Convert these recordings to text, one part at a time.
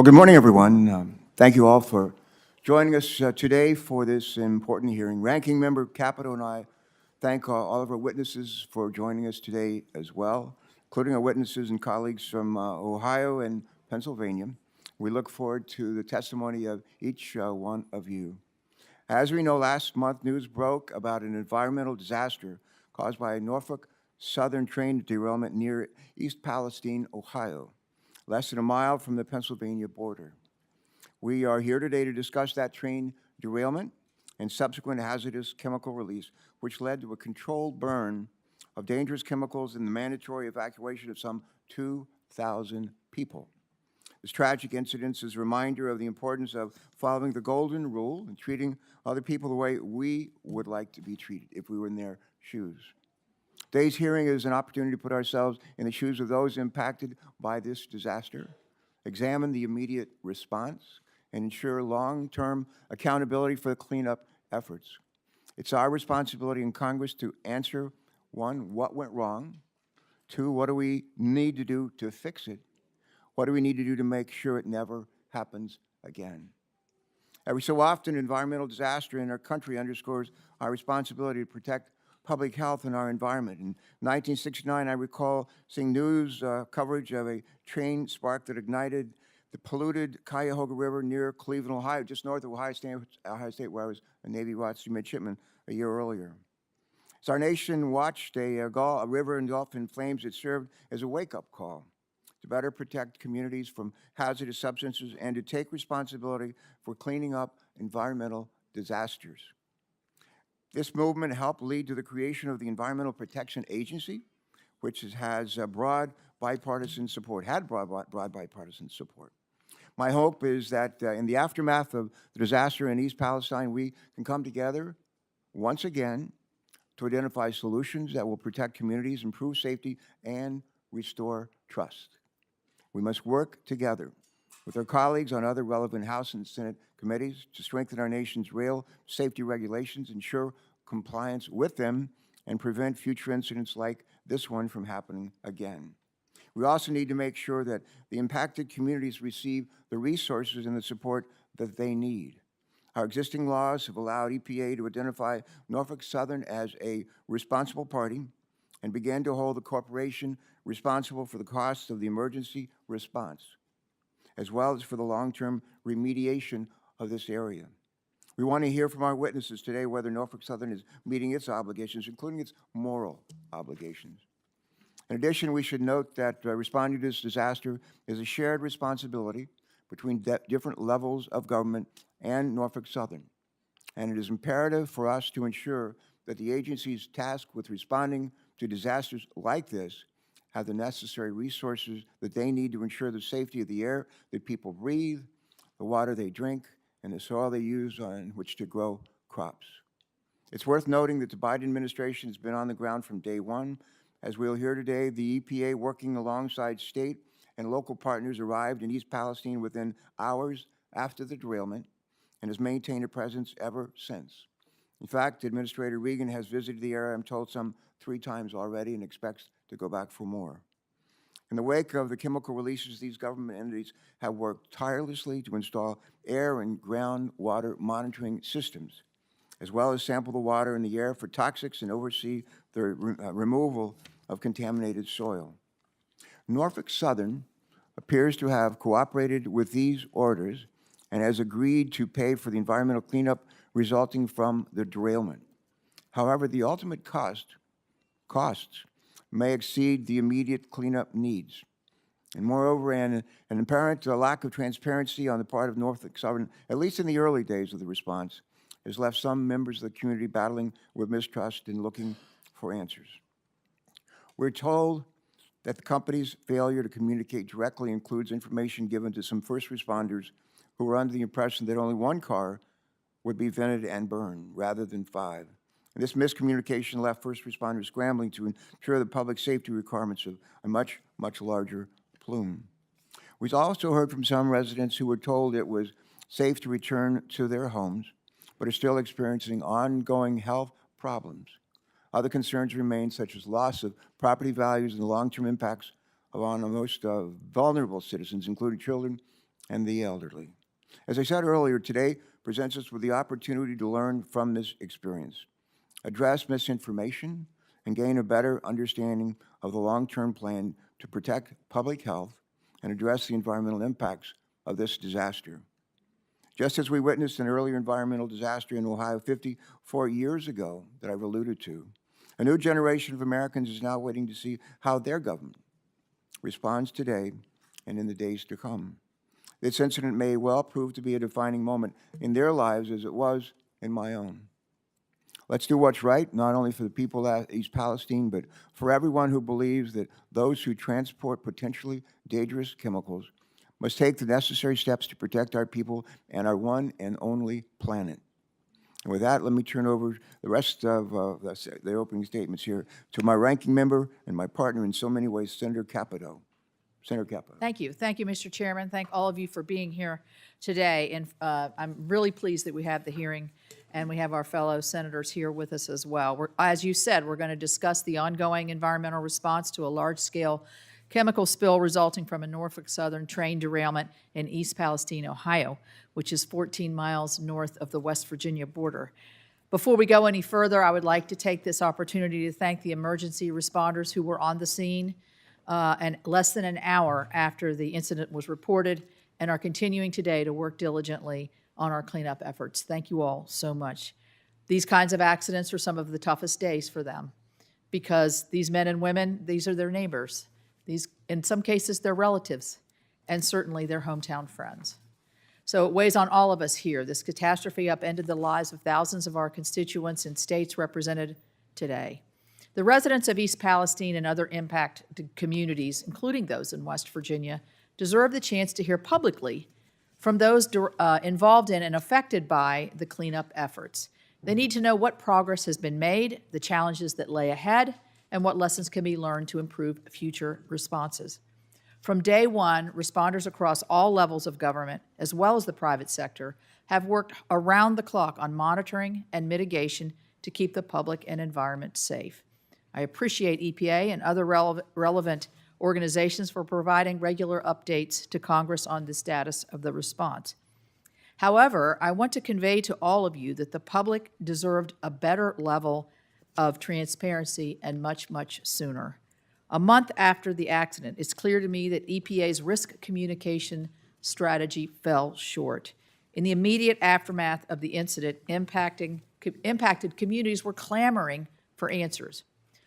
Well, good morning, everyone. Thank you all for joining us today for this important hearing. Ranking Member Capito and I thank all of our witnesses for joining us today as well, including our witnesses and colleagues from Ohio and Pennsylvania. We look forward to the testimony of each one of you. As we know, last month news broke about an environmental disaster caused by a Norfolk Southern train derailment near East Palestine, Ohio, less than a mile from the Pennsylvania border. We are here today to discuss that train derailment and subsequent hazardous chemical release, which led to a controlled burn of dangerous chemicals and the mandatory evacuation of some 2,000 people. This tragic incident is a reminder of the importance of following the golden rule and treating other people the way we would like to be treated if we were in their shoes. Today's hearing is an opportunity to put ourselves in the shoes of those impacted by this disaster, examine the immediate response, and ensure long-term accountability for the cleanup efforts. It's our responsibility in Congress to answer, one, what went wrong? Two, what do we need to do to fix it? What do we need to do to make sure it never happens again? Every so often, environmental disaster in our country underscores our responsibility to protect public health and our environment. In 1969, I recall seeing news coverage of a train spark that ignited the polluted Cuyahoga River near Cleveland, Ohio, just north of Ohio State, where I was a Navy ROTC midshipman a year earlier. As our nation watched a river engulfed in flames, it served as a wake-up call to better protect communities from hazardous substances and to take responsibility for cleaning up environmental disasters. This movement helped lead to the creation of the Environmental Protection Agency, which has broad bipartisan support, had broad bipartisan support. My hope is that in the aftermath of the disaster in East Palestine, we can come together once again to identify solutions that will protect communities, improve safety, and restore trust. We must work together with our colleagues on other relevant House and Senate committees to strengthen our nation's rail safety regulations, ensure compliance with them, and prevent future incidents like this one from happening again. We also need to make sure that the impacted communities receive the resources and the support that they need. Our existing laws have allowed EPA to identify Norfolk Southern as a responsible party and began to hold the corporation responsible for the costs of the emergency response, as well as for the long-term remediation of this area. We want to hear from our witnesses today whether Norfolk Southern is meeting its obligations, including its moral obligations. In addition, we should note that responding to this disaster is a shared responsibility between different levels of government and Norfolk Southern. And it is imperative for us to ensure that the agencies tasked with responding to disasters like this have the necessary resources that they need to ensure the safety of the air that people breathe, the water they drink, and the soil they use on which to grow crops. It's worth noting that the Biden administration has been on the ground from day one. As we'll hear today, the EPA, working alongside state and local partners, arrived in East Palestine within hours after the derailment and has maintained a presence ever since. In fact, Administrator Regan has visited the area, I'm told, some 3 times already and expects to go back for more. In the wake of the chemical releases, these government entities have worked tirelessly to install air and groundwater monitoring systems, as well as sample the water in the air for toxics and oversee the removal of contaminated soil. Norfolk Southern appears to have cooperated with these orders and has agreed to pay for the environmental cleanup resulting from the derailment. However, the ultimate costs may exceed the immediate cleanup needs. And moreover, an apparent lack of transparency on the part of Norfolk Southern, at least in the early days of the response, has left some members of the community battling with mistrust and looking for answers. We're told that the company's failure to communicate directly includes information given to some first responders who were under the impression that only 1 car would be vented and burned rather than 5. And this miscommunication left first responders scrambling to ensure the public safety requirements of a much, much larger plume. We've also heard from some residents who were told it was safe to return to their homes, but are still experiencing ongoing health problems. Other concerns remain, such as loss of property values and the long-term impacts on the most vulnerable citizens, including children and the elderly. As I said earlier, today presents us with the opportunity to learn from this experience, address misinformation, and gain a better understanding of the long-term plan to protect public health and address the environmental impacts of this disaster. Just as we witnessed an earlier environmental disaster in Ohio 54 years ago that I've alluded to, a new generation of Americans is now waiting to see how their government responds today and in the days to come. This incident may well prove to be a defining moment in their lives as it was in my own. Let's do what's right, not only for the people of East Palestine, but for everyone who believes that those who transport potentially dangerous chemicals must take the necessary steps to protect our people and our one and only planet. And with that, let me turn over the rest of the opening statements here to my ranking member and my partner in so many ways, Senator Capito. Senator Capito. Thank you. Thank you, Mr. Chairman. Thank all of you for being here today. And I'm really pleased that we have the hearing and we have our fellow senators here with us as well. As you said, we're going to discuss the ongoing environmental response to a large-scale chemical spill resulting from a Norfolk Southern train derailment in East Palestine, Ohio, which is 14 miles north of the West Virginia border. Before we go any further, I would like to take this opportunity to thank the emergency responders who were on the scene and less than an hour after the incident was reported and are continuing today to work diligently on our cleanup efforts. Thank you all so much. These kinds of accidents are some of the toughest days for them because these men and women, these are their neighbors. These, in some cases, they're relatives, and certainly their hometown friends. So it weighs on all of us here. This catastrophe upended the lives of thousands of our constituents in states represented today. The residents of East Palestine and other impacted communities, including those in West Virginia, deserve the chance to hear publicly from those involved in and affected by the cleanup efforts. They need to know what progress has been made, the challenges that lay ahead, and what lessons can be learned to improve future responses. From day one, responders across all levels of government, as well as the private sector, have worked around the clock on monitoring and mitigation to keep the public and environment safe. I appreciate EPA and other relevant organizations for providing regular updates to Congress on the status of the response. However, I want to convey to all of you that the public deserved a better level of transparency and much, much sooner. A month after the accident, it's clear to me that EPA's risk communication strategy fell short. In the immediate aftermath of the incident, impacted communities were clamoring for answers.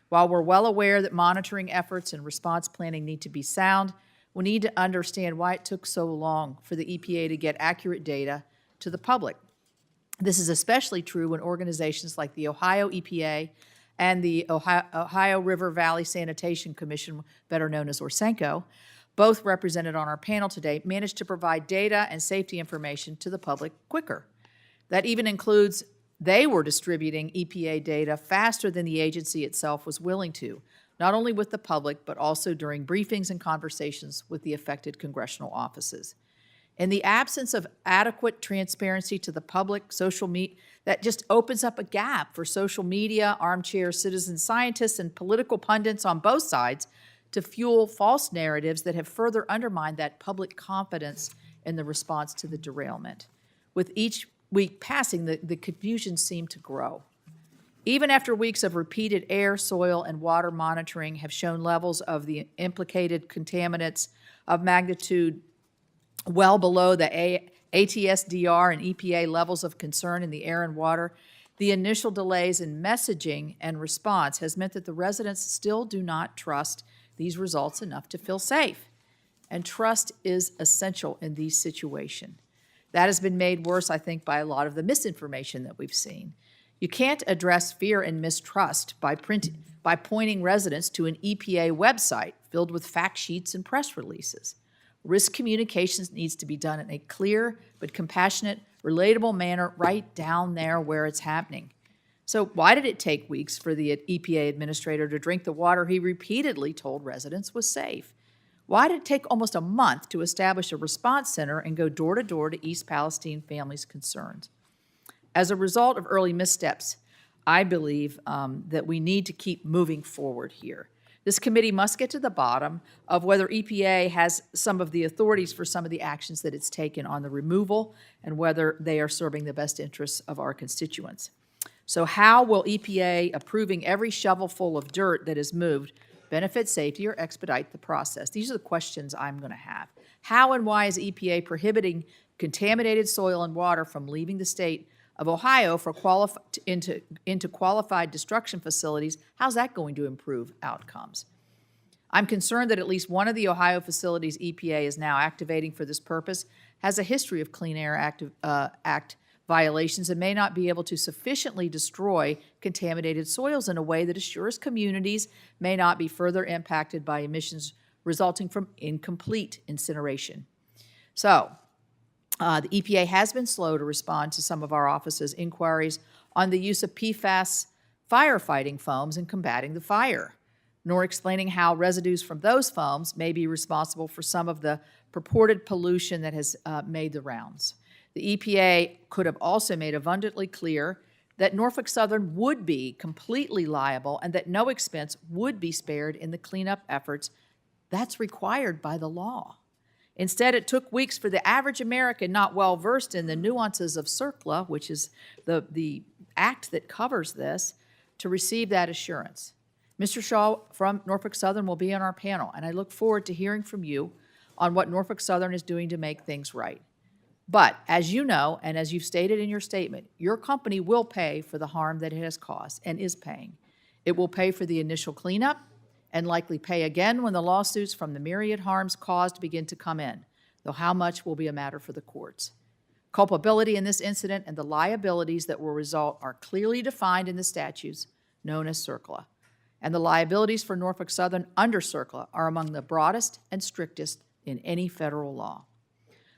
While we're well aware that monitoring efforts and response planning need to be sound, we need to understand why it took so long for the EPA to get accurate data to the public. This is especially true when organizations like the Ohio EPA and the Ohio River Valley Sanitation Commission, better known as ORSENCO, both represented on our panel today, managed to provide data and safety information to the public quicker. That even includes they were distributing EPA data faster than the agency itself was willing to, not only with the public, but also during briefings and conversations with the affected congressional offices. In the absence of adequate transparency to the public, that just opens up a gap for social media, armchair citizen scientists, and political pundits on both sides to fuel false narratives that have further undermined that public confidence in the response to the derailment. With each week passing, the confusion seemed to grow. Even after weeks of repeated air, soil, and water monitoring have shown levels of the implicated contaminants of magnitude well below the ATSDR and EPA levels of concern in the air and water, the initial delays in messaging and response has meant that the residents still do not trust these results enough to feel safe. And trust is essential in these situations. That has been made worse, I think, by a lot of the misinformation that we've seen. You can't address fear and mistrust by pointing residents to an EPA website filled with fact sheets and press releases. Risk communications needs to be done in a clear but compassionate, relatable manner right down there where it's happening. So why did it take weeks for the EPA administrator to drink the water he repeatedly told residents was safe? Why did it take almost a month to establish a response center and go door to door to East Palestine families concerned? As a result of early missteps, I believe that we need to keep moving forward here. This committee must get to the bottom of whether EPA has some of the authorities for some of the actions that it's taken on the removal and whether they are serving the best interests of our constituents. So how will EPA approving every shovelful of dirt that is moved benefit safety or expedite the process? These are the questions I'm going to have. How and why is EPA prohibiting contaminated soil and water from leaving the state of Ohio for into qualified destruction facilities? How's that going to improve outcomes? I'm concerned that at least one of the Ohio facilities EPA is now activating for this purpose has a history of Clean Air Act violations and may not be able to sufficiently destroy contaminated soils in a way that assures communities may not be further impacted by emissions resulting from incomplete incineration. So, the EPA has been slow to respond to some of our office's inquiries on the use of PFAS firefighting foams in combating the fire, nor explaining how residues from those foams may be responsible for some of the purported pollution that has made the rounds. The EPA could have also made abundantly clear that Norfolk Southern would be completely liable and that no expense would be spared in the cleanup efforts that's required by the law. Instead, it took weeks for the average American not well versed in the nuances of CERCLA, which is the act that covers this, to receive that assurance. Mr. Shaw from Norfolk Southern will be on our panel, and I look forward to hearing from you on what Norfolk Southern is doing to make things right. But as you know, and as you've stated in your statement, your company will pay for the harm that it has caused and is paying. It will pay for the initial cleanup and likely pay again when the lawsuits from the myriad harms caused begin to come in, though how much will be a matter for the courts. Culpability in this incident and the liabilities that will result are clearly defined in the statutes known as CERCLA, and the liabilities for Norfolk Southern under CERCLA are among the broadest and strictest in any federal law.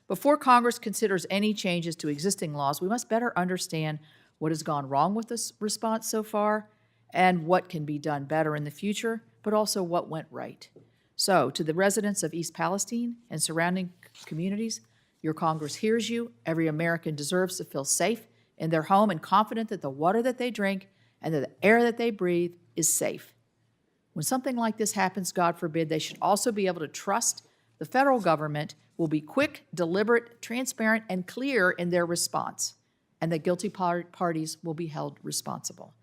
Before Congress considers any changes to existing laws, we must better understand what has gone wrong with this response so far and what can be done better in the future, but also what went right. So, to the residents of East Palestine and surrounding communities, your Congress hears you. Every American deserves to feel safe in their home and confident that the water that they drink and that the air that they breathe is safe. When something like this happens, God forbid, they should also be able to trust the federal government will be quick, deliberate, transparent, and clear in their response, and that guilty parties will be held responsible.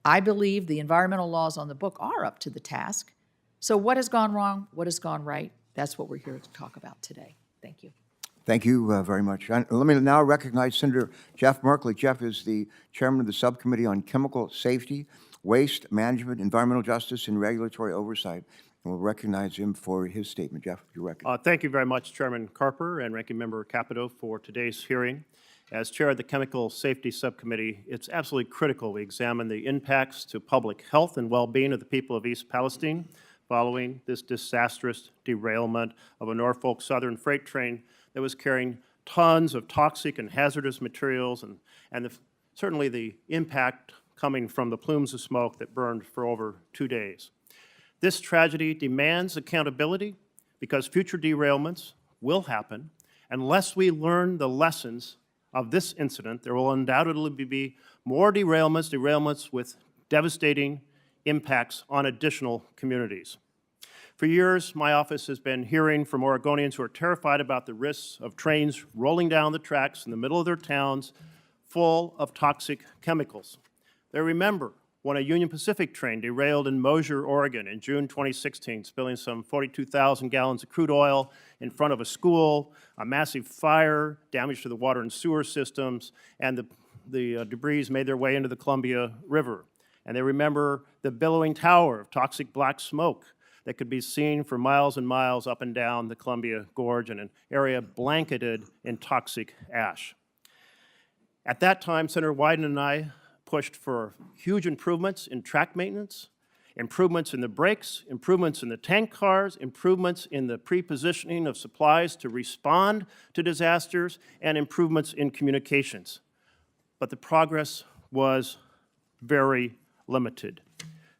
I believe the environmental laws on the book are up to the task. So what has gone wrong? What has gone right? That's what we're here to talk about today. Thank you. Thank you very much. And let me now recognize Senator Jeff Merkley. Jeff is the chairman of the Subcommittee on Chemical Safety, Waste Management, Environmental Justice, and Regulatory Oversight. And we'll recognize him for his statement. Jeff, you're recognized. Thank you very much, Chairman Carper and Ranking Member Capito, for today's hearing. As chair of the Chemical Safety Subcommittee, it's absolutely critical we examine the impacts to public health and well-being of the people of East Palestine following this disastrous derailment of a Norfolk Southern freight train that was carrying tons of toxic and hazardous materials and certainly the impact coming from the plumes of smoke that burned for over 2 days. This tragedy demands accountability because future derailments will happen. Unless we learn the lessons of this incident, there will undoubtedly be more derailments with devastating impacts on additional communities. For years, my office has been hearing from Oregonians who are terrified about the risks of trains rolling down the tracks in the middle of their towns full of toxic chemicals. They remember when a Union Pacific train derailed in Mosier, Oregon in June 2016, spilling some 42,000 gallons of crude oil in front of a school, a massive fire, damage to the water and sewer systems, and the debris made their way into the Columbia River. And they remember the billowing tower of toxic black smoke that could be seen for miles and miles up and down the Columbia Gorge in an area blanketed in toxic ash. At that time, Senator Wyden and I pushed for huge improvements in track maintenance, improvements in the brakes, improvements in the tank cars, improvements in the pre-positioning of supplies to respond to disasters, and improvements in communications. But the progress was very limited.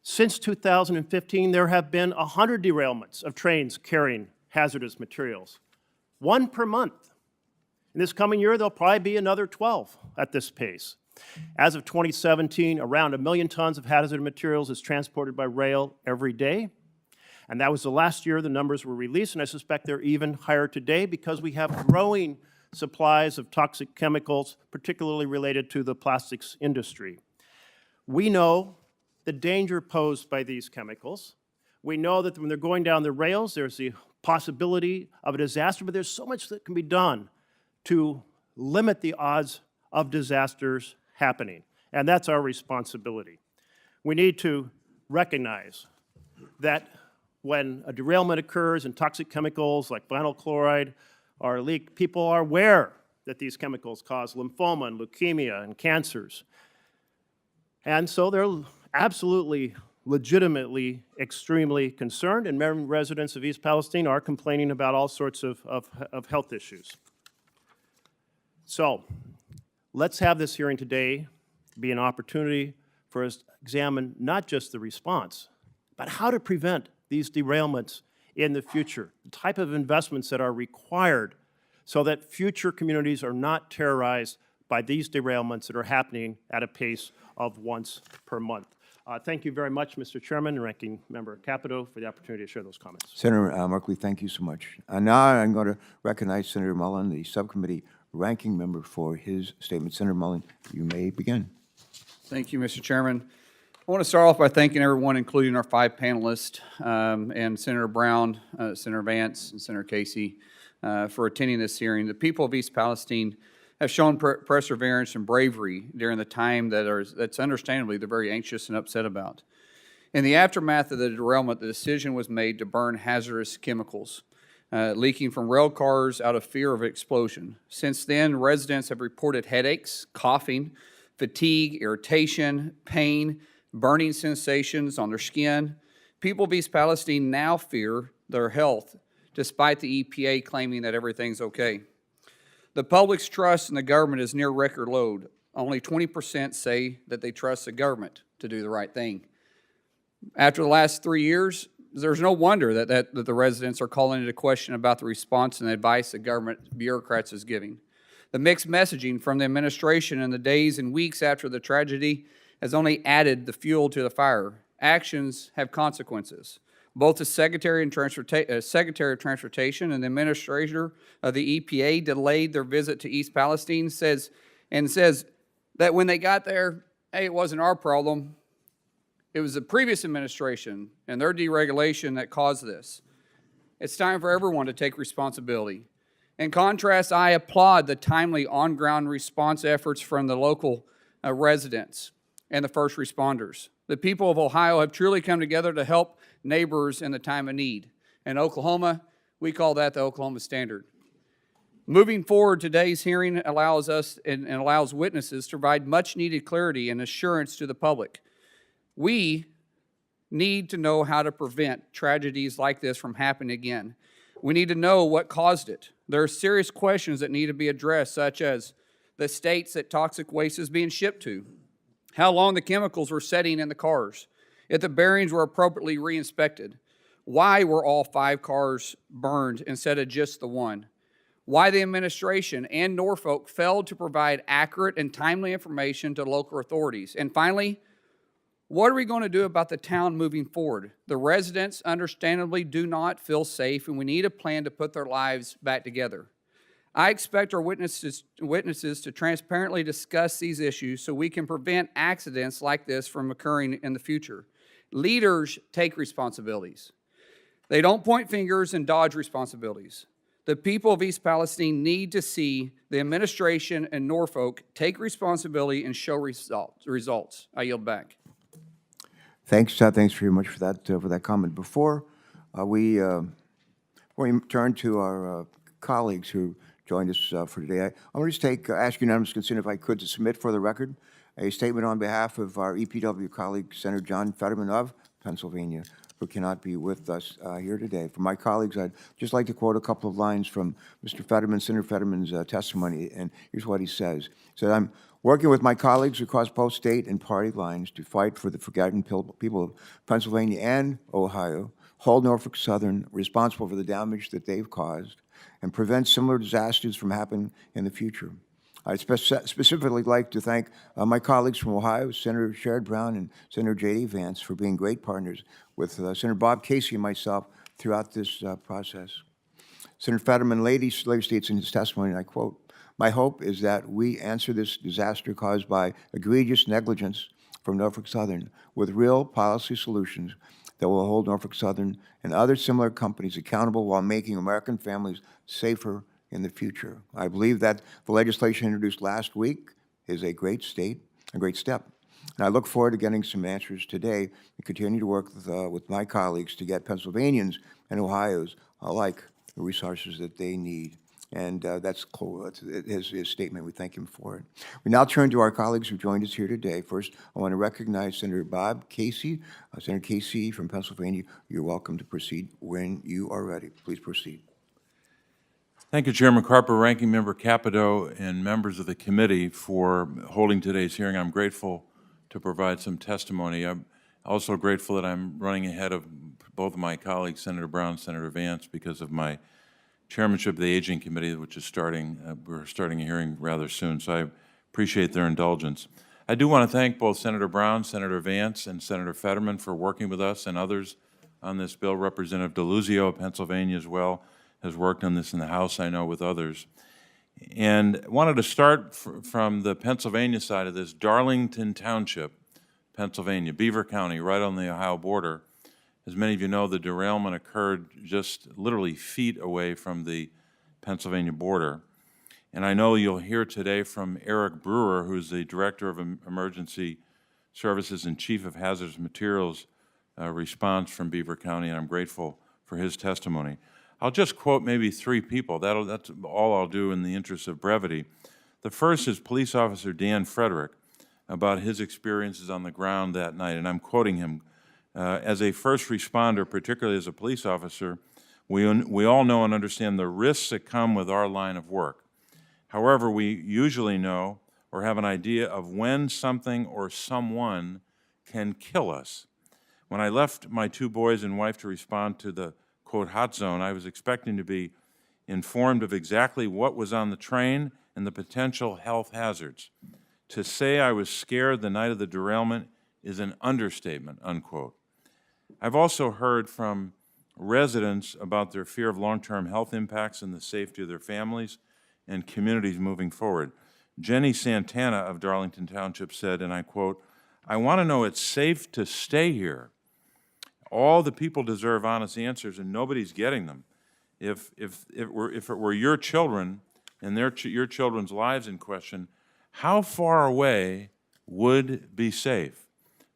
Since 2015, there have been 100 derailments of trains carrying hazardous materials, 1 per month. In this coming year, there'll probably be another 12 at this pace. As of 2017, around 1 million tons of hazardous materials is transported by rail every day. And that was the last year the numbers were released, and I suspect they're even higher today because we have growing supplies of toxic chemicals, particularly related to the plastics industry. We know the danger posed by these chemicals. We know that when they're going down the rails, there's the possibility of a disaster, but there's so much that can be done to limit the odds of disasters happening, and that's our responsibility. We need to recognize that when a derailment occurs and toxic chemicals like vinyl chloride are leaked, people are aware that these chemicals cause lymphoma and leukemia and cancers. And so they're absolutely, legitimately, extremely concerned, and many residents of East Palestine are complaining about all sorts of health issues. So let's have this hearing today be an opportunity for us to examine not just the response, but how to prevent these derailments in the future, the type of investments that are required so that future communities are not terrorized by these derailments that are happening at a pace of once per month. Thank you very much, Mr. Chairman and Ranking Member Capito, for the opportunity to share those comments. Senator Markley, thank you so much. Now I'm going to recognize Senator Mullen, the subcommittee ranking member, for his statement. Senator Mullen, you may begin. Thank you, Mr. Chairman. I want to start off by thanking everyone, including our 5 panelists, and Senator Brown, Senator Vance, and Senator Casey, for attending this hearing. The people of East Palestine have shown perseverance and bravery during the time that's understandably they're very anxious and upset about. In the aftermath of the derailment, the decision was made to burn hazardous chemicals leaking from rail cars out of fear of explosion. Since then, residents have reported headaches, coughing, fatigue, irritation, pain, burning sensations on their skin. People of East Palestine now fear their health, despite the EPA claiming that everything's okay. The public's trust in the government is near record low. Only 20% say that they trust the government to do the right thing. After the last 3 years, there's no wonder that the residents are calling into question about the response and the advice the government bureaucrats is giving. The mixed messaging from the administration in the days and weeks after the tragedy has only added the fuel to the fire. Actions have consequences. Both the Secretary of Transportation and the Administrator of the EPA delayed their visit to East Palestine, says that when they got there, hey, it wasn't our problem. It was the previous administration and their deregulation that caused this. It's time for everyone to take responsibility. In contrast, I applaud the timely on-ground response efforts from the local residents and the first responders. The people of Ohio have truly come together to help neighbors in the time of need. In Oklahoma, we call that the Oklahoma Standard. Moving forward, today's hearing allows us and allows witnesses to provide much-needed clarity and assurance to the public. We need to know how to prevent tragedies like this from happening again. We need to know what caused it. There are serious questions that need to be addressed, such as the states that toxic waste is being shipped to, how long the chemicals were setting in the cars, if the bearings were appropriately re-inspected, why were all 5 cars burned instead of just the one, why the administration and Norfolk failed to provide accurate and timely information to local authorities, and finally, what are we going to do about the town moving forward? The residents understandably do not feel safe, and we need a plan to put their lives back together. I expect our witnesses to transparently discuss these issues so we can prevent accidents like this from occurring in the future. Leaders take responsibilities. They don't point fingers and dodge responsibilities. The people of East Palestine need to see the administration and Norfolk take responsibility and show results. I yield back. Thanks very much for that comment. Before we turn to our colleagues who joined us for today, I want to just ask unanimous consent, if I could, to submit for the record a statement on behalf of our EPW colleague, Senator John Fetterman of Pennsylvania, who cannot be with us here today. For my colleagues, I'd just like to quote a couple of lines from Mr. Fetterman, Senator Fetterman's testimony, and here's what he says. He said, "I'm working with my colleagues across both state and party lines to fight for the forgotten people of Pennsylvania and Ohio, hold Norfolk Southern responsible for the damage that they've caused, and prevent similar disasters from happening in the future. I'd specifically like to thank my colleagues from Ohio, Senator Sherrod Brown and Senator J.D. Vance, for being great partners with Senator Bob Casey and myself throughout this process. Senator Fetterman later states in his testimony, and I quote, "My hope is that we answer this disaster caused by egregious negligence from Norfolk Southern with real policy solutions that will hold Norfolk Southern and other similar companies accountable while making American families safer in the future." I believe that the legislation introduced last week is a great step. And I look forward to getting some answers today and continue to work with my colleagues to get Pennsylvanians and Ohio's alike the resources that they need. And that's his statement. We thank him for it. We now turn to our colleagues who joined us here today. First, I want to recognize Senator Bob Casey. Senator Casey from Pennsylvania, you're welcome to proceed when you are ready. Please proceed. Thank you, Chairman Carper, Ranking Member Capito, and members of the committee for holding today's hearing. I'm grateful to provide some testimony. I'm also grateful that I'm running ahead of both of my colleagues, Senator Brown and Senator Vance, because of my chairmanship of the Aging Committee, which is we're starting a hearing rather soon, so I appreciate their indulgence. I do want to thank both Senator Brown, Senator Vance, and Senator Fetterman for working with us and others on this bill. Representative DeLuzio of Pennsylvania as well has worked on this in the House, I know, with others. And wanted to start from the Pennsylvania side of this. Darlington Township, Pennsylvania, Beaver County, right on the Ohio border. As many of you know, the derailment occurred just literally feet away from the Pennsylvania border. And I know you'll hear today from Eric Brewer, who's the Director of Emergency Services and Chief of Hazardous Materials Response from Beaver County, and I'm grateful for his testimony. I'll just quote maybe three people. That's all I'll do in the interest of brevity. The first is Police Officer Dan Frederick about his experiences on the ground that night, and I'm quoting him. As a first responder, particularly as a police officer, we all know and understand the risks that come with our line of work. However, we usually know or have an idea of when something or someone can kill us. When I left my two boys and wife to respond to the, quote, hot zone, I was expecting to be informed of exactly what was on the train and the potential health hazards. To say I was scared the night of the derailment is an understatement, unquote. I've also heard from residents about their fear of long-term health impacts and the safety of their families and communities moving forward. Jenny Santana of Darlington Township said, and I quote, "I want to know it's safe to stay here. All the people deserve honest answers, and nobody's getting them. If it were your children and your children's lives in question, how far away would be safe?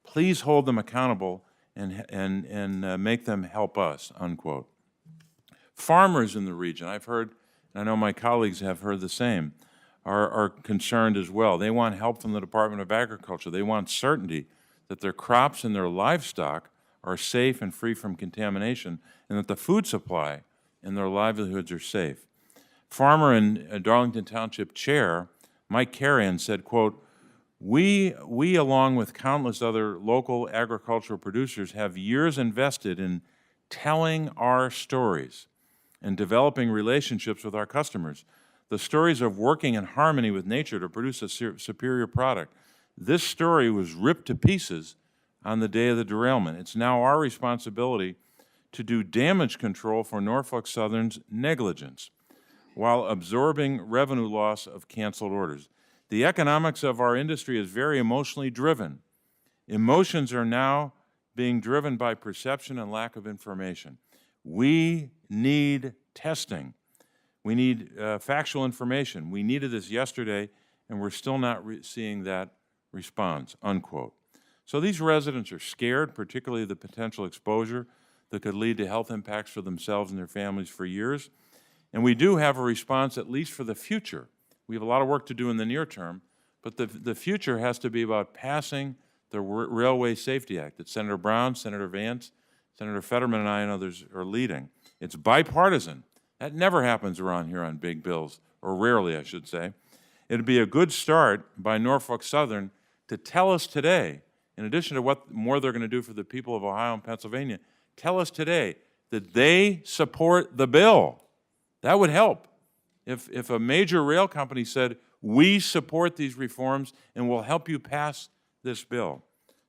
Please hold them accountable and make them help us," unquote. Farmers in the region, I've heard, and I know my colleagues have heard the same, are concerned as well. They want help from the Department of Agriculture. They want certainty that their crops and their livestock are safe and free from contamination, and that the food supply and their livelihoods are safe. Farmer and Darlington Township Chair Mike Carrion said, quote, we along with countless other local agricultural producers have years invested in telling our stories and developing relationships with our customers. The stories of working in harmony with nature to produce a superior product. This story was ripped to pieces on the day of the derailment. It's now our responsibility to do damage control for Norfolk Southern's negligence while absorbing revenue loss of canceled orders. The economics of our industry is very emotionally driven. Emotions are now being driven by perception and lack of information. We need testing. We need factual information. We needed this yesterday, and we're still not seeing that response, unquote. So these residents are scared, particularly the potential exposure that could lead to health impacts for themselves and their families for years. And we do have a response, at least for the future. We have a lot of work to do in the near term, but the future has to be about passing the Railway Safety Act that Senator Brown, Senator Vance, Senator Fetterman, and I and others are leading. It's bipartisan. That never happens around here on big bills, or rarely, I should say. It'd be a good start by Norfolk Southern to tell us today, in addition to what more they're going to do for the people of Ohio and Pennsylvania, tell us today that they support the bill. That would help. If a major rail company said, We support these reforms and will help you pass this bill.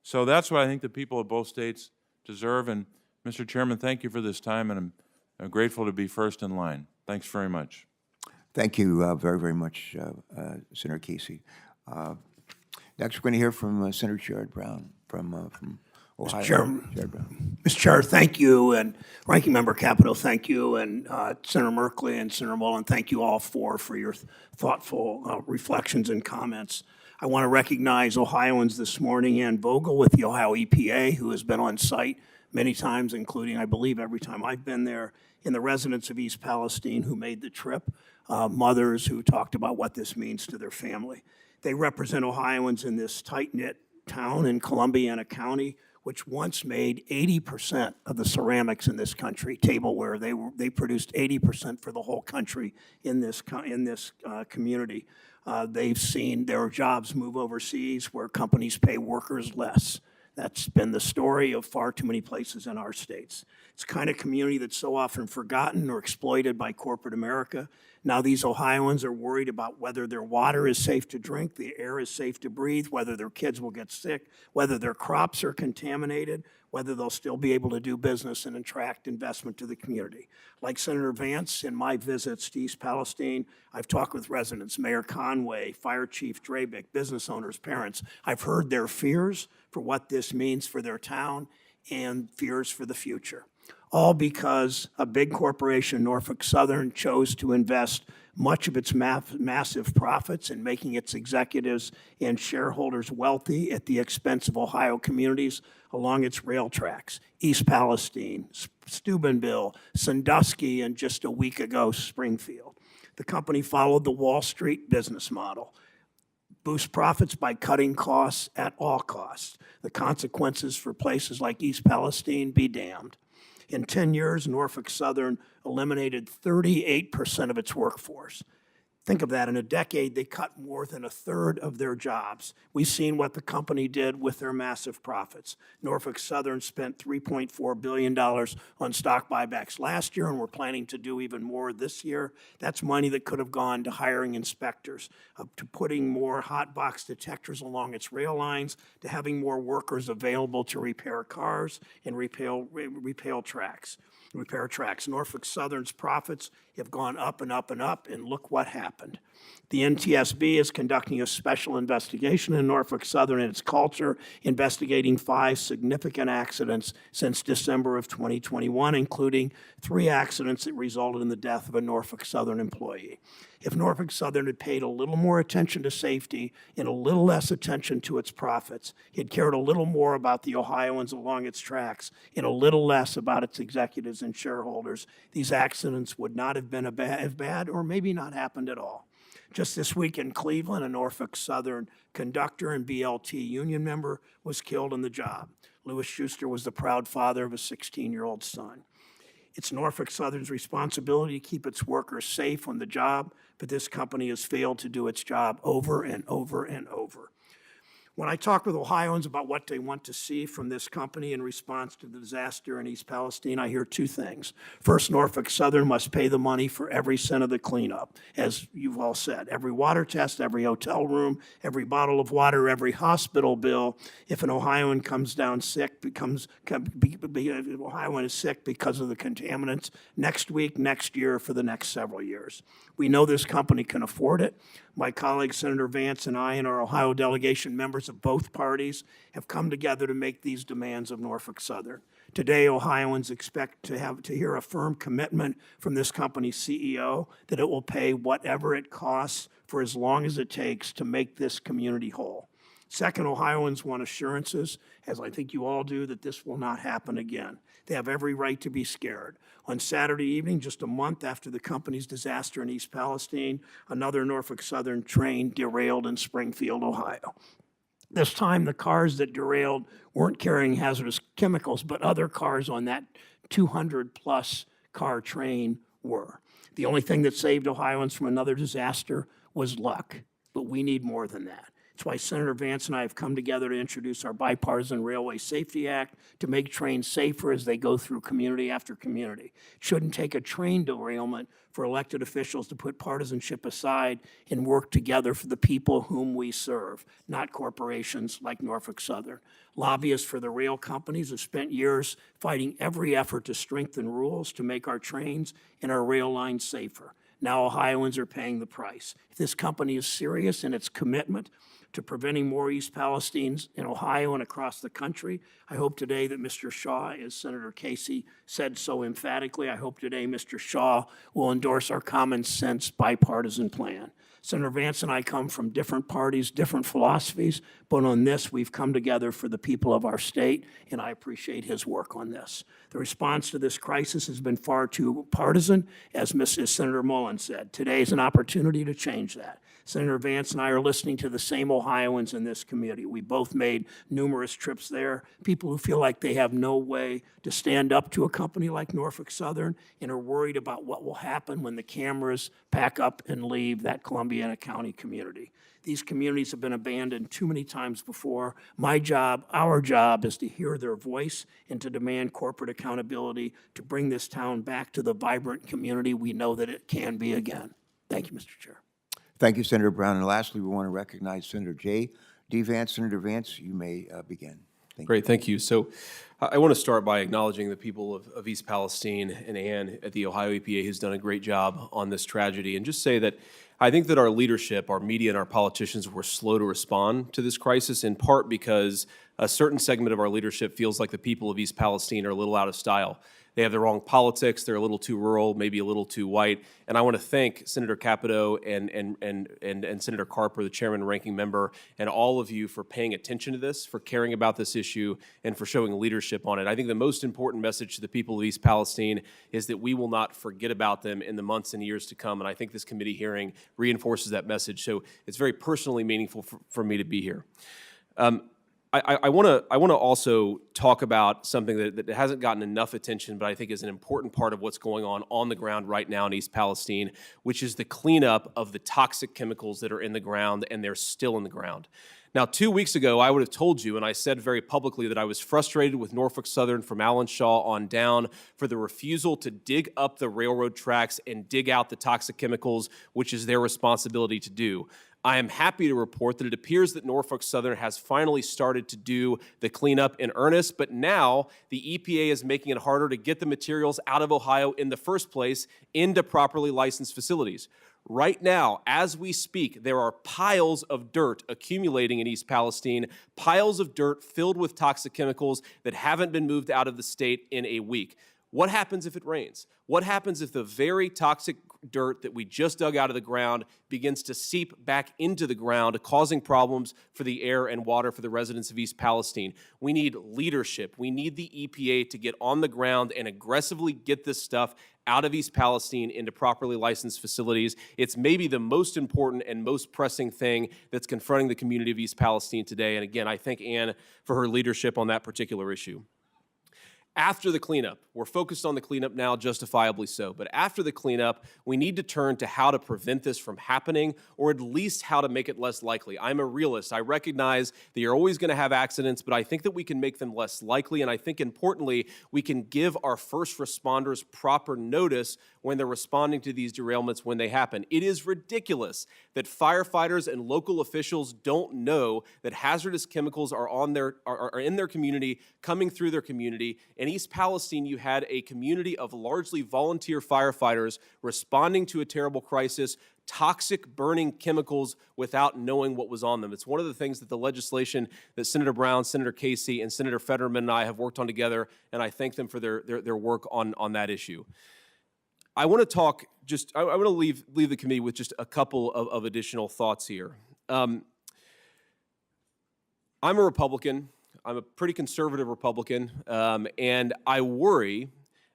So that's what I think the people of both states deserve. And Mr. Chairman, thank you for this time, and I'm grateful to be first in line. Thanks very much. Thank you very, very much, Senator Casey. Next, we're going to hear from Senator Sherrod Brown from Ohio. Chairman. Sherrod Brown. Mr. Chair, thank you, and Ranking Member Capito, thank you, and Senator Merkley and Senator Mullen, thank you all for your thoughtful reflections and comments. I want to recognize Ohioans this morning, Ann Vogel with the Ohio EPA, who has been on site many times, including, I believe, every time I've been there, and the residents of East Palestine who made the trip, mothers who talked about what this means to their family. They represent Ohioans in this tight-knit town in Columbiana County, which once made 80% of the ceramics in this country, tableware. They produced 80% for the whole country in this community. They've seen their jobs move overseas where companies pay workers less. That's been the story of far too many places in our states. It's the kind of community that's so often forgotten or exploited by corporate America. Now these Ohioans are worried about whether their water is safe to drink, the air is safe to breathe, whether their kids will get sick, whether their crops are contaminated, whether they'll still be able to do business and attract investment to the community. Like Senator Vance, in my visits to East Palestine, I've talked with residents, Mayor Conway, Fire Chief Drabick, business owners, parents. I've heard their fears for what this means for their town and fears for the future. All because a big corporation, Norfolk Southern, chose to invest much of its massive profits in making its executives and shareholders wealthy at the expense of Ohio communities along its rail tracks. East Palestine, Steubenville, Sandusky, and just a week ago, Springfield. The company followed the Wall Street business model. Boost profits by cutting costs at all costs. The consequences for places like East Palestine be damned. In 10 years, Norfolk Southern eliminated 38% of its workforce. Think of that. In a decade, they cut more than a third of their jobs. We've seen what the company did with their massive profits. Norfolk Southern spent $3.4 billion on stock buybacks last year, and we're planning to do even more this year. That's money that could have gone to hiring inspectors, to putting more hot box detectors along its rail lines, to having more workers available to repair cars and repair tracks. Norfolk Southern's profits have gone up and up and up, and look what happened. The NTSB is conducting a special investigation in Norfolk Southern and its culture, investigating 5 significant accidents since December of 2021, including 3 accidents that resulted in the death of a Norfolk Southern employee. If Norfolk Southern had paid a little more attention to safety and a little less attention to its profits, it cared a little more about the Ohioans along its tracks and a little less about its executives and shareholders, these accidents would not have been as bad or maybe not happened at all. Just this week in Cleveland, a Norfolk Southern conductor and BLT union member was killed on the job. Lewis Schuster was the proud father of a 16-year-old son. It's Norfolk Southern's responsibility to keep its workers safe on the job, but this company has failed to do its job over and over and over. When I talk with Ohioans about what they want to see from this company in response to the disaster in East Palestine, I hear 2 things. First, Norfolk Southern must pay the money for every cent of the cleanup, as you've all said. Every water test, every hotel room, every bottle of water, every hospital bill. If an Ohioan comes down sick, Ohioan is sick because of the contaminants, next week, next year, for the next several years. We know this company can afford it. My colleague, Senator Vance, and I, and our Ohio delegation, members of both parties, have come together to make these demands of Norfolk Southern. Today, Ohioans expect to hear a firm commitment from this company's CEO that it will pay whatever it costs for as long as it takes to make this community whole. Second, Ohioans want assurances, as I think you all do, that this will not happen again. They have every right to be scared. On Saturday evening, just a month after the company's disaster in East Palestine, another Norfolk Southern train derailed in Springfield, Ohio. This time, the cars that derailed weren't carrying hazardous chemicals, but other cars on that 200-plus car train were. The only thing that saved Ohioans from another disaster was luck, but we need more than that. It's why Senator Vance and I have come together to introduce our bipartisan Railway Safety Act to make trains safer as they go through community after community. It shouldn't take a train derailment for elected officials to put partisanship aside and work together for the people whom we serve, not corporations like Norfolk Southern. Lobbyists for the rail companies have spent years fighting every effort to strengthen rules to make our trains and our rail lines safer. Now Ohioans are paying the price. If this company is serious in its commitment to preventing more East Palestines in Ohio and across the country, I hope today that Mr. Shaw, as Senator Casey said so emphatically, I hope today Mr. Shaw will endorse our common sense bipartisan plan. Senator Vance and I come from different parties, different philosophies, but on this, we've come together for the people of our state, and I appreciate his work on this. The response to this crisis has been far too partisan, as Senator Mullen said. Today is an opportunity to change that. Senator Vance and I are listening to the same Ohioans in this community. We both made numerous trips there, people who feel like they have no way to stand up to a company like Norfolk Southern and are worried about what will happen when the cameras pack up and leave that Columbiana County community. These communities have been abandoned too many times before. My job, our job, is to hear their voice and to demand corporate accountability to bring this town back to the vibrant community we know that it can be again. Thank you, Mr. Chair. Thank you, Senator Brown. And lastly, we want to recognize Senator J. D. Vance. Senator Vance, you may begin. Thank you. Great, thank you. So I want to start by acknowledging the people of East Palestine and Ann at the Ohio EPA who's done a great job on this tragedy, and just say that I think that our leadership, our media, and our politicians were slow to respond to this crisis, in part because a certain segment of our leadership feels like the people of East Palestine are a little out of style. They have the wrong politics, they're a little too rural, maybe a little too white. And I want to thank Senator Capito and Senator Carper, the chairman and ranking member, and all of you for paying attention to this, for caring about this issue, and for showing leadership on it. I think the most important message to the people of East Palestine is that we will not forget about them in the months and years to come. And I think this committee hearing reinforces that message. So it's very personally meaningful for me to be here. I want to also talk about something that hasn't gotten enough attention, but I think is an important part of what's going on the ground right now in East Palestine, which is the cleanup of the toxic chemicals that are in the ground, and they're still in the ground. Now, 2 weeks ago, I would have told you, and I said very publicly, that I was frustrated with Norfolk Southern from Alan Shaw on down for the refusal to dig up the railroad tracks and dig out the toxic chemicals, which is their responsibility to do. I am happy to report that it appears that Norfolk Southern has finally started to do the cleanup in earnest, but now the EPA is making it harder to get the materials out of Ohio in the first place into properly licensed facilities. Right now, as we speak, there are piles of dirt accumulating in East Palestine, piles of dirt filled with toxic chemicals that haven't been moved out of the state in a week. What happens if it rains? What happens if the very toxic dirt that we just dug out of the ground begins to seep back into the ground, causing problems for the air and water for the residents of East Palestine? We need leadership. We need the EPA to get on the ground and aggressively get this stuff out of East Palestine into properly licensed facilities. It's maybe the most important and most pressing thing that's confronting the community of East Palestine today. And again, I thank Ann for her leadership on that particular issue. After the cleanup, we're focused on the cleanup now, justifiably so, but after the cleanup, we need to turn to how to prevent this from happening, or at least how to make it less likely. I'm a realist. I recognize that you're always going to have accidents, but I think that we can make them less likely, and I think importantly, we can give our first responders proper notice when they're responding to these derailments when they happen. It is ridiculous that firefighters and local officials don't know that hazardous chemicals are in their community, coming through their community. In East Palestine, you had a community of largely volunteer firefighters responding to a terrible crisis, toxic burning chemicals without knowing what was on them. It's one of the things that the legislation that Senator Brown, Senator Casey, and Senator Fetterman and I have worked on together, and I thank them for their work on that issue. I want to talk I want to leave the committee with just a couple of additional thoughts here. I'm a Republican. I'm a pretty conservative Republican, and I worry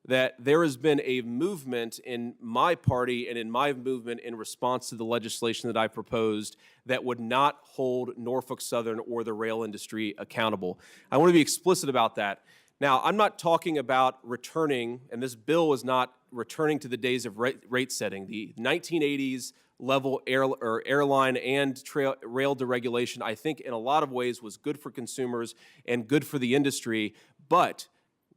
that there has been a movement in my party and in my movement in response to the legislation that I proposed that would not hold Norfolk Southern or the rail industry accountable. I want to be explicit about that. Now, I'm not talking about returning, and this bill is not returning to the days of rate setting. The 1980s level airline and rail deregulation, I think in a lot of ways was good for consumers and good for the industry. But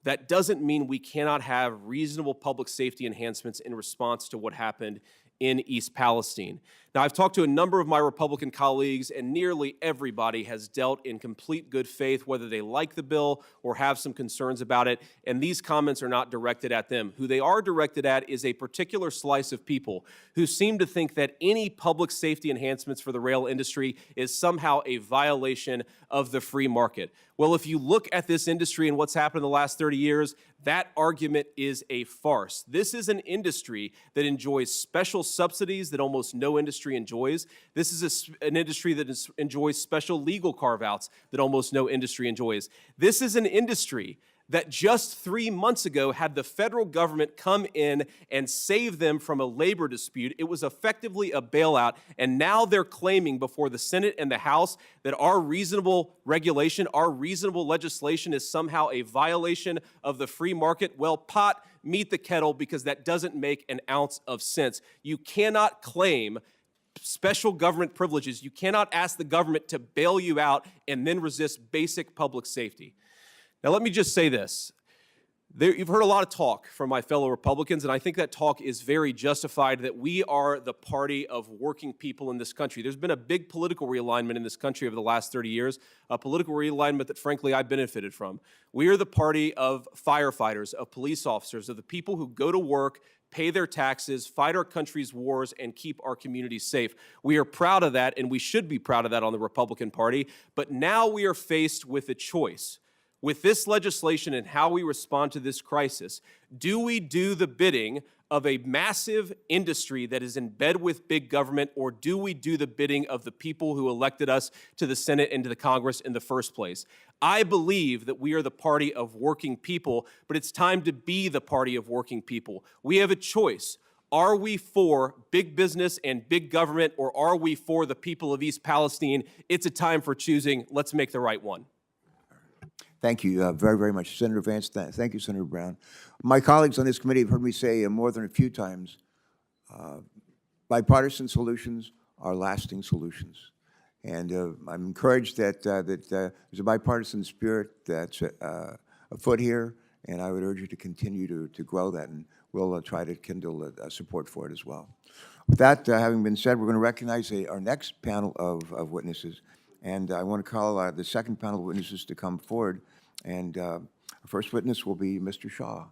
that doesn't mean we cannot have reasonable public safety enhancements in response to what happened in East Palestine. Now, I've talked to a number of my Republican colleagues, and nearly everybody has dealt in complete good faith, whether they like the bill or have some concerns about it, and these comments are not directed at them. Who they are directed at is a particular slice of people who seem to think that any public safety enhancements for the rail industry is somehow a violation of the free market. Well, if you look at this industry and what's happened in the last 30 years, that argument is a farce. This is an industry that enjoys special subsidies that almost no industry enjoys. This is an industry that enjoys special legal carve-outs that almost no industry enjoys. This is an industry that just 3 months ago had the federal government come in and save them from a labor dispute. It was effectively a bailout, and now they're claiming before the Senate and the House that our reasonable regulation, our reasonable legislation is somehow a violation of the free market. Well, pot, meet the kettle, because that doesn't make an ounce of sense. You cannot claim special government privileges. You cannot ask the government to bail you out and then resist basic public safety. Now, let me just say this. You've heard a lot of talk from my fellow Republicans, and I think that talk is very justified, that we are the party of working people in this country. There's been a big political realignment in this country over the last 30 years, a political realignment that, frankly, I benefited from. We are the party of firefighters, of police officers, of the people who go to work, pay their taxes, fight our country's wars, and keep our communities safe. We are proud of that, and we should be proud of that on the Republican Party. But now we are faced with a choice. With this legislation and how we respond to this crisis, do we do the bidding of a massive industry that is in bed with big government, or do we do the bidding of the people who elected us to the Senate and to the Congress in the first place? I believe that we are the party of working people, but it's time to be the party of working people. We have a choice. Are we for big business and big government, or are we for the people of East Palestine? It's a time for choosing. Let's make the right one. Thank you very, very much, Senator Vance. Thank you, Senator Brown. My colleagues on this committee have heard me say more than a few times, bipartisan solutions are lasting solutions. And I'm encouraged that there's a bipartisan spirit that's afoot here, and I would urge you to continue to grow that, and we'll try to kindle support for it as well. With that having been said, we're going to recognize our next panel of witnesses. And I want to call the second panel of witnesses to come forward. And our first witness will be Mr. Shaw.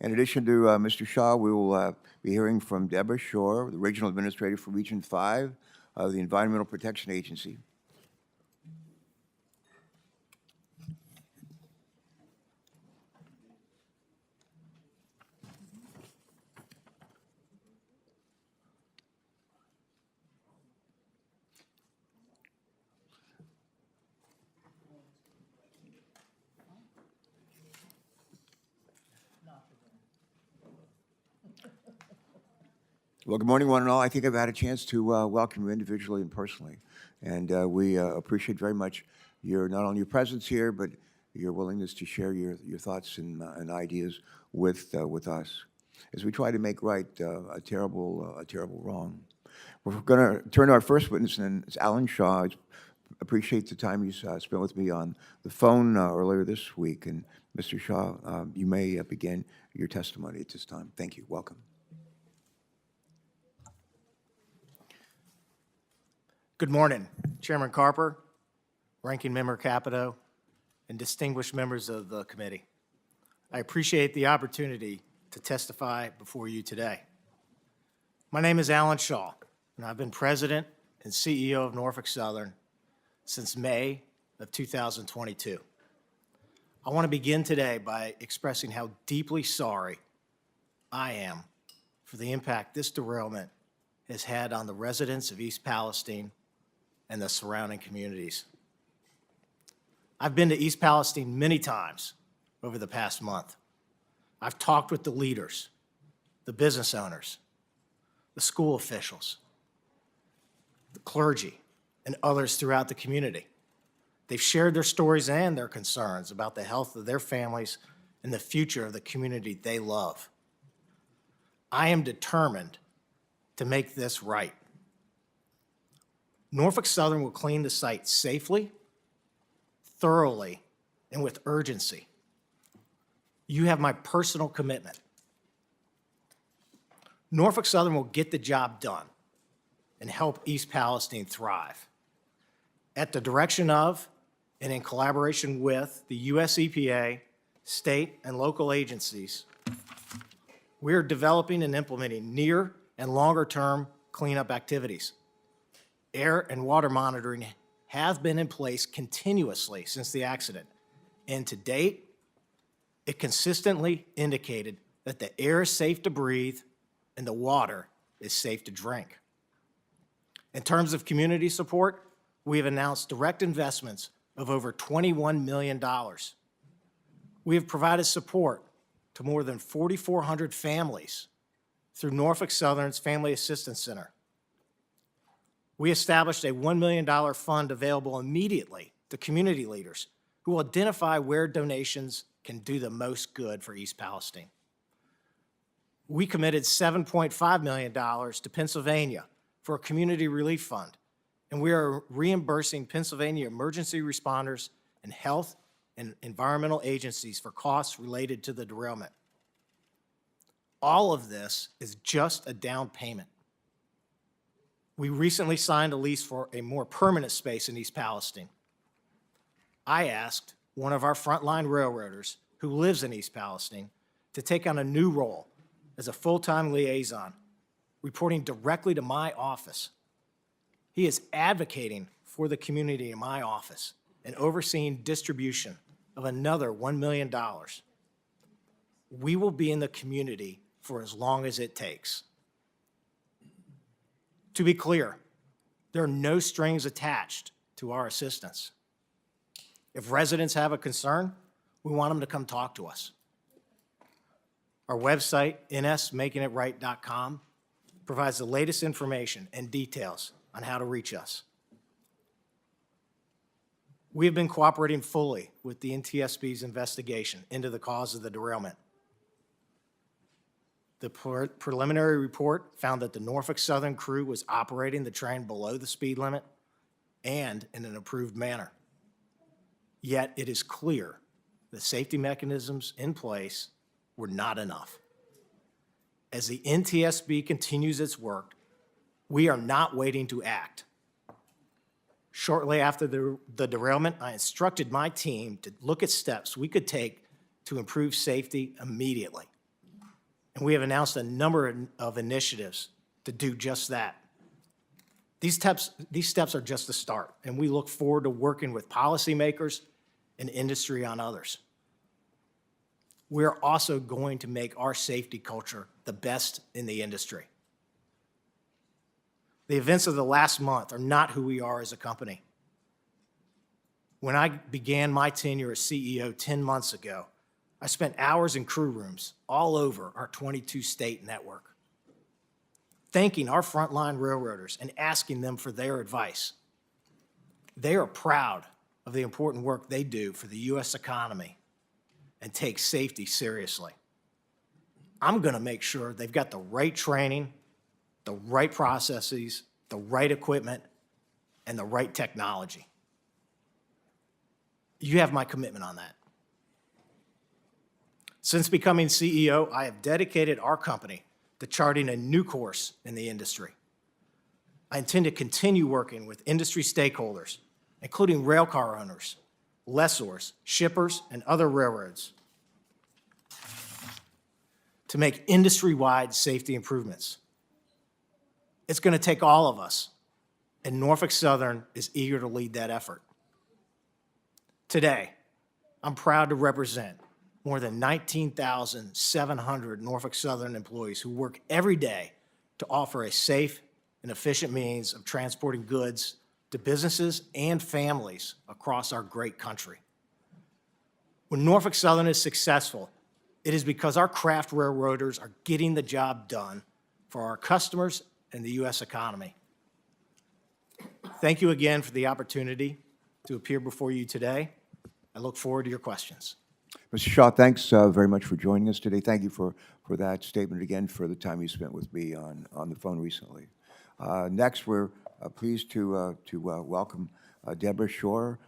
In addition to Mr. Shaw, we will be hearing from Deborah Shore, the Regional Administrator for Region 5 of the Environmental Protection Agency. Well, good morning, one and all. I think I've had a chance to welcome you individually and personally. And we appreciate very much not only your presence here, but your willingness to share your thoughts and ideas with us as we try to make right a terrible wrong. We're going to turn to our first witness, and it's Alan Shaw. I appreciate the time you spent with me on the phone earlier this week. And Mr. Shaw, you may begin your testimony at this time. Thank you. Welcome. Good morning, Chairman Carper, Ranking Member Capito, and distinguished members of the committee. I appreciate the opportunity to testify before you today. My name is Alan Shaw, and I've been President and CEO of Norfolk Southern since May of 2022. I want to begin today by expressing how deeply sorry I am for the impact this derailment has had on the residents of East Palestine and the surrounding communities. I've been to East Palestine many times over the past month. I've talked with the leaders, the business owners, the school officials, the clergy, and others throughout the community. They've shared their stories and their concerns about the health of their families and the future of the community they love. I am determined to make this right. Norfolk Southern will clean the site safely, thoroughly, and with urgency. You have my personal commitment. Norfolk Southern will get the job done and help East Palestine thrive. At the direction of and in collaboration with the US EPA, state and local agencies, we are developing and implementing near and longer-term cleanup activities. Air and water monitoring have been in place continuously since the accident, and to date, it consistently indicated that the air is safe to breathe and the water is safe to drink. In terms of community support, we have announced direct investments of over $21 million. We have provided support to more than 4,400 families through Norfolk Southern's Family Assistance Center. We established a $1 million fund available immediately to community leaders who will identify where donations can do the most good for East Palestine. We committed $7.5 million to Pennsylvania for a community relief fund, and we are reimbursing Pennsylvania emergency responders and health and environmental agencies for costs related to the derailment. All of this is just a down payment. We recently signed a lease for a more permanent space in East Palestine. I asked one of our frontline railroaders who lives in East Palestine to take on a new role as a full-time liaison, reporting directly to my office. He is advocating for the community in my office and overseeing distribution of another $1 million. We will be in the community for as long as it takes. To be clear, there are no strings attached to our assistance. If residents have a concern, we want them to come talk to us. Our website, nsmakingitright.com, provides the latest information and details on how to reach us. We have been cooperating fully with the NTSB's investigation into the cause of the derailment. The preliminary report found that the Norfolk Southern crew was operating the train below the speed limit and in an approved manner. Yet it is clear the safety mechanisms in place were not enough. As the NTSB continues its work, we are not waiting to act. Shortly after the derailment, I instructed my team to look at steps we could take to improve safety immediately. And we have announced a number of initiatives to do just that. These steps are just the start, and we look forward to working with policymakers and industry on others. We're also going to make our safety culture the best in the industry. The events of the last month are not who we are as a company. When I began my tenure as CEO 10 months ago, I spent hours in crew rooms all over our 22-state network, thanking our frontline railroaders and asking them for their advice. They are proud of the important work they do for the U.S. economy and take safety seriously. I'm going to make sure they've got the right training, the right processes, the right equipment, and the right technology. You have my commitment on that. Since becoming CEO, I have dedicated our company to charting a new course in the industry. I intend to continue working with industry stakeholders, including railcar owners, lessors, shippers, and other railroads, to make industry-wide safety improvements. It's going to take all of us, and Norfolk Southern is eager to lead that effort. Today, I'm proud to represent more than 19,700 Norfolk Southern employees who work every day to offer a safe and efficient means of transporting goods to businesses and families across our great country. When Norfolk Southern is successful, it is because our craft railroaders are getting the job done for our customers and the U.S. economy. Thank you again for the opportunity to appear before you today. I look forward to your questions. Mr. Shaw, thanks very much for joining us today. Thank you for that statement again, for the time you spent with me on the phone recently. Next, we're pleased to welcome Deborah Shore,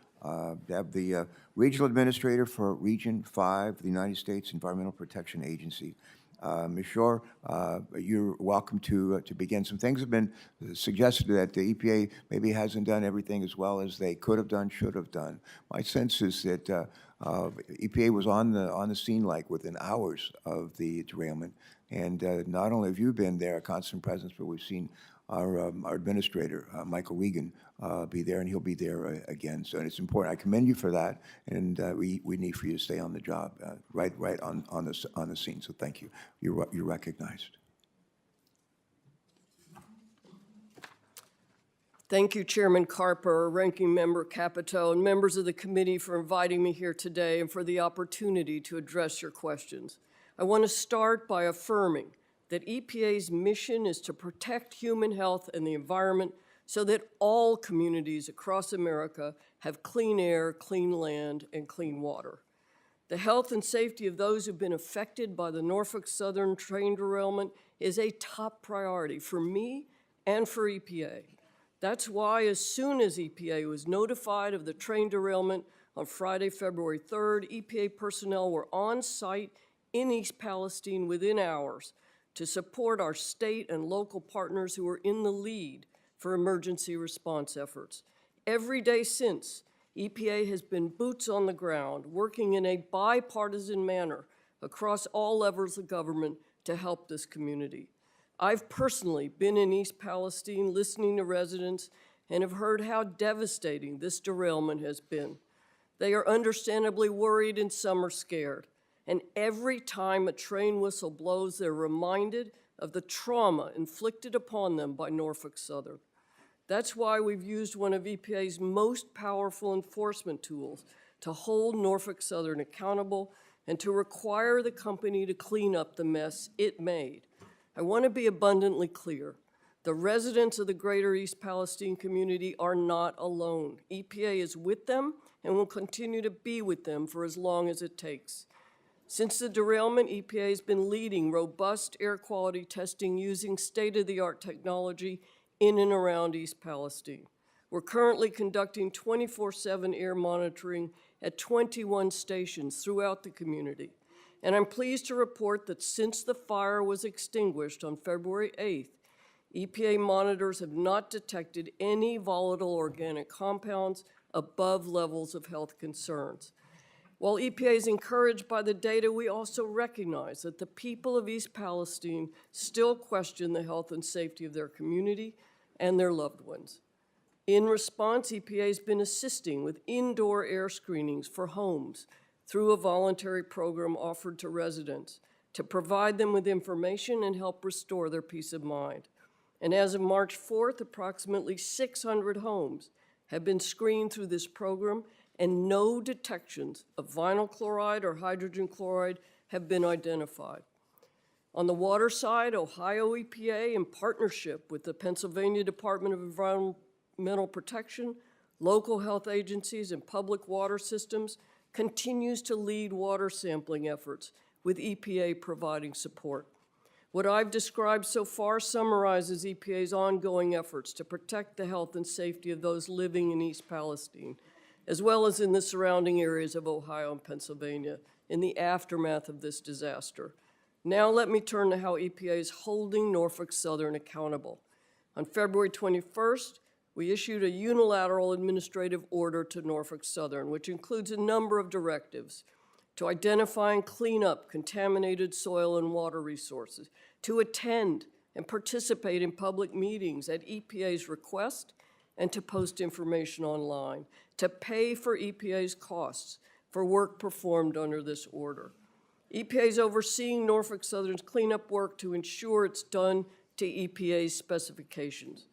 Deb, the Regional Administrator for Region 5, the United States Environmental Protection Agency. Ms. Shore, you're welcome to begin. Some things have been suggested that the EPA maybe hasn't done everything as well as they could have done, should have done. My sense is that EPA was on the scene like within hours of the derailment, and not only have you been there, a constant presence, but we've seen our administrator, Michael Regan, be there, and he'll be there again. So it's important. I commend you for that, and we need for you to stay on the job, right on the scene. So thank you. You're recognized. Thank you, Chairman Carper, Ranking Member Capito, and members of the committee for inviting me here today and for the opportunity to address your questions. I want to start by affirming that EPA's mission is to protect human health and the environment so that all communities across America have clean air, clean land, and clean water. The health and safety of those who've been affected by the Norfolk Southern train derailment is a top priority for me and for EPA. That's why as soon as EPA was notified of the train derailment on Friday, February 3rd, EPA personnel were on site in East Palestine within hours to support our state and local partners who are in the lead for emergency response efforts. Every day since, EPA has been boots on the ground, working in a bipartisan manner across all levels of government to help this community. I've personally been in East Palestine listening to residents and have heard how devastating this derailment has been. They are understandably worried and some are scared. And every time a train whistle blows, they're reminded of the trauma inflicted upon them by Norfolk Southern. That's why we've used one of EPA's most powerful enforcement tools to hold Norfolk Southern accountable and to require the company to clean up the mess it made. I want to be abundantly clear. The residents of the greater East Palestine community are not alone. EPA is with them and will continue to be with them for as long as it takes. Since the derailment, EPA has been leading robust air quality testing using state-of-the-art technology in and around East Palestine. We're currently conducting 24/7 air monitoring at 21 stations throughout the community. And I'm pleased to report that since the fire was extinguished on February 8th, EPA monitors have not detected any volatile organic compounds above levels of health concerns. While EPA is encouraged by the data, we also recognize that the people of East Palestine still question the health and safety of their community and their loved ones. In response, EPA has been assisting with indoor air screenings for homes through a voluntary program offered to residents to provide them with information and help restore their peace of mind. And as of March 4th, approximately 600 homes have been screened through this program, and no detections of vinyl chloride or hydrogen chloride have been identified. On the water side, Ohio EPA, in partnership with the Pennsylvania Department of Environmental Protection, local health agencies, and public water systems, continues to lead water sampling efforts, with EPA providing support. What I've described so far summarizes EPA's ongoing efforts to protect the health and safety of those living in East Palestine, as well as in the surrounding areas of Ohio and Pennsylvania in the aftermath of this disaster. Now let me turn to how EPA is holding Norfolk Southern accountable. On February 21st, we issued a unilateral administrative order to Norfolk Southern, which includes a number of directives to identify and clean up contaminated soil and water resources, to attend and participate in public meetings at EPA's request, and to post information online, to pay for EPA's costs for work performed under this order. EPA is overseeing Norfolk Southern's cleanup work to ensure it's done to EPA's specifications.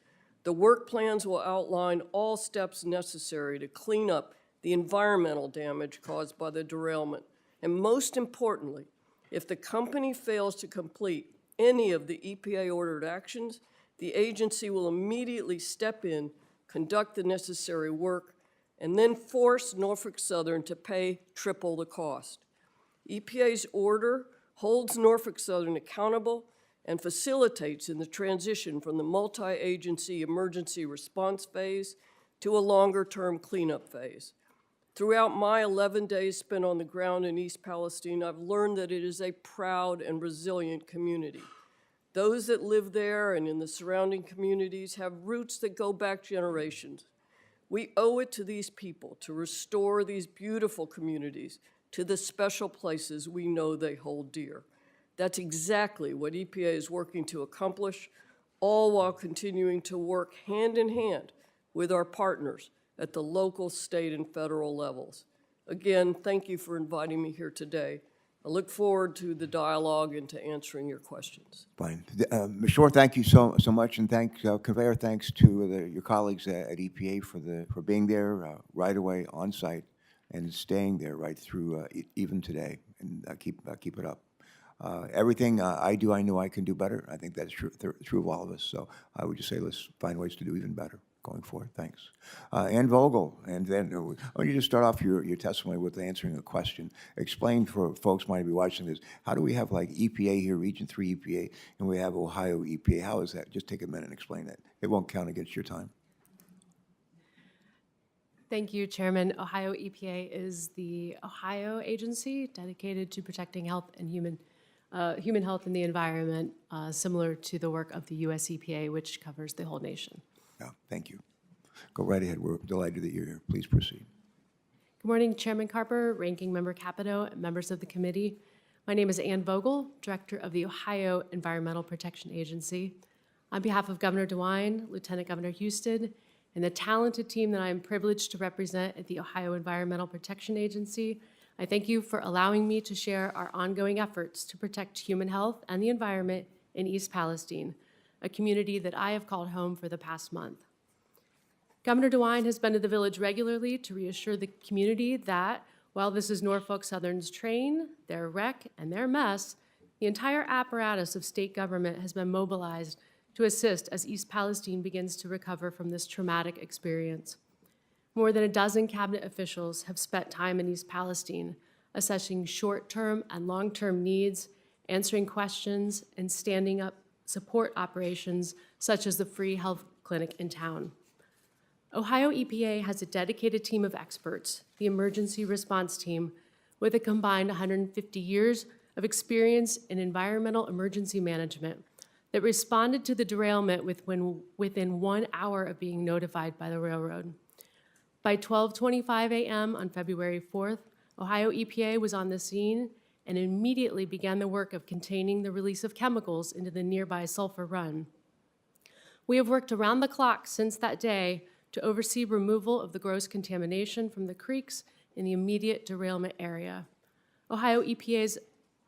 The work plans will outline all steps necessary to clean up the environmental damage caused by the derailment. And most importantly, if the company fails to complete any of the EPA-ordered actions, the agency will immediately step in, conduct the necessary work, and then force Norfolk Southern to pay triple the cost. EPA's order holds Norfolk Southern accountable and facilitates in the transition from the multi-agency emergency response phase to a longer-term cleanup phase. Throughout my 11 days spent on the ground in East Palestine, I've learned that it is a proud and resilient community. Those that live there and in the surrounding communities have roots that go back generations. We owe it to these people to restore these beautiful communities to the special places we know they hold dear. That's exactly what EPA is working to accomplish, all while continuing to work hand in hand with our partners at the local, state, and federal levels. Again, thank you for inviting me here today. I look forward to the dialogue and to answering your questions. Fine. Ms. Shore, thank you so much, and convey our thanks to your colleagues at EPA for being there right away on site and staying there right through even today, and keep it up. Everything I do, I know I can do better. I think that's true of all of us. So I would just say let's find ways to do even better going forward. Thanks. Ann Vogel, and then I want you to start off your testimony with answering a question. Explain for folks who might be watching this, how do we have like EPA here, Region 3 EPA, and we have Ohio EPA? How is that? Just take a minute and explain that. It won't count against your time. Thank you, Chairman. Ohio EPA is the Ohio agency dedicated to protecting health and human health and the environment, similar to the work of the US EPA, which covers the whole nation. Yeah, thank you. Go right ahead. We're delighted that you're here. Please proceed. Good morning, Chairman Carper, Ranking Member Capito, and members of the committee. My name is Ann Vogel, Director of the Ohio Environmental Protection Agency. On behalf of Governor DeWine, Lieutenant Governor Houston, and the talented team that I am privileged to represent at the Ohio Environmental Protection Agency, I thank you for allowing me to share our ongoing efforts to protect human health and the environment in East Palestine, a community that I have called home for the past month. Governor DeWine has been to the village regularly to reassure the community that while this is Norfolk Southern's train, their wreck, and their mess, the entire apparatus of state government has been mobilized to assist as East Palestine begins to recover from this traumatic experience. More than a dozen cabinet officials have spent time in East Palestine assessing short-term and long-term needs, answering questions, and standing up support operations such as the free health clinic in town. Ohio EPA has a dedicated team of experts, the Emergency Response Team, with a combined 150 years of experience in environmental emergency management that responded to the derailment within 1 hour of being notified by the railroad. By 12:25 a.m. on February 4th, Ohio EPA was on the scene and immediately began the work of containing the release of chemicals into the nearby Sulphur Run. We have worked around the clock since that day to oversee removal of the gross contamination from the creeks in the immediate derailment area. Ohio EPA's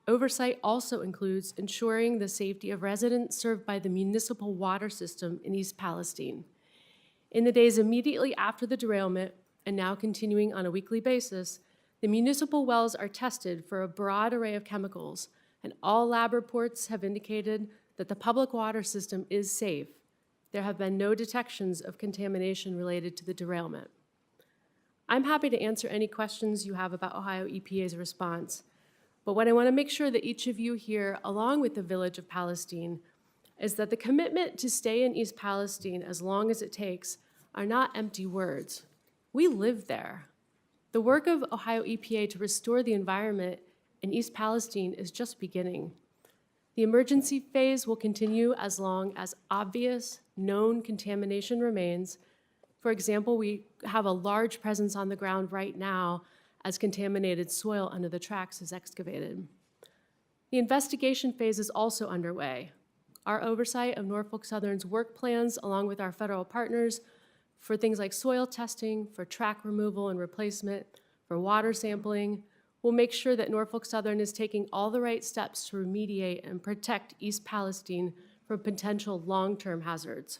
oversight also includes ensuring the safety of residents served by the municipal water system in East Palestine. In the days immediately after the derailment, and now continuing on a weekly basis, the municipal wells are tested for a broad array of chemicals, and all lab reports have indicated that the public water system is safe. There have been no detections of contamination related to the derailment. I'm happy to answer any questions you have about Ohio EPA's response, but what I want to make sure that each of you here, along with the village of Palestine, is that the commitment to stay in East Palestine as long as it takes are not empty words. We live there. The work of Ohio EPA to restore the environment in East Palestine is just beginning. The emergency phase will continue as long as obvious, known contamination remains. For example, we have a large presence on the ground right now as contaminated soil under the tracks is excavated. The investigation phase is also underway. Our oversight of Norfolk Southern's work plans, along with our federal partners, for things like soil testing, for track removal and replacement, for water sampling, will make sure that Norfolk Southern is taking all the right steps to remediate and protect East Palestine from potential long-term hazards.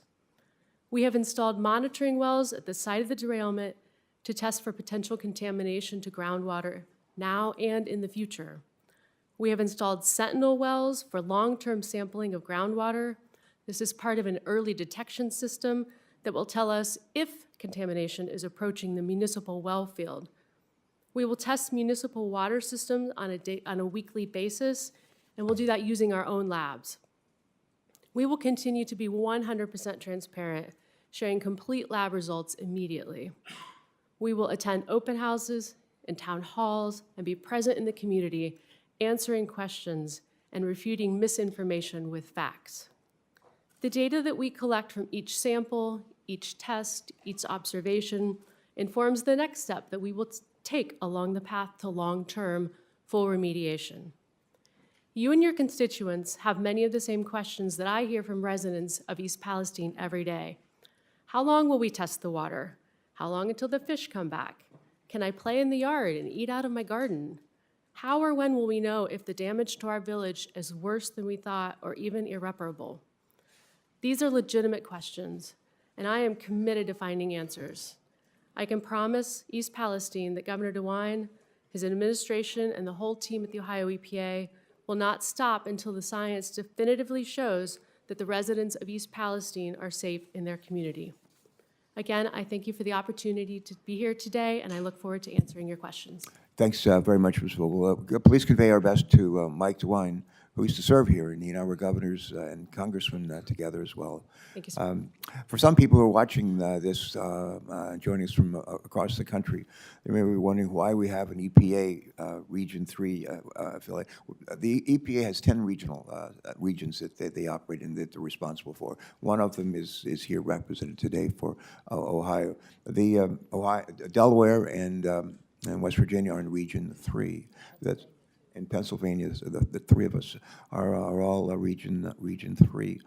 We have installed monitoring wells at the site of the derailment to test for potential contamination to groundwater now and in the future. We have installed sentinel wells for long-term sampling of groundwater. This is part of an early detection system that will tell us if contamination is approaching the municipal well field. We will test municipal water systems on a weekly basis, and we'll do that using our own labs. We will continue to be 100% transparent, sharing complete lab results immediately. We will attend open houses and town halls and be present in the community, answering questions and refuting misinformation with facts. The data that we collect from each sample, each test, each observation informs the next step that we will take along the path to long-term full remediation. You and your constituents have many of the same questions that I hear from residents of East Palestine every day. How long will we test the water? How long until the fish come back? Can I play in the yard and eat out of my garden? How or when will we know if the damage to our village is worse than we thought or even irreparable? These are legitimate questions, and I am committed to finding answers. I can promise East Palestine that Governor DeWine, his administration, and the whole team at the Ohio EPA will not stop until the science definitively shows that the residents of East Palestine are safe in their community. Again, I thank you for the opportunity to be here today, and I look forward to answering your questions. Thanks very much, Ms. Vogel. Please convey our best to Mike DeWine, who used to serve here, and he and I were governors and congressmen together as well. Thank you, sir. For some people who are watching this, joining us from across the country, they may be wondering why we have an EPA Region 3 affiliate. The EPA has 10 regional regions that they operate in that they're responsible for. One of them is here represented today for Ohio. The Delaware and West Virginia are in Region 3. That's in Pennsylvania. So the three of us are all Region 3.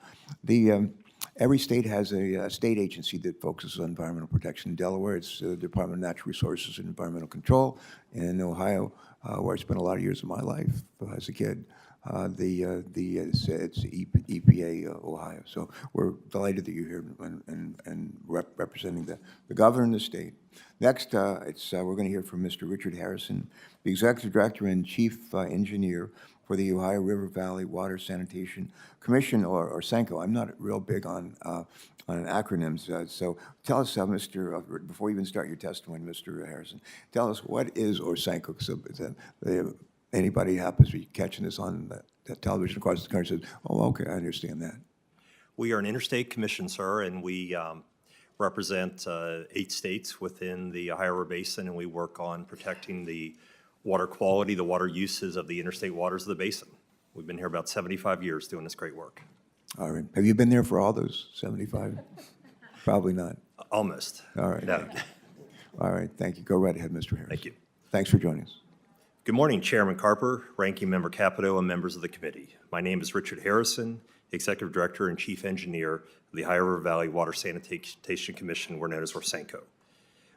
Every state has a state agency that focuses on environmental protection. In Delaware, it's the Department of Natural Resources and Environmental Control. In Ohio, where I spent a lot of years of my life as a kid, it's EPA Ohio. So we're delighted that you're here and representing the governor and the state. Next, we're going to hear from Mr. Richard Harrison, the Executive Director and Chief Engineer for the Ohio River Valley Water Sanitation Commission, or SANCO. I'm not real big on acronyms, so tell us, before you even start your testimony, Mr. Harrison, tell us what is SANCO, so that anybody happens to be catching this on the television across the country says, oh, okay, I understand that. We are an interstate commission, sir, and we represent 8 states within the Ohio River Basin, and we work on protecting the water quality, the water uses of the interstate waters of the basin. We've been here about 75 years doing this great work. All right. Have you been there for all those 75? Probably not. Almost. All right. No. All right. Thank you. Go right ahead, Mr. Harris. Thank you. Thanks for joining us. Good morning, Chairman Carper, Ranking Member Capito, and members of the committee. My name is Richard Harrison, Executive Director and Chief Engineer of the Ohio River Valley Water Sanitation Commission, we're known as SANCO.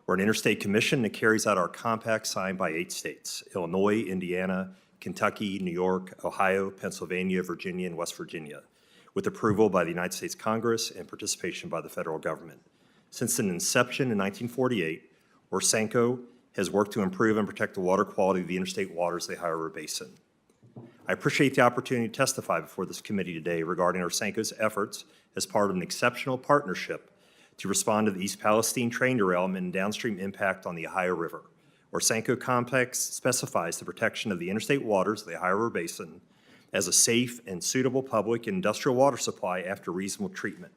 We're an interstate commission that carries out our compact signed by 8 states: Illinois, Indiana, Kentucky, New York, Ohio, Pennsylvania, Virginia, and West Virginia, with approval by the United States Congress and participation by the federal government. Since its inception in 1948, SANCO has worked to improve and protect the water quality of the interstate waters of the Ohio River Basin. I appreciate the opportunity to testify before this committee today regarding SANCO's efforts as part of an exceptional partnership to respond to the East Palestine train derailment and downstream impact on the Ohio River. SANCO complex specifies the protection of the interstate waters of the Ohio River Basin as a safe and suitable public and industrial water supply after reasonable treatment.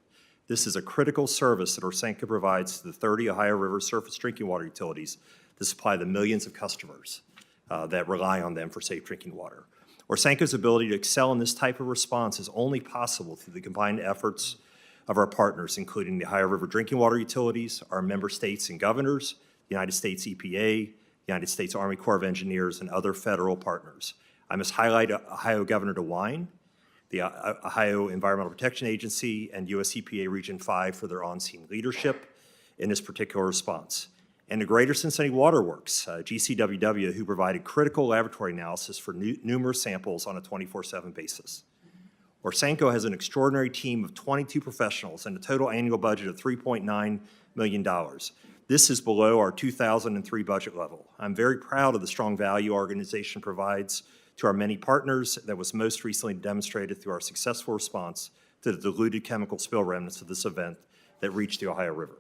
This is a critical service that SANCO provides to the 30 Ohio River surface drinking water utilities to supply the millions of customers that rely on them for safe drinking water. SANCO's ability to excel in this type of response is only possible through the combined efforts of our partners, including the Ohio River Drinking Water Utilities, our member states and governors, the United States EPA, United States Army Corps of Engineers, and other federal partners. I must highlight Ohio Governor DeWine, the Ohio Environmental Protection Agency, and US EPA Region 5 for their on-scene leadership in this particular response. And the Greater Cincinnati Water Works, GCWW, who provided critical laboratory analysis for numerous samples on a 24/7 basis. SANCO has an extraordinary team of 22 professionals and a total annual budget of $3.9 million. This is below our 2003 budget level. I'm very proud of the strong value our organization provides to our many partners that was most recently demonstrated through our successful response to the diluted chemical spill remnants of this event that reached the Ohio River.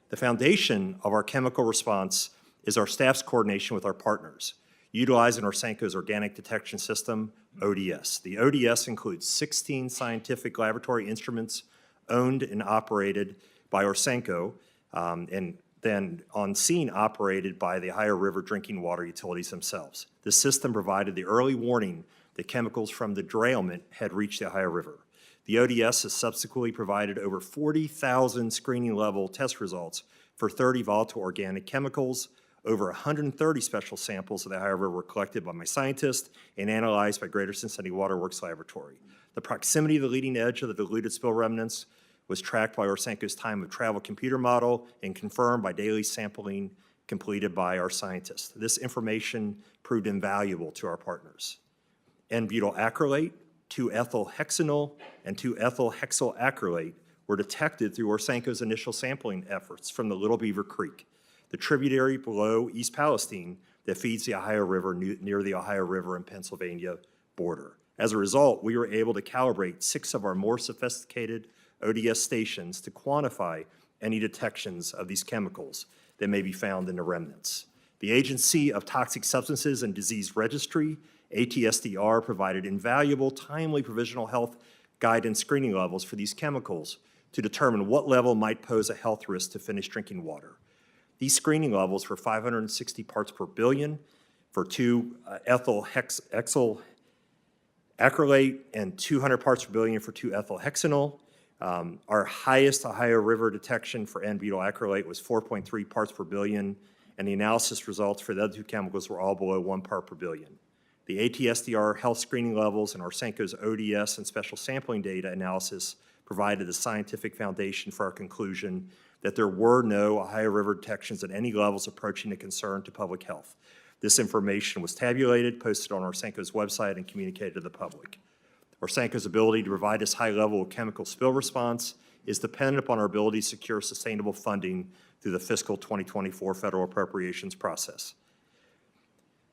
The foundation of our chemical response is our staff's coordination with our partners, utilizing Orsenco's Organic Detection System, ODS. The ODS includes 16 scientific laboratory instruments owned and operated by Orsenco, and then on scene operated by the Ohio River drinking water utilities themselves. The system provided the early warning that chemicals from the derailment had reached the Ohio River. The ODS has subsequently provided over 40,000 screening level test results for 30 volatile organic chemicals. Over 130 special samples of the Ohio River were collected by my scientists and analyzed by Greater Cincinnati Water Works Laboratory. The proximity of the leading edge of the diluted spill remnants was tracked by Orsenco's time of travel computer model and confirmed by daily sampling completed by our scientists. This information proved invaluable to our partners. N-butyl acrylate, 2-ethylhexanol, and 2-ethylhexyl acrylate were detected through Orsenco's initial sampling efforts from the Little Beaver Creek, the tributary below East Palestine that feeds the Ohio River near the Ohio River and Pennsylvania border. As a result, we were able to calibrate 6 of our more sophisticated ODS stations to quantify any detections of these chemicals that may be found in the remnants. The Agency of Toxic Substances and Disease Registry, ATSDR, provided invaluable, timely provisional health guidance screening levels for these chemicals to determine what level might pose a health risk to finished drinking water. These screening levels were 560 parts per billion for 2-ethylhexyl acrylate and 200 parts per billion for 2-ethylhexanol. Our highest Ohio River detection for N-butyl acrylate was 4.3 parts per billion, and the analysis results for the other 2 chemicals were all below 1 part per billion. The ATSDR health screening levels and Orsenco's ODS and special sampling data analysis provided the scientific foundation for our conclusion that there were no Ohio River detections at any levels approaching a concern to public health. This information was tabulated, posted on Orsenco's website, and communicated to the public. Orsenco's ability to provide this high level of chemical spill response is dependent upon our ability to secure sustainable funding through the fiscal 2024 federal appropriations process.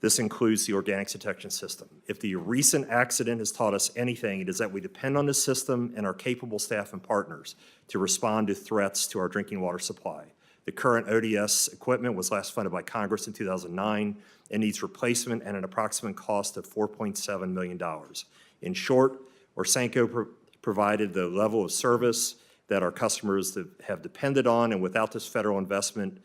This includes the Organics Detection System. If the recent accident has taught us anything, it is that we depend on this system and our capable staff and partners to respond to threats to our drinking water supply. The current ODS equipment was last funded by Congress in 2009 and needs replacement at an approximate cost of $4.7 million. In short, Orsenco provided the level of service that our customers have depended on, and without this federal investment,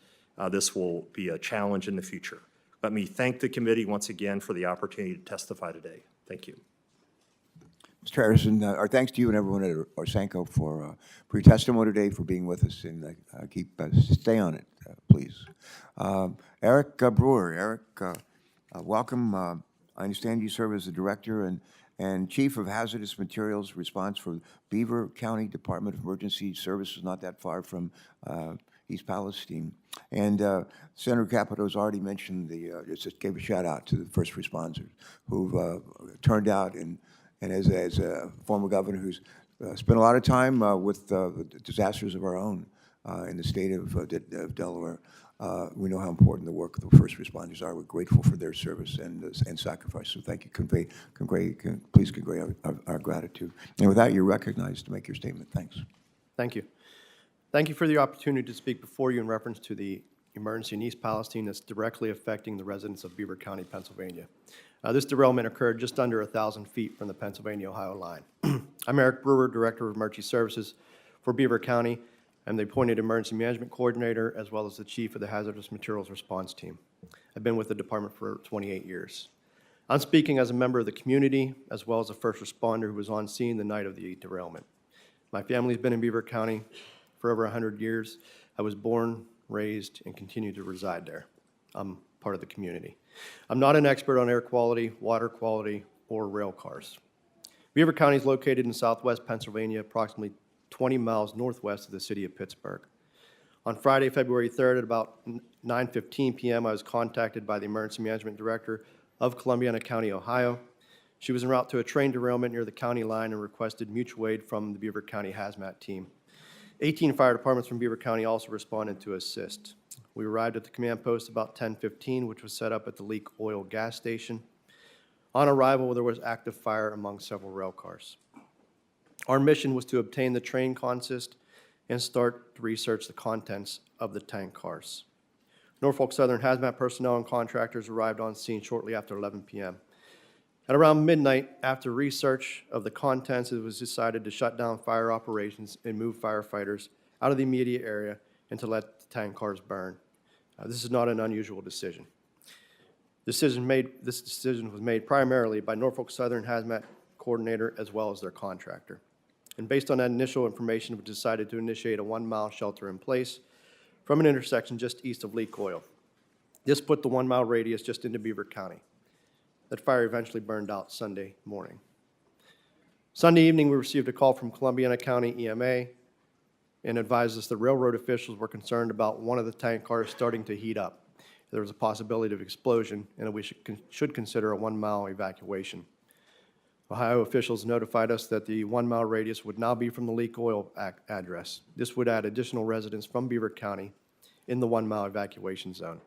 this will be a challenge in the future. Let me thank the committee once again for the opportunity to testify today. Thank you. Mr. Harrison, our thanks to you and everyone at Orsenco for your testimony today, for being with us, and stay on it, please. Eric Brewer. Eric, welcome. I understand you serve as the Director and Chief of Hazardous Materials Response for Beaver County Department of Emergency Services, not that far from East Palestine. And Senator Capito's already mentioned just gave a shout out to the first responders who've turned out, and as a former governor who's spent a lot of time with the disasters of our own in the state of Delaware, we know how important the work of the first responders are. We're grateful for their service and sacrifice. So thank you. Please convey our gratitude. And with that, you're recognized to make your statement. Thanks. Thank you. Thank you for the opportunity to speak before you in reference to the emergency in East Palestine that's directly affecting the residents of Beaver County, Pennsylvania. This derailment occurred just under 1,000 feet from the Pennsylvania-Ohio line. I'm Eric Brewer, Director of Emergency Services for Beaver County. I'm the appointed Emergency Management Coordinator, as well as the Chief of the Hazardous Materials Response Team. I've been with the department for 28 years. I'm speaking as a member of the community, as well as a first responder who was on scene the night of the derailment. My family's been in Beaver County for over 100 years. I was born, raised, and continue to reside there. I'm part of the community. I'm not an expert on air quality, water quality, or rail cars. Beaver County is located in southwest Pennsylvania, approximately 20 miles northwest of the city of Pittsburgh. On Friday, February 3rd, at about 9:15 p.m., I was contacted by the Emergency Management Director of Columbiana County, Ohio. She was en route to a train derailment near the county line and requested mutual aid from the Beaver County Hazmat team. 18 fire departments from Beaver County also responded to assist. We arrived at the command post about 10:15, which was set up at the Leak Oil gas station. On arrival, there was active fire among several rail cars. Our mission was to obtain the train consist and start to research the contents of the tank cars. Norfolk Southern hazmat personnel and contractors arrived on scene shortly after 11 p.m. At around midnight, after research of the contents, it was decided to shut down fire operations and move firefighters out of the immediate area and to let the tank cars burn. This is not an unusual decision. This decision was made primarily by Norfolk Southern hazmat coordinator as well as their contractor. And based on that initial information, we decided to initiate a 1-mile shelter in place from an intersection just east of Leak Oil. This put the 1-mile radius just into Beaver County. That fire eventually burned out Sunday morning. Sunday evening, we received a call from Columbiana County EMA and advised us the railroad officials were concerned about one of the tank cars starting to heat up. There was a possibility of explosion, and we should consider a 1-mile evacuation. Ohio officials notified us that the 1-mile radius would now be from the Leak Oil address. This would add additional residents from Beaver County in the 1-mile evacuation zone.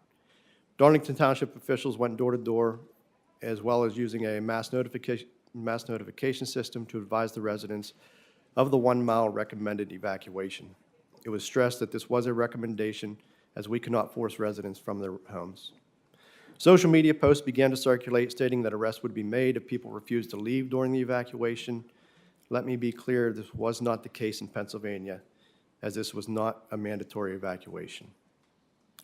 Darlington Township officials went door to door, as well as using a mass notification system to advise the residents of the 1-mile recommended evacuation. It was stressed that this was a recommendation, as we could not force residents from their homes. Social media posts began to circulate stating that arrests would be made if people refused to leave during the evacuation. Let me be clear, this was not the case in Pennsylvania, as this was not a mandatory evacuation.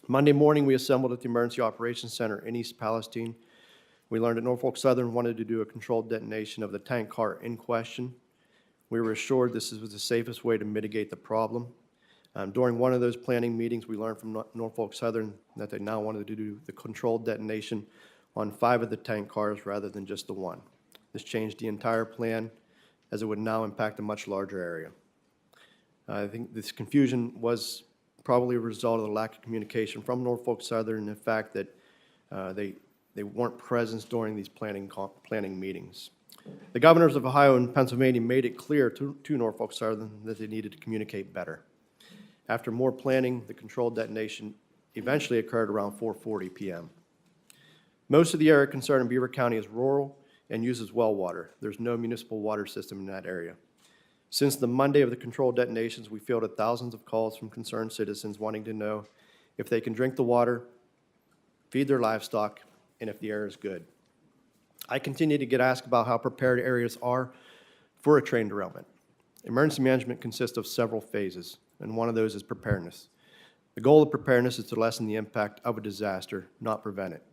Monday morning, we assembled at the Emergency Operations Center in East Palestine. We learned that Norfolk Southern wanted to do a controlled detonation of the tank car in question. We were assured this was the safest way to mitigate the problem. During one of those planning meetings, we learned from Norfolk Southern that they now wanted to do the controlled detonation on 5 of the tank cars rather than just the 1. This changed the entire plan, as it would now impact a much larger area. I think this confusion was probably a result of the lack of communication from Norfolk Southern and the fact that they weren't present during these planning meetings. The governors of Ohio and Pennsylvania made it clear to Norfolk Southern that they needed to communicate better. After more planning, the controlled detonation eventually occurred around 4:40 p.m. Most of the area concerned in Beaver County is rural and uses well water. There's no municipal water system in that area. Since the Monday of the controlled detonations, we fielded thousands of calls from concerned citizens wanting to know if they can drink the water, feed their livestock, and if the air is good. I continue to get asked about how prepared areas are for a train derailment. Emergency management consists of several phases, and one of those is preparedness. The goal of preparedness is to lessen the impact of a disaster, not prevent it.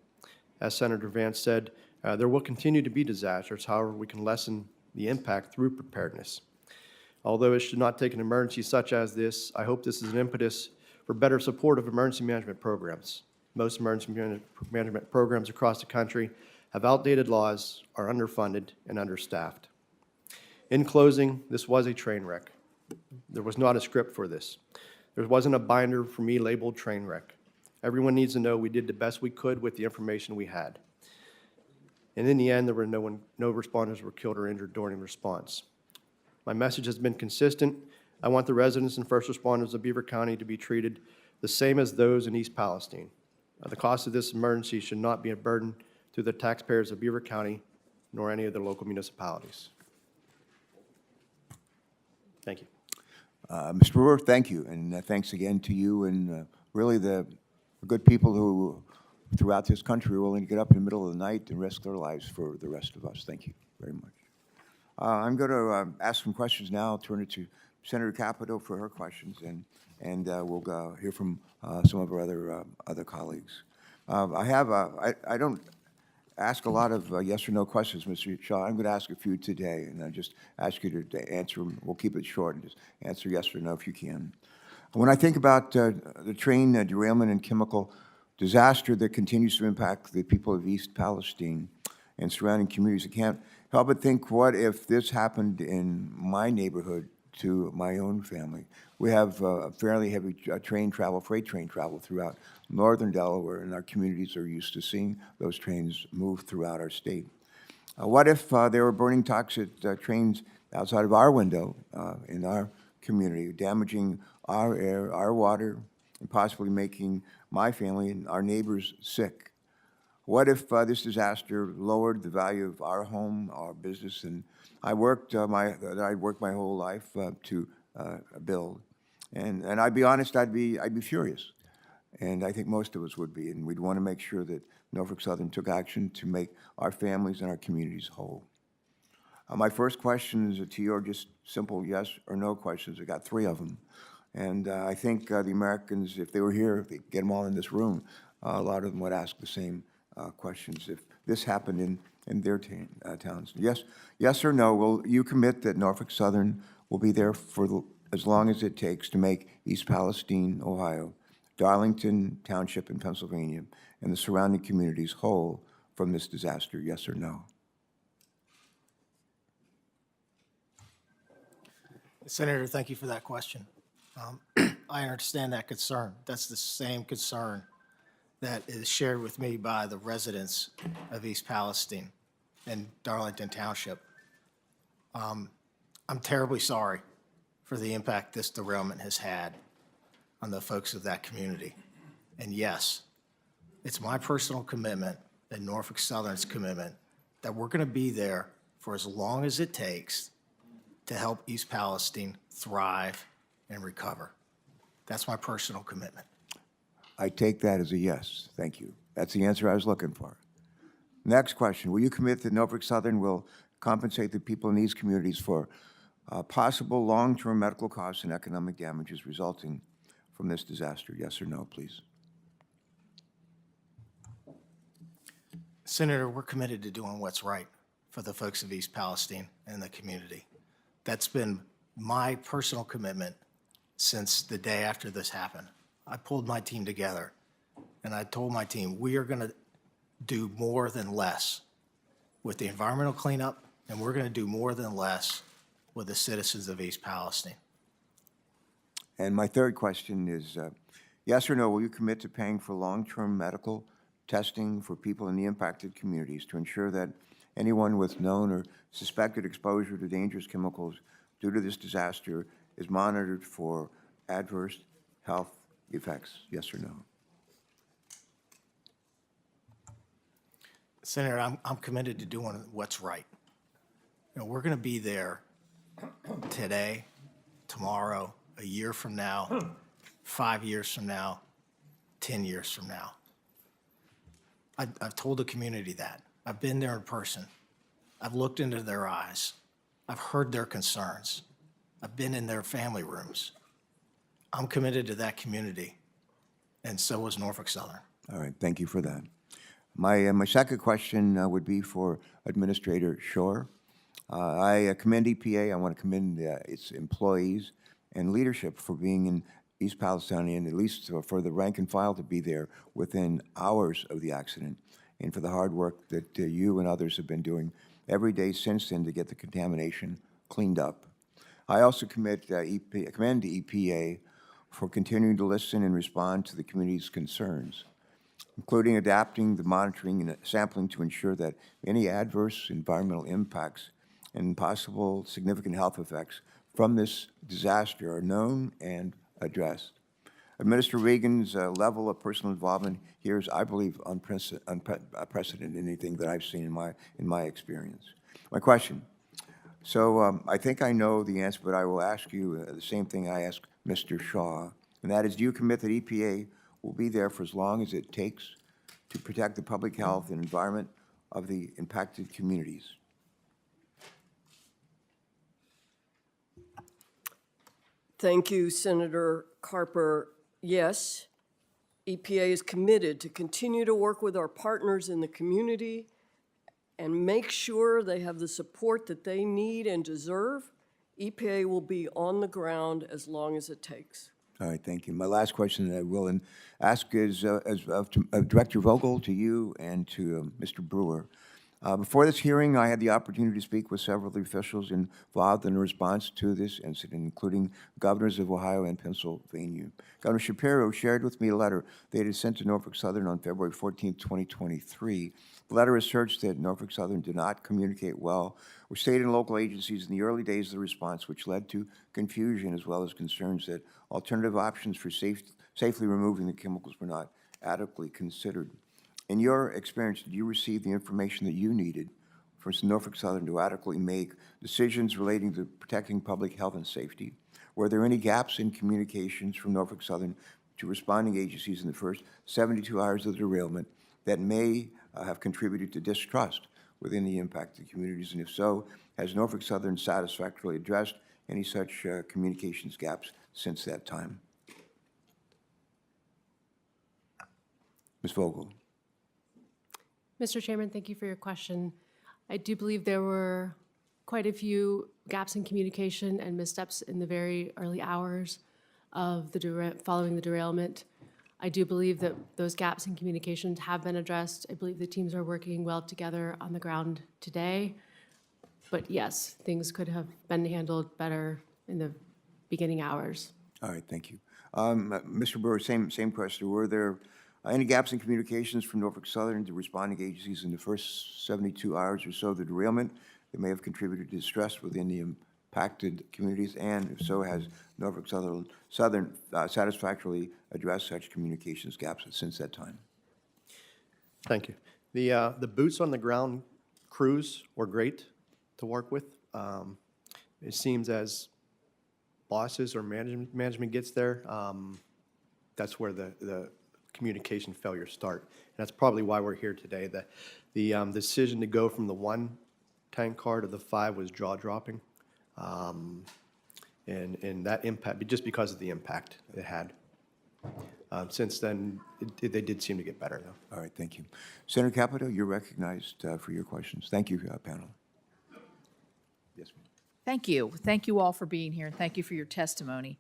As Senator Vance said, there will continue to be disasters. However, we can lessen the impact through preparedness. Although it should not take an emergency such as this, I hope this is an impetus for better support of emergency management programs. Most emergency management programs across the country have outdated laws, are underfunded, and understaffed. In closing, this was a train wreck. There was not a script for this. There wasn't a binder for me labeled train wreck. Everyone needs to know we did the best we could with the information we had. And in the end, there were no responders were killed or injured during response. My message has been consistent. I want the residents and first responders of Beaver County to be treated the same as those in East Palestine. The cost of this emergency should not be a burden to the taxpayers of Beaver County nor any of the local municipalities. Thank you. Mr. Brewer, thank you, and thanks again to you and really the good people who throughout this country are willing to get up in the middle of the night and risk their lives for the rest of us. Thank you very much. I'm going to ask some questions now. I'll turn it to Senator Capito for her questions, and we'll hear from some of our other colleagues. I don't ask a lot of yes or no questions, Mr. Shaw. I'm going to ask a few today, and I just ask you to answer them. We'll keep it short and just answer yes or no if you can. When I think about the train derailment and chemical disaster that continues to impact the people of East Palestine and surrounding communities, I can't help but think, what if this happened in my neighborhood to my own family? We have fairly heavy train travel, freight train travel throughout northern Delaware, and our communities are used to seeing those trains move throughout our state. What if they were burning toxic trains outside of our window in our community, damaging our air, our water, and possibly making my family and our neighbors sick? What if this disaster lowered the value of our home, our business, and I worked my whole life to build, and I'd be honest, I'd be furious. and I think most of us would be, and we'd want to make sure that Norfolk Southern took action to make our families and our communities whole. My first question is to you are just simple yes or no questions. I got 3 of them. And I think the Americans, if they were here, if they get them all in this room, a lot of them would ask the same questions if this happened in their towns. Yes or no, will you commit that Norfolk Southern will be there for as long as it takes to make East Palestine, Ohio, Darlington Township in Pennsylvania, and the surrounding communities whole from this disaster? Yes or no? Senator, thank you for that question. I understand that concern. That's the same concern that is shared with me by the residents of East Palestine and Darlington Township. I'm terribly sorry for the impact this derailment has had on the folks of that community. And yes, it's my personal commitment and Norfolk Southern's commitment that we're going to be there for as long as it takes to help East Palestine thrive and recover. That's my personal commitment. I take that as a yes. Thank you. That's the answer I was looking for. Next question. Will you commit that Norfolk Southern will compensate the people in these communities for possible long-term medical costs and economic damages resulting from this disaster? Yes or no, please? Senator, we're committed to doing what's right for the folks of East Palestine and the community. That's been my personal commitment since the day after this happened. I pulled my team together and I told my team, we are going to do more than less with the environmental cleanup, and we're going to do more than less with the citizens of East Palestine. And my third question is, yes or no, will you commit to paying for long-term medical testing for people in the impacted communities to ensure that anyone with known or suspected exposure to dangerous chemicals due to this disaster is monitored for adverse health effects? Yes or no? Senator, I'm committed to doing what's right. You know, we're going to be there today, tomorrow, a year from now, 5 years from now, 10 years from now. I've told the community that. I've been there in person. I've looked into their eyes. I've heard their concerns. I've been in their family rooms. I'm committed to that community, and so is Norfolk Southern. All right, thank you for that. My second question would be for Administrator Shore. I commend EPA. I want to commend its employees and leadership for being in East Palestine, and at least for the rank and file to be there within hours of the accident, and for the hard work that you and others have been doing every day since then to get the contamination cleaned up. I also commend the EPA for continuing to listen and respond to the community's concerns, including adapting the monitoring and sampling to ensure that any adverse environmental impacts and possible significant health effects from this disaster are known and addressed. Administrator Regan's level of personal involvement here is, I believe, unprecedented in anything that I've seen in my experience. My question. So I think I know the answer, but I will ask you the same thing I asked Mr. Shaw, and that is, do you commit that EPA will be there for as long as it takes to protect the public health and environment of the impacted communities? Thank you, Senator Carper. Yes, EPA is committed to continue to work with our partners in the community and make sure they have the support that they need and deserve. EPA will be on the ground as long as it takes. All right, thank you. My last question that I will ask is Director Vogel, to you and to Mr. Brewer. Before this hearing, I had the opportunity to speak with several of the officials involved in the response to this incident, including governors of Ohio and Pennsylvania. Governor Shapiro shared with me a letter they had sent to Norfolk Southern on February 14, 2023. The letter asserts that Norfolk Southern did not communicate well with state and local agencies in the early days of the response, which led to confusion as well as concerns that alternative options for safely removing the chemicals were not adequately considered. In your experience, did you receive the information that you needed from Norfolk Southern to adequately make decisions relating to protecting public health and safety? Were there any gaps in communications from Norfolk Southern to responding agencies in the first 72 hours of the derailment that may have contributed to distrust within the impacted communities? And if so, has Norfolk Southern satisfactorily addressed any such communications gaps since that time? Ms. Vogel. Mr. Chairman, thank you for your question. I do believe there were quite a few gaps in communication and missteps in the very early hours of following the derailment. I do believe that those gaps in communications have been addressed. I believe the teams are working well together on the ground today. But yes, things could have been handled better in the beginning hours. All right, thank you. Mr. Brewer, same question. Were there any gaps in communications from Norfolk Southern to responding agencies in the first 72 hours or so of the derailment that may have contributed to distress within the impacted communities? And if so, has Norfolk Southern satisfactorily addressed such communications gaps since that time? Thank you. The boots on the ground crews were great to work with. It seems as bosses or management gets there, that's where the communication failures start. And that's probably why we're here today. The decision to go from the 1 tank car to the 5 was jaw-dropping. And that impact, just because of the impact it had. Since then, they did seem to get better, though. All right, thank you. Senator Capito, you're recognized for your questions. Thank you, panel. Yes, ma'am. Thank you. Thank you all for being here, and thank you for your testimony.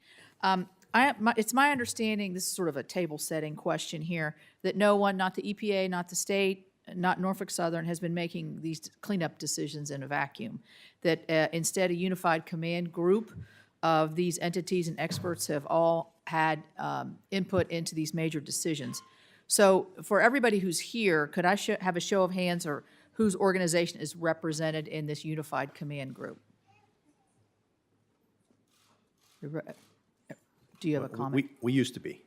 It's my understanding, this is sort of a table-setting question here, that no one, not the EPA, not the state, not Norfolk Southern, has been making these cleanup decisions in a vacuum, that instead a unified command group of these entities and experts have all had input into these major decisions. So for everybody who's here, could I have a show of hands or whose organization is represented in this unified command group? Do you have a comment? We used to be,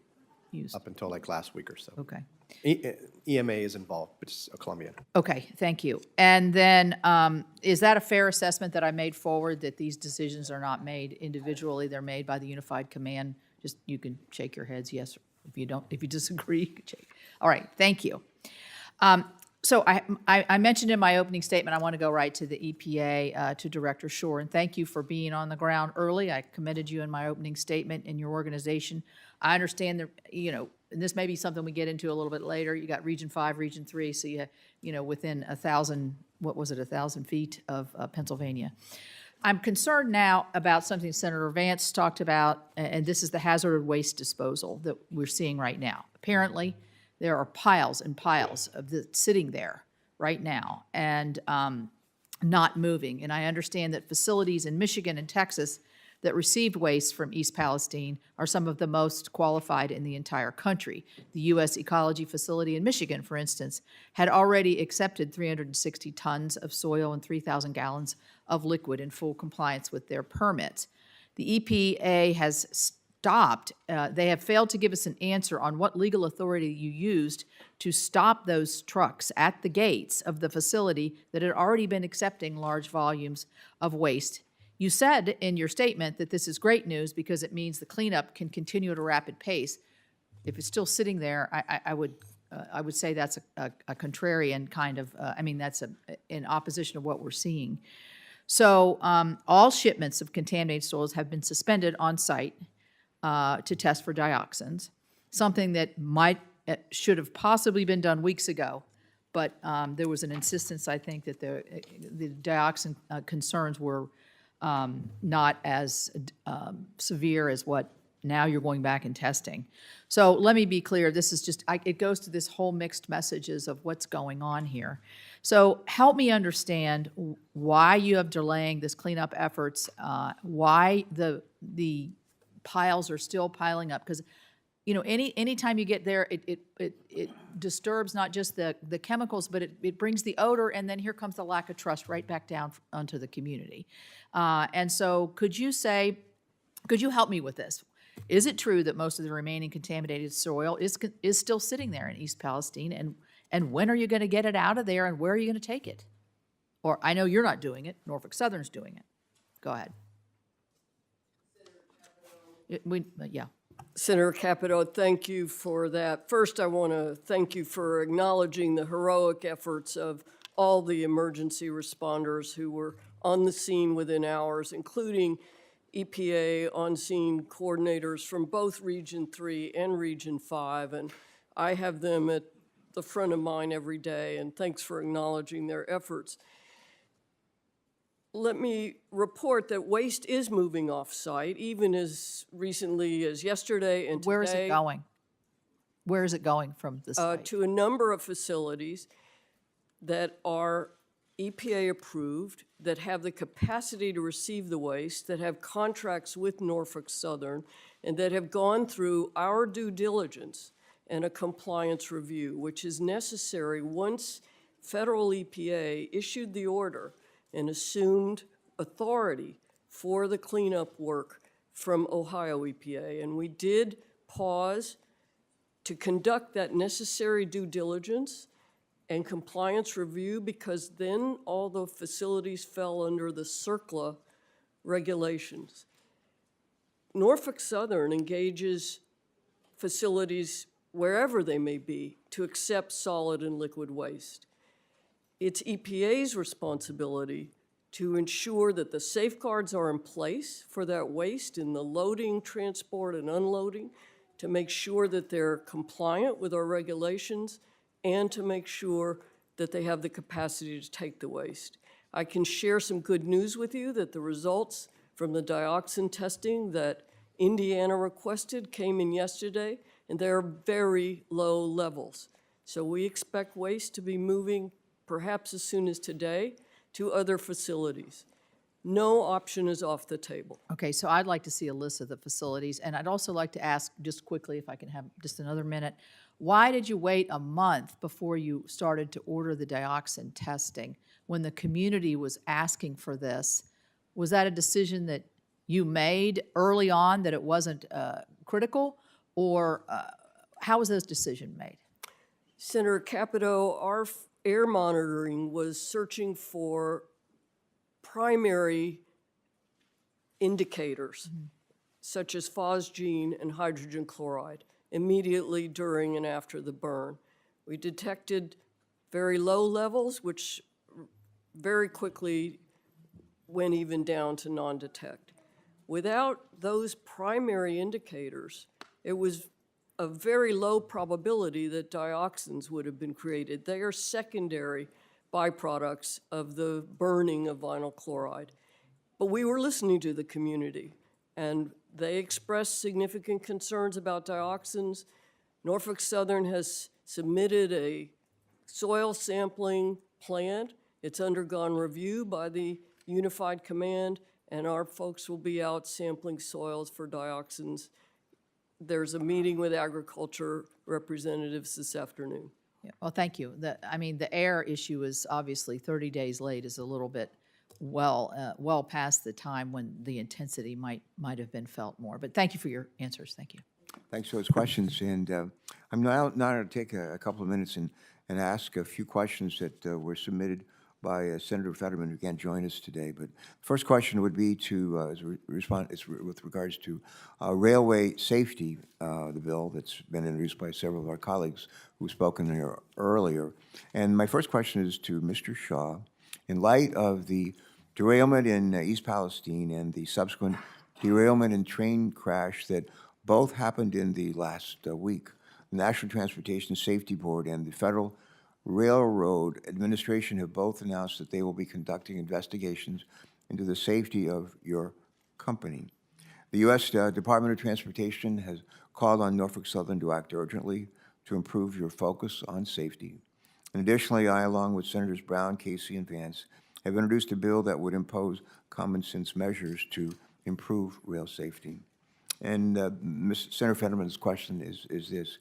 Used. up until like last week or so. Okay. EMA is involved, but it's Columbia. Okay, thank you. And then, is that a fair assessment that I made forward, that these decisions are not made individually, they're made by the unified command? Just, you can shake your heads, yes, if you don't, if you disagree, you can shake. All right, thank you. So I mentioned in my opening statement, I want to go right to the EPA, to Director Shore, and thank you for being on the ground early. I commended you in my opening statement in your organization. I understand that, and this may be something we get into a little bit later. You got Region 5, Region 3, so within 1,000, 1,000 feet of Pennsylvania. I'm concerned now about something Senator Vance talked about, and this is the hazardous waste disposal that we're seeing right now. Apparently, there are piles and piles of it sitting there right now and not moving. And I understand that facilities in Michigan and Texas that received waste from East Palestine are some of the most qualified in the entire country. The U.S. Ecology Facility in Michigan, for instance, had already accepted 360 tons of soil and 3,000 gallons of liquid in full compliance with their permits. The EPA has stopped. They have failed to give us an answer on what legal authority you used to stop those trucks at the gates of the facility that had already been accepting large volumes of waste. You said in your statement that this is great news because it means the cleanup can continue at a rapid pace. If it's still sitting there, I would say that's a contrarian kind of, that's in opposition of what we're seeing. So all shipments of contaminated soils have been suspended on site to test for dioxins, something that should have possibly been done weeks ago, but there was an insistence, I think, that the dioxin concerns were not as severe as what now you're going back and testing. So let me be clear, this is just, it goes to this whole mixed messages of what's going on here. So help me understand why you have delaying this cleanup efforts, why the piles are still piling up, because anytime you get there, it disturbs not just the chemicals, but it brings the odor, and then here comes the lack of trust right back down onto the community. And so could you help me with this? Is it true that most of the remaining contaminated soil is still sitting there in East Palestine, and when are you going to get it out of there, and where are you going to take it? Or I know you're not doing it, Norfolk Southern's doing it. Go ahead. Yeah. Senator Capito, thank you for that. First, I want to thank you for acknowledging the heroic efforts of all the emergency responders who were on the scene within hours, including EPA on-scene coordinators from both Region 3 and Region 5. And I have them at the front of mine every day, and thanks for acknowledging their efforts. Let me report that waste is moving off-site, even as recently as yesterday and today. Where is it going? Where is it going from the site? To a number of facilities that are EPA-approved, that have the capacity to receive the waste, that have contracts with Norfolk Southern, and that have gone through our due diligence and a compliance review, which is necessary once federal EPA issued the order and assumed authority for the cleanup work from Ohio EPA. And we did pause to conduct that necessary due diligence and compliance review, because then all the facilities fell under the CERCLA regulations. Norfolk Southern engages facilities wherever they may be to accept solid and liquid waste. It's EPA's responsibility to ensure that the safeguards are in place for that waste in the loading, transport, and unloading, to make sure that they're compliant with our regulations, and to make sure that they have the capacity to take the waste. I can share some good news with you that the results from the dioxin testing that Indiana requested came in yesterday, and they're very low levels. So we expect waste to be moving perhaps as soon as today to other facilities. No option is off the table. Okay, so I'd like to see a list of the facilities, and I'd also like to ask, just quickly, if I can have just another minute, why did you wait a month before you started to order the dioxin testing when the community was asking for this? Was that a decision that you made early on, that it wasn't critical, or how was this decision made? Senator Capito, our air monitoring was searching for primary indicators, such as phosgene and hydrogen chloride, immediately during and after the burn. We detected very low levels, which very quickly went even down to non-detect. Without those primary indicators, it was a very low probability that dioxins would have been created. They are secondary byproducts of the burning of vinyl chloride. But we were listening to the community, and they expressed significant concerns about dioxins. Norfolk Southern has submitted a soil sampling plan. It's undergone review by the Unified Command, and our folks will be out sampling soils for dioxins. There's a meeting with agriculture representatives this afternoon. Yeah, well, thank you. The air issue is obviously 30 days late, is a little bit well past the time when the intensity might have been felt more. But thank you for your answers. Thank you. Thanks for those questions. And I'm now going to take a couple of minutes and ask a few questions that were submitted by Senator Fetterman, who can't join us today. But the first question would be with regards to railway safety, the bill that's been introduced by several of our colleagues who've spoken here earlier. And my first question is to Mr. Shaw. In light of the derailment in East Palestine and the subsequent derailment and train crash that both happened in the last week, the National Transportation Safety Board and the Federal Railroad Administration have both announced that they will be conducting investigations into the safety of your company. The U.S. Department of Transportation has called on Norfolk Southern to act urgently to improve your focus on safety. And additionally, I, along with Senators Brown, Casey, and Vance, have introduced a bill that would impose common sense measures to improve rail safety. And Senator Fetterman's question is this: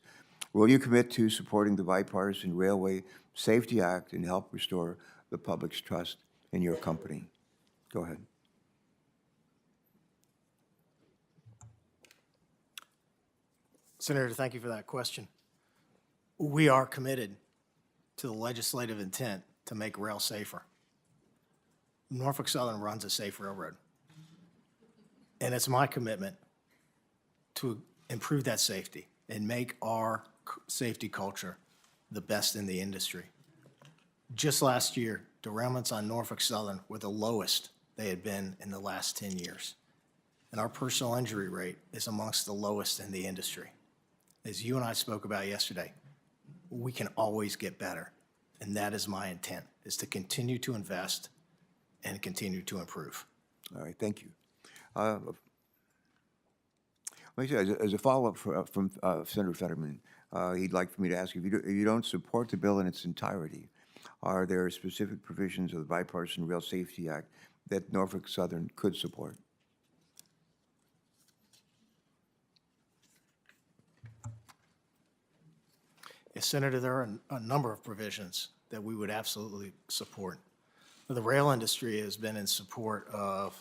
will you commit to supporting the Bipartisan Railway Safety Act and help restore the public's trust in your company? Go ahead. Senator, thank you for that question. We are committed to the legislative intent to make rail safer. Norfolk Southern runs a safe railroad. And it's my commitment to improve that safety and make our safety culture the best in the industry. Just last year, derailments on Norfolk Southern were the lowest they had been in the last 10 years. And our personal injury rate is amongst the lowest in the industry. As you and I spoke about yesterday, we can always get better. And that is my intent, is to continue to invest and continue to improve. All right, thank you. Let me say, as a follow-up from Senator Fetterman, he'd like for me to ask you, if you don't support the bill in its entirety, are there specific provisions of the Bipartisan Rail Safety Act that Norfolk Southern could support? Yes, Senator, there are a number of provisions that we would absolutely support. The rail industry has been in support of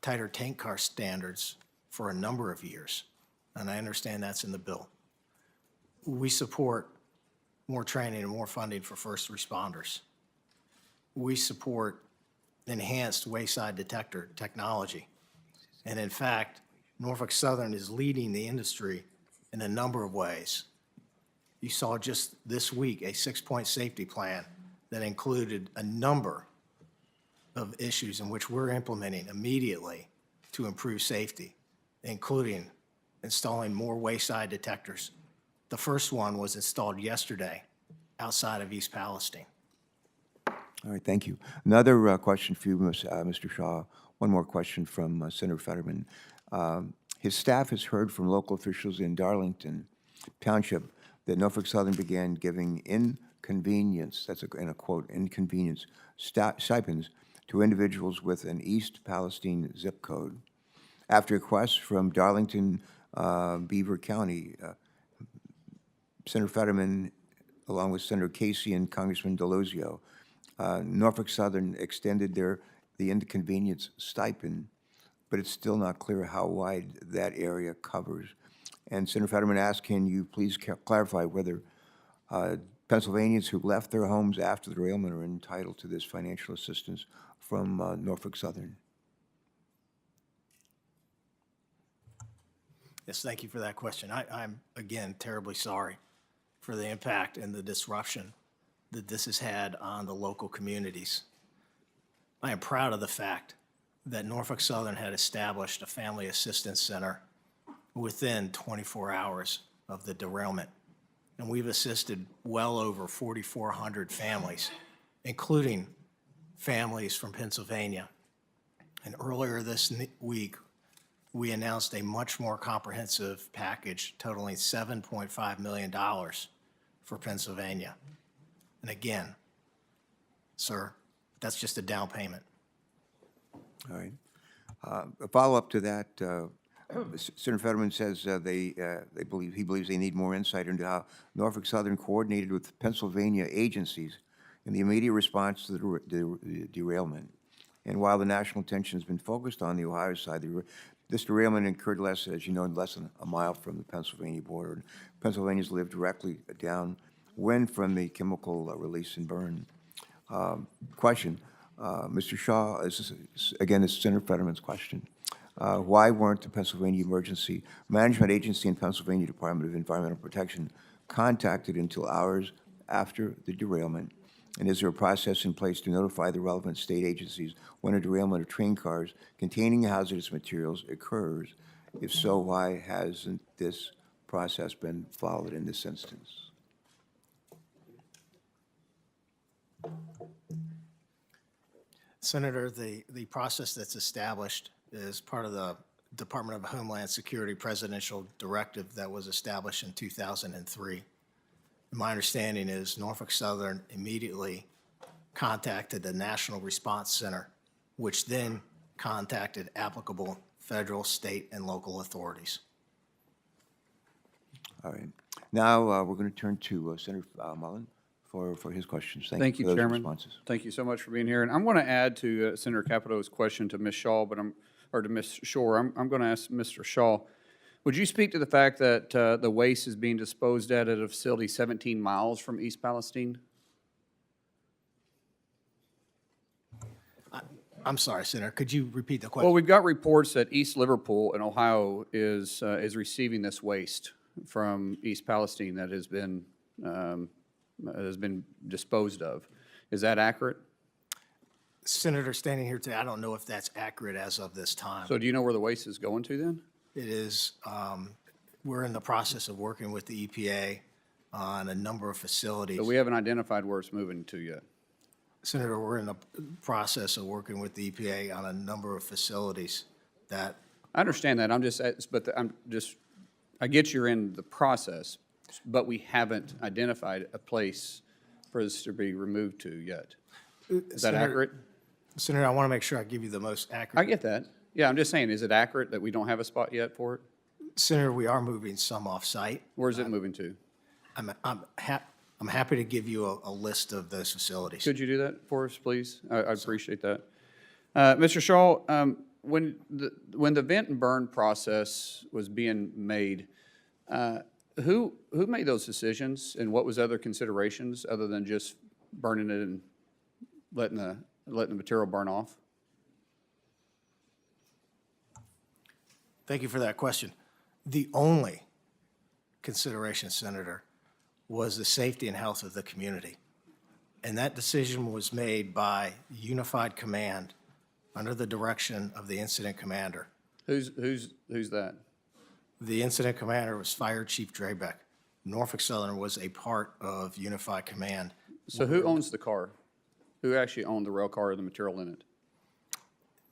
tighter tank car standards for a number of years, and I understand that's in the bill. We support more training and more funding for first responders. We support enhanced wayside detector technology. And in fact, Norfolk Southern is leading the industry in a number of ways. You saw just this week a 6-point safety plan that included a number of issues in which we're implementing immediately to improve safety, including installing more wayside detectors. The first one was installed yesterday outside of East Palestine. All right, thank you. Another question for you, Mr. Shaw. One more question from Senator Fetterman. His staff has heard from local officials in Darlington Township that Norfolk Southern began giving inconvenience, that's in a quote, inconvenience stipends to individuals with an East Palestine zip code. After requests from Darlington, Beaver County, Senator Fetterman, along with Senator Casey and Congressman Delosio, Norfolk Southern extended the inconvenience stipend, but it's still not clear how wide that area covers. And Senator Fetterman asked, can you please clarify whether Pennsylvanians who left their homes after the derailment are entitled to this financial assistance from Norfolk Southern? Yes, thank you for that question. I'm, again, terribly sorry for the impact and the disruption that this has had on the local communities. I am proud of the fact that Norfolk Southern had established a family assistance center within 24 hours of the derailment. And we've assisted well over 4,400 families, including families from Pennsylvania. And earlier this week, we announced a much more comprehensive package totaling $7.5 million for Pennsylvania. And again, sir, that's just a down payment. All right. A follow-up to that, Senator Fetterman says he believes they need more insight into how Norfolk Southern coordinated with Pennsylvania agencies in the immediate response to the derailment. And while the national attention has been focused on the Ohio side, this derailment occurred less than a mile from the Pennsylvania border. Pennsylvanians live directly downwind from the chemical release and burn. Question, Mr. Shaw, again, this is Senator Fetterman's question. Why weren't the Pennsylvania Emergency Management Agency and Pennsylvania Department of Environmental Protection contacted until hours after the derailment? And is there a process in place to notify the relevant state agencies when a derailment of train cars containing hazardous materials occurs? If so, why hasn't this process been followed in this instance? Senator, the process that's established is part of the Department of Homeland Security presidential directive that was established in 2003. My understanding is Norfolk Southern immediately contacted the National Response Center, which then contacted applicable federal, state, and local authorities. All right. Now we're going to turn to Senator Mullen for his questions. Thank you, for those Chairman. responses. Thank you so much for being here. And I'm going to add to Senator Capito's question to Ms. Shaw, or to Ms. Shore. I'm going to ask Mr. Shaw, would you speak to the fact that the waste is being disposed at a facility 17 miles from East Palestine? I'm sorry, Senator, could you repeat the Well, question? we've got reports that East Liverpool in Ohio is receiving this waste from East Palestine that has been disposed of. Is that accurate? Senator, standing here today, I don't know if that's accurate as of this time. So do you know where the waste is going to then? It is, we're in the process of working with the EPA on a number of facilities. But we haven't identified where it's moving to yet. Senator, we're in the process of working with the EPA on a number of facilities that, I understand that, I get you're in the process, but we haven't identified a place for this to be removed to yet. Is that Senator- accurate? Senator, I want to make sure I give you the most I accurate. get that. Yeah, I'm just saying, is it accurate that we don't have a spot yet for it? Senator, we are moving some off-site. Where's it moving to? I'm happy to give you a list of those facilities. Could you do that for us, please? I appreciate that. Mr. Shaw, when the vent and burn process was being made, who made those decisions, and what was other considerations other than just burning it and letting the material burn off? Thank you for that question. The only consideration, Senator, was the safety and health of the community. And that decision was made by Unified Command under the direction of the incident commander. Who's that? The incident commander was Fire Chief Drabeck. Norfolk Southern was a part of Unified Command. So who owns the car? Who actually owned the rail car or the material in it?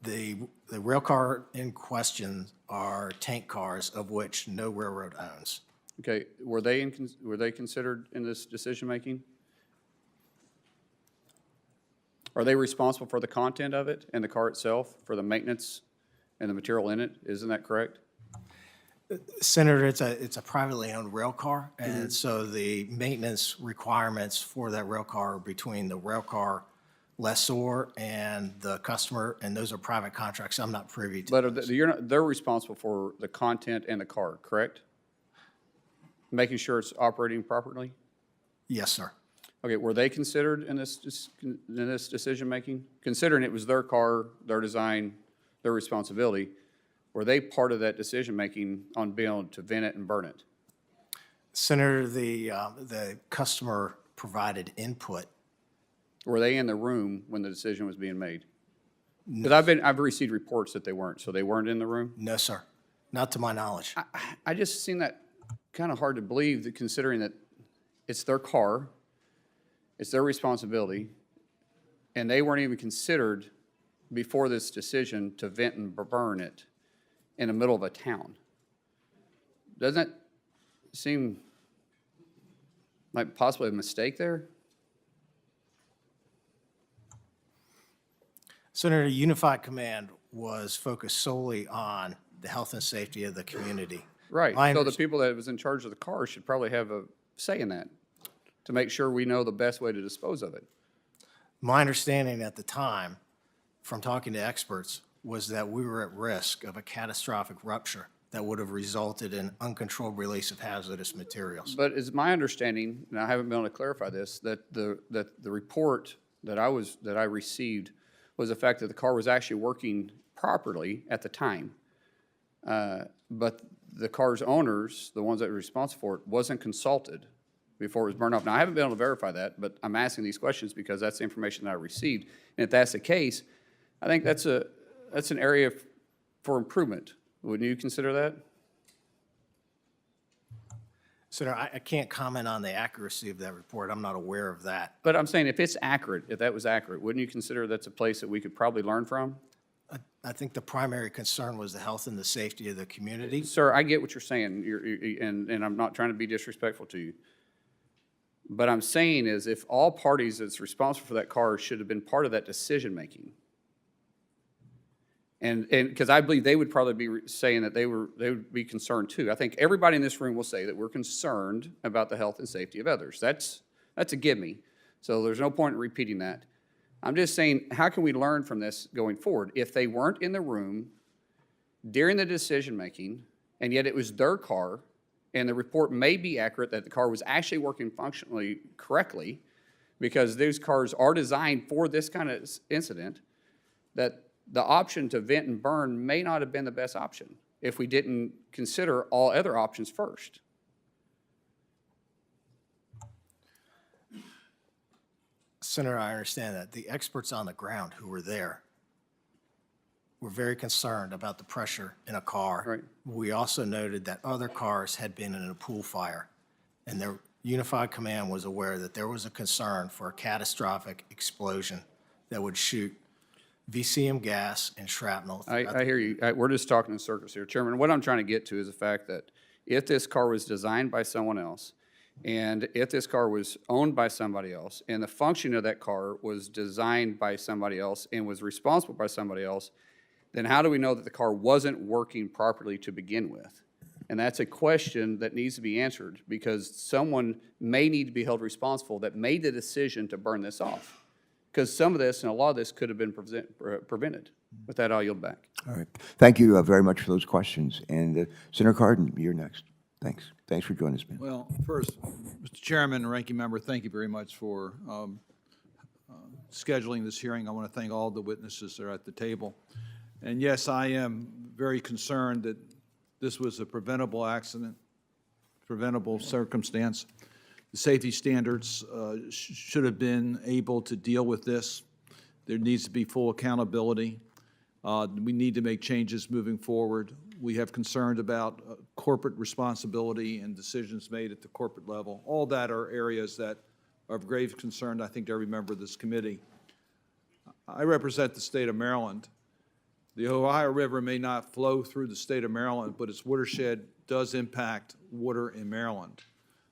The rail car in question are tank cars, of which no railroad owns. Okay, were they considered in this decision-making? Are they responsible for the content of it and the car itself, for the maintenance and the material in it? Isn't that correct? Senator, it's a privately owned rail car, and so the maintenance requirements for that rail car are between the rail car lessor and the customer, and those are private contracts. I'm not privy to But those. they're responsible for the content and the car, correct? Making sure it's operating properly? Yes, sir. Okay, were they considered in this decision-making? Considering it was their car, their design, their responsibility, were they part of that decision-making on being able to vent it and burn it? Senator, the customer provided input. Were they in the room when the decision was being made? Because I've received reports that they weren't, so they weren't in the room? No, sir. Not to my knowledge. I just seen that kind of hard to believe, that considering that it's their car, it's their responsibility, and they weren't even considered before this decision to vent and burn it in the middle of a town. Doesn't that seem like possibly a mistake there? Senator, Unified Command was focused solely on the health and safety of the community. Right, My so the underst- people that was in charge of the car should probably have a say in that, to make sure we know the best way to dispose of it. My understanding at the time, from talking to experts, was that we were at risk of a catastrophic rupture that would have resulted in uncontrolled release of hazardous materials. But it's my understanding, and I haven't been able to clarify this, that the report that I received was the fact that the car was actually working properly at the time. But the car's owners, the ones that were responsible for it, wasn't consulted before it was burned off. Now, I haven't been able to verify that, but I'm asking these questions because that's the information that I received. And if that's the case, I think that's an area for improvement. Wouldn't you consider that? Senator, I can't comment on the accuracy of that report. I'm not aware of that. But I'm saying if it's accurate, if that was accurate, wouldn't you consider that's a place that we could probably learn from? I think the primary concern was the health and the safety of the community. Sir, I get what you're saying, and I'm not trying to be disrespectful to you. But I'm saying is if all parties that's responsible for that car should have been part of that decision-making. And because I believe they would probably be saying that they would be concerned too. I think everybody in this room will say that we're concerned about the health and safety of others. That's a gimme. So there's no point in repeating that. I'm just saying, how can we learn from this going forward? If they weren't in the room during the decision-making, and yet it was their car, and the report may be accurate that the car was actually working functionally correctly, because those cars are designed for this kind of incident, that the option to vent and burn may not have been the best option if we didn't consider all other options first. Senator, I understand that. The experts on the ground who were there were very concerned about the pressure in a car. Right. We also noted that other cars had been in a pool fire, and their unified command was aware that there was a concern for a catastrophic explosion that would shoot VCM gas and shrapnel. throughout I hear you. We're just talking in circles here. Chairman, what I'm trying to get to is the fact that if this car was designed by someone else, and if this car was owned by somebody else, and the function of that car was designed by somebody else and was responsible by somebody else, then how do we know that the car wasn't working properly to begin with? And that's a question that needs to be answered, because someone may need to be held responsible that made the decision to burn this off. Because some of this and a lot of this could have been prevented. With that, I'll yield back. All right. Thank you very much for those questions. And Senator Cardin, you're next. Thanks. Thanks for joining us, man. Well, first, Mr. Chairman and Ranking Member, thank you very much for scheduling this hearing. I want to thank all the witnesses that are at the table. And yes, I am very concerned that this was a preventable accident, preventable circumstance. The safety standards should have been able to deal with this. There needs to be full accountability. We need to make changes moving forward. We have concerns about corporate responsibility and decisions made at the corporate level. All that are areas that are of grave concern, I think, to every member of this committee. I represent the state of Maryland. The Ohio River may not flow through the state of Maryland, but its watershed does impact water in Maryland.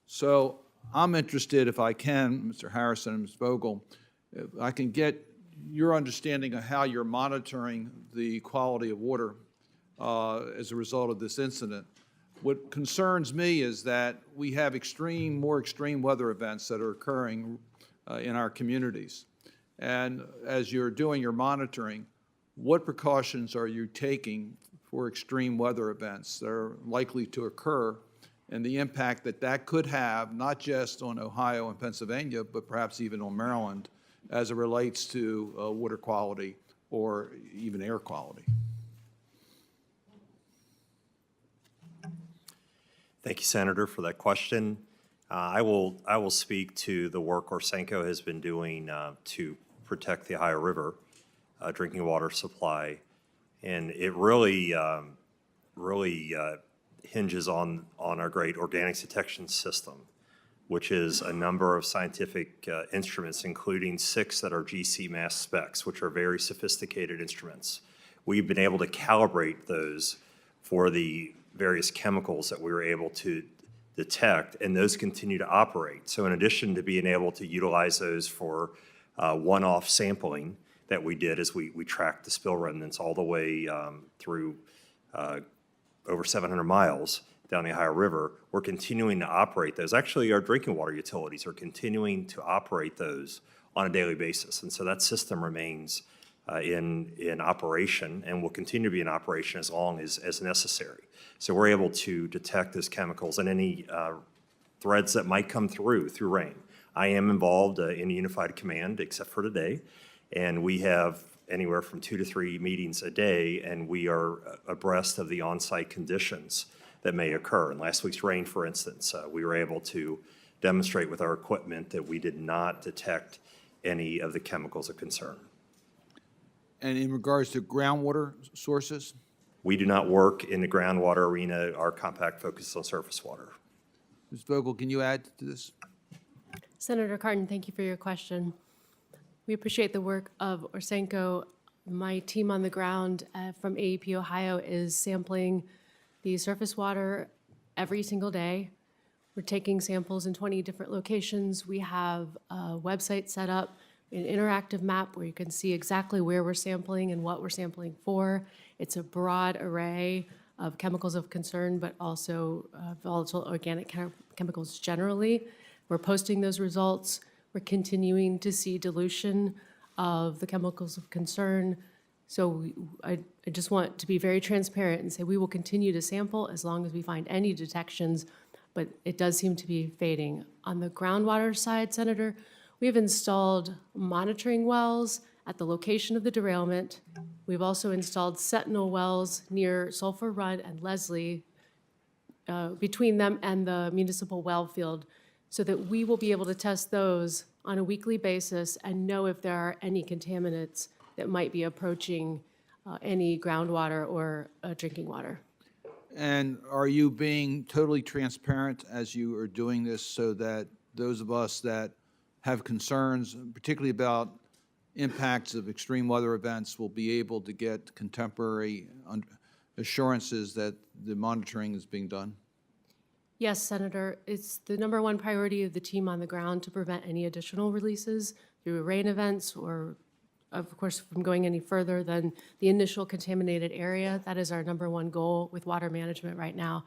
So I'm interested, if I can, Mr. Harrison and Ms. Vogel, if I can get your understanding of how you're monitoring the quality of water as a result of this incident. What concerns me is that we have more extreme weather events that are occurring in our communities. And as you're doing your monitoring, what precautions are you taking for extreme weather events that are likely to occur, and the impact that that could have, not just on Ohio and Pennsylvania, but perhaps even on Maryland, as it relates to water quality or even air quality? Thank you, Senator, for that question. I will speak to the work Orsenco has been doing to protect the Ohio River drinking water supply, and it really hinges on our great organics detection system, which is a number of scientific instruments, including 6 that are GC mass specs, which are very sophisticated instruments. We've been able to calibrate those for the various chemicals that we were able to detect, and those continue to operate. So in addition to being able to utilize those for one-off sampling that we did as we tracked the spill remnants all the way through over 700 miles down the Ohio River, we're continuing to operate those. Actually, our drinking water utilities are continuing to operate those on a daily basis. And so that system remains in operation and will continue to be in operation as long as necessary. So we're able to detect those chemicals and any threads that might come through rain. I am involved in Unified Command, except for today, and we have anywhere from 2 to 3 meetings a day, and we are abreast of the on-site conditions that may occur. In last week's rain, for instance, we were able to demonstrate with our equipment that we did not detect any of the chemicals of concern. And in regards to groundwater sources? We do not work in the groundwater arena. Our compact focuses on surface water. Ms. Vogel, can you add to this? Senator Cardin, thank you for your question. We appreciate the work of Orsenco. My team on the ground from AEP Ohio is sampling the surface water every single day. We're taking samples in 20 different locations. We have a website set up, an interactive map where you can see exactly where we're sampling and what we're sampling for. It's a broad array of chemicals of concern, but also volatile organic chemicals generally. We're posting those results. We're continuing to see dilution of the chemicals of concern. So I just want to be very transparent and say we will continue to sample as long as we find any detections, but it does seem to be fading. On the groundwater side, Senator, we have installed monitoring wells at the location of the derailment. We We've also installed Sentinel wells near Sulphur Run and Leslie, between them and the municipal well field, so that we will be able to test those on a weekly basis and know if there are any contaminants that might be approaching any groundwater or drinking water. And are you being totally transparent as you are doing this so that those of us that have concerns, particularly about impacts of extreme weather events, will be able to get contemporary assurances that the monitoring is being done? Yes, Senator, it's the #1 priority of the team on the ground to prevent any additional releases through rain events or, of course, from going any further than the initial contaminated area. That is our #1 goal with water management right now.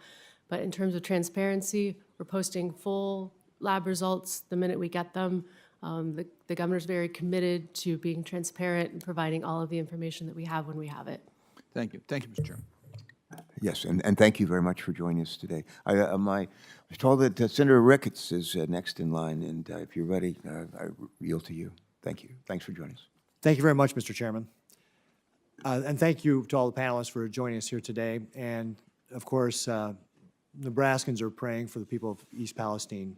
But in terms of transparency, we're posting full lab results the minute we get them. The governor's very committed to being transparent and providing all of the information that we have when we have it. Thank you. Thank you, Mr. Chairman. Yes, and thank you very much for joining us today. I was told that Senator Ricketts is next in line, and if you're ready, I yield to you. Thank you. Thanks for joining us. Thank you very much, Mr. Chairman. And thank you to all the panelists for joining us here today. And of course, Nebraskans are praying for the people of East Palestine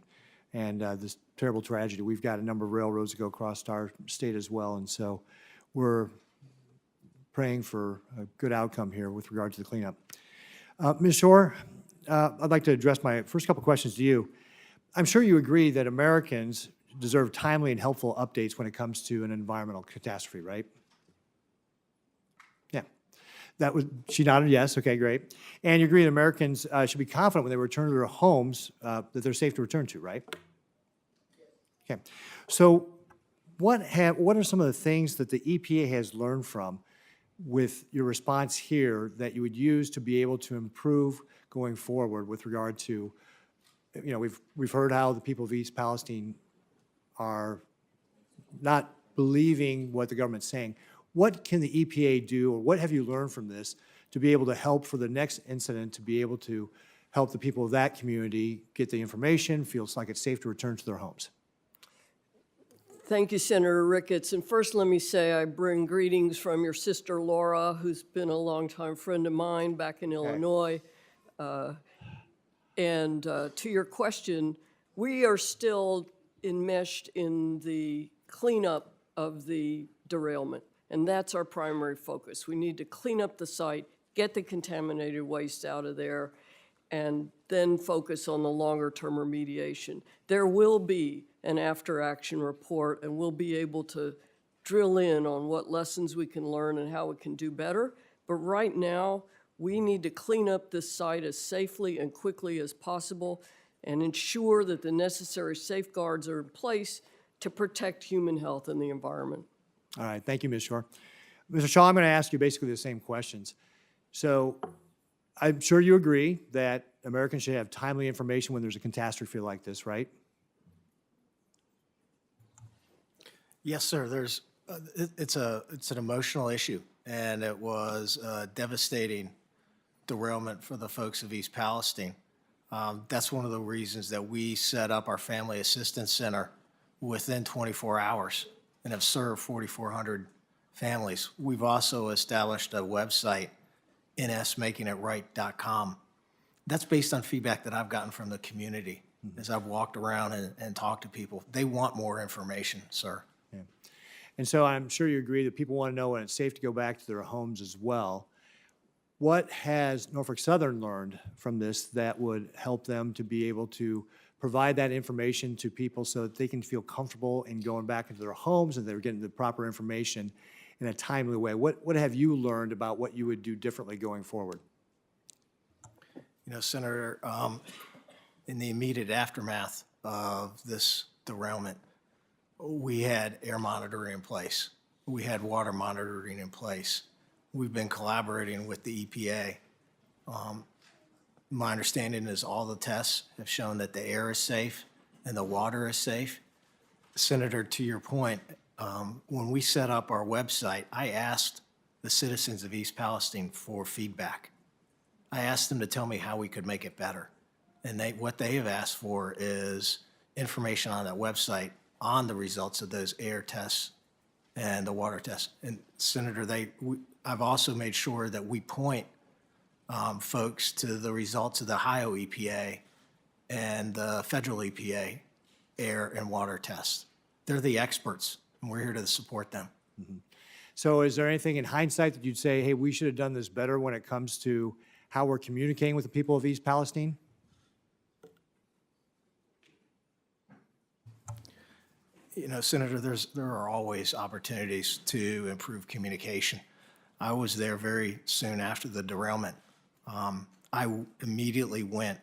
and this terrible tragedy. We've got a number of railroads that go across our state as well, and so we're praying for a good outcome here with regard to the cleanup. Ms. Shore, I'd like to address my first couple questions to you. I'm sure you agree that Americans deserve timely and helpful updates when it comes to an environmental catastrophe, right? Yeah. She nodded yes, okay, great. And you agree that Americans should be confident when they return to their homes that they're safe to return to, right? Okay. So what are some of the things that the EPA has learned from with your response here that you would use to be able to improve going forward with regard to, you know, we've heard how the people of East Palestine are not believing what the government's saying. What can the EPA do, or what have you learned from this to be able to help for the next incident, to be able to help the people of that community get the information, feels like it's safe to return to their homes? Thank you, Senator Ricketts. And first, let me say I bring greetings from your sister Laura, who's been a longtime friend of mine back in Illinois. And to your question, we are still enmeshed in the cleanup of the derailment, and that's our primary focus. We need to clean up the site, get the contaminated waste out of there, and then focus on the longer-term remediation. There will be an after-action report, and we'll be able to drill in on what lessons we can learn and how we can do better. But right now, we need to clean up this site as safely and quickly as possible and ensure that the necessary safeguards are in place to protect human health and the environment. All right, thank you, Ms. Shore. Mr. Shaw, I'm going to ask you basically the same questions. So I'm sure you agree that Americans should have timely information when there's a catastrophe like this, right? Yes, sir. It's an emotional issue, and it was a devastating derailment for the folks of East Palestine. That's one of the reasons that we set up our Family Assistance Center within 24 hours and have served 4,400 families. We've also established a website, nsmakingitright.com. That's based on feedback that I've gotten from the community as I've walked around and talked to people. They want more information, sir. Yeah. And so I'm sure you agree that people want to know when it's safe to go back to their homes as well. What has Norfolk Southern learned from this that would help them to be able to provide that information to people so that they can feel comfortable in going back into their homes and they're getting the proper information in a timely way? What have you learned about what you would do differently going forward? You know, Senator, in the immediate aftermath of this derailment, we had air monitoring in place. We had water monitoring in place. We've been collaborating with the EPA. My understanding is all the tests have shown that the air is safe and the water is safe. Senator, to your point, when we set up our website, I asked the citizens of East Palestine for feedback. I asked them to tell me how we could make it better. And what they have asked for is information on that website on the results of those air tests and the water tests. And Senator, I've also made sure that we point folks to the results of the Ohio EPA and the federal EPA air and water tests. They're the experts, and we're here to support them. So is there anything in hindsight that you'd say, hey, we should have done this better when it comes to how we're communicating with the people of East Palestine? You know, Senator, there are always opportunities to improve communication. I was there very soon after the derailment. I immediately went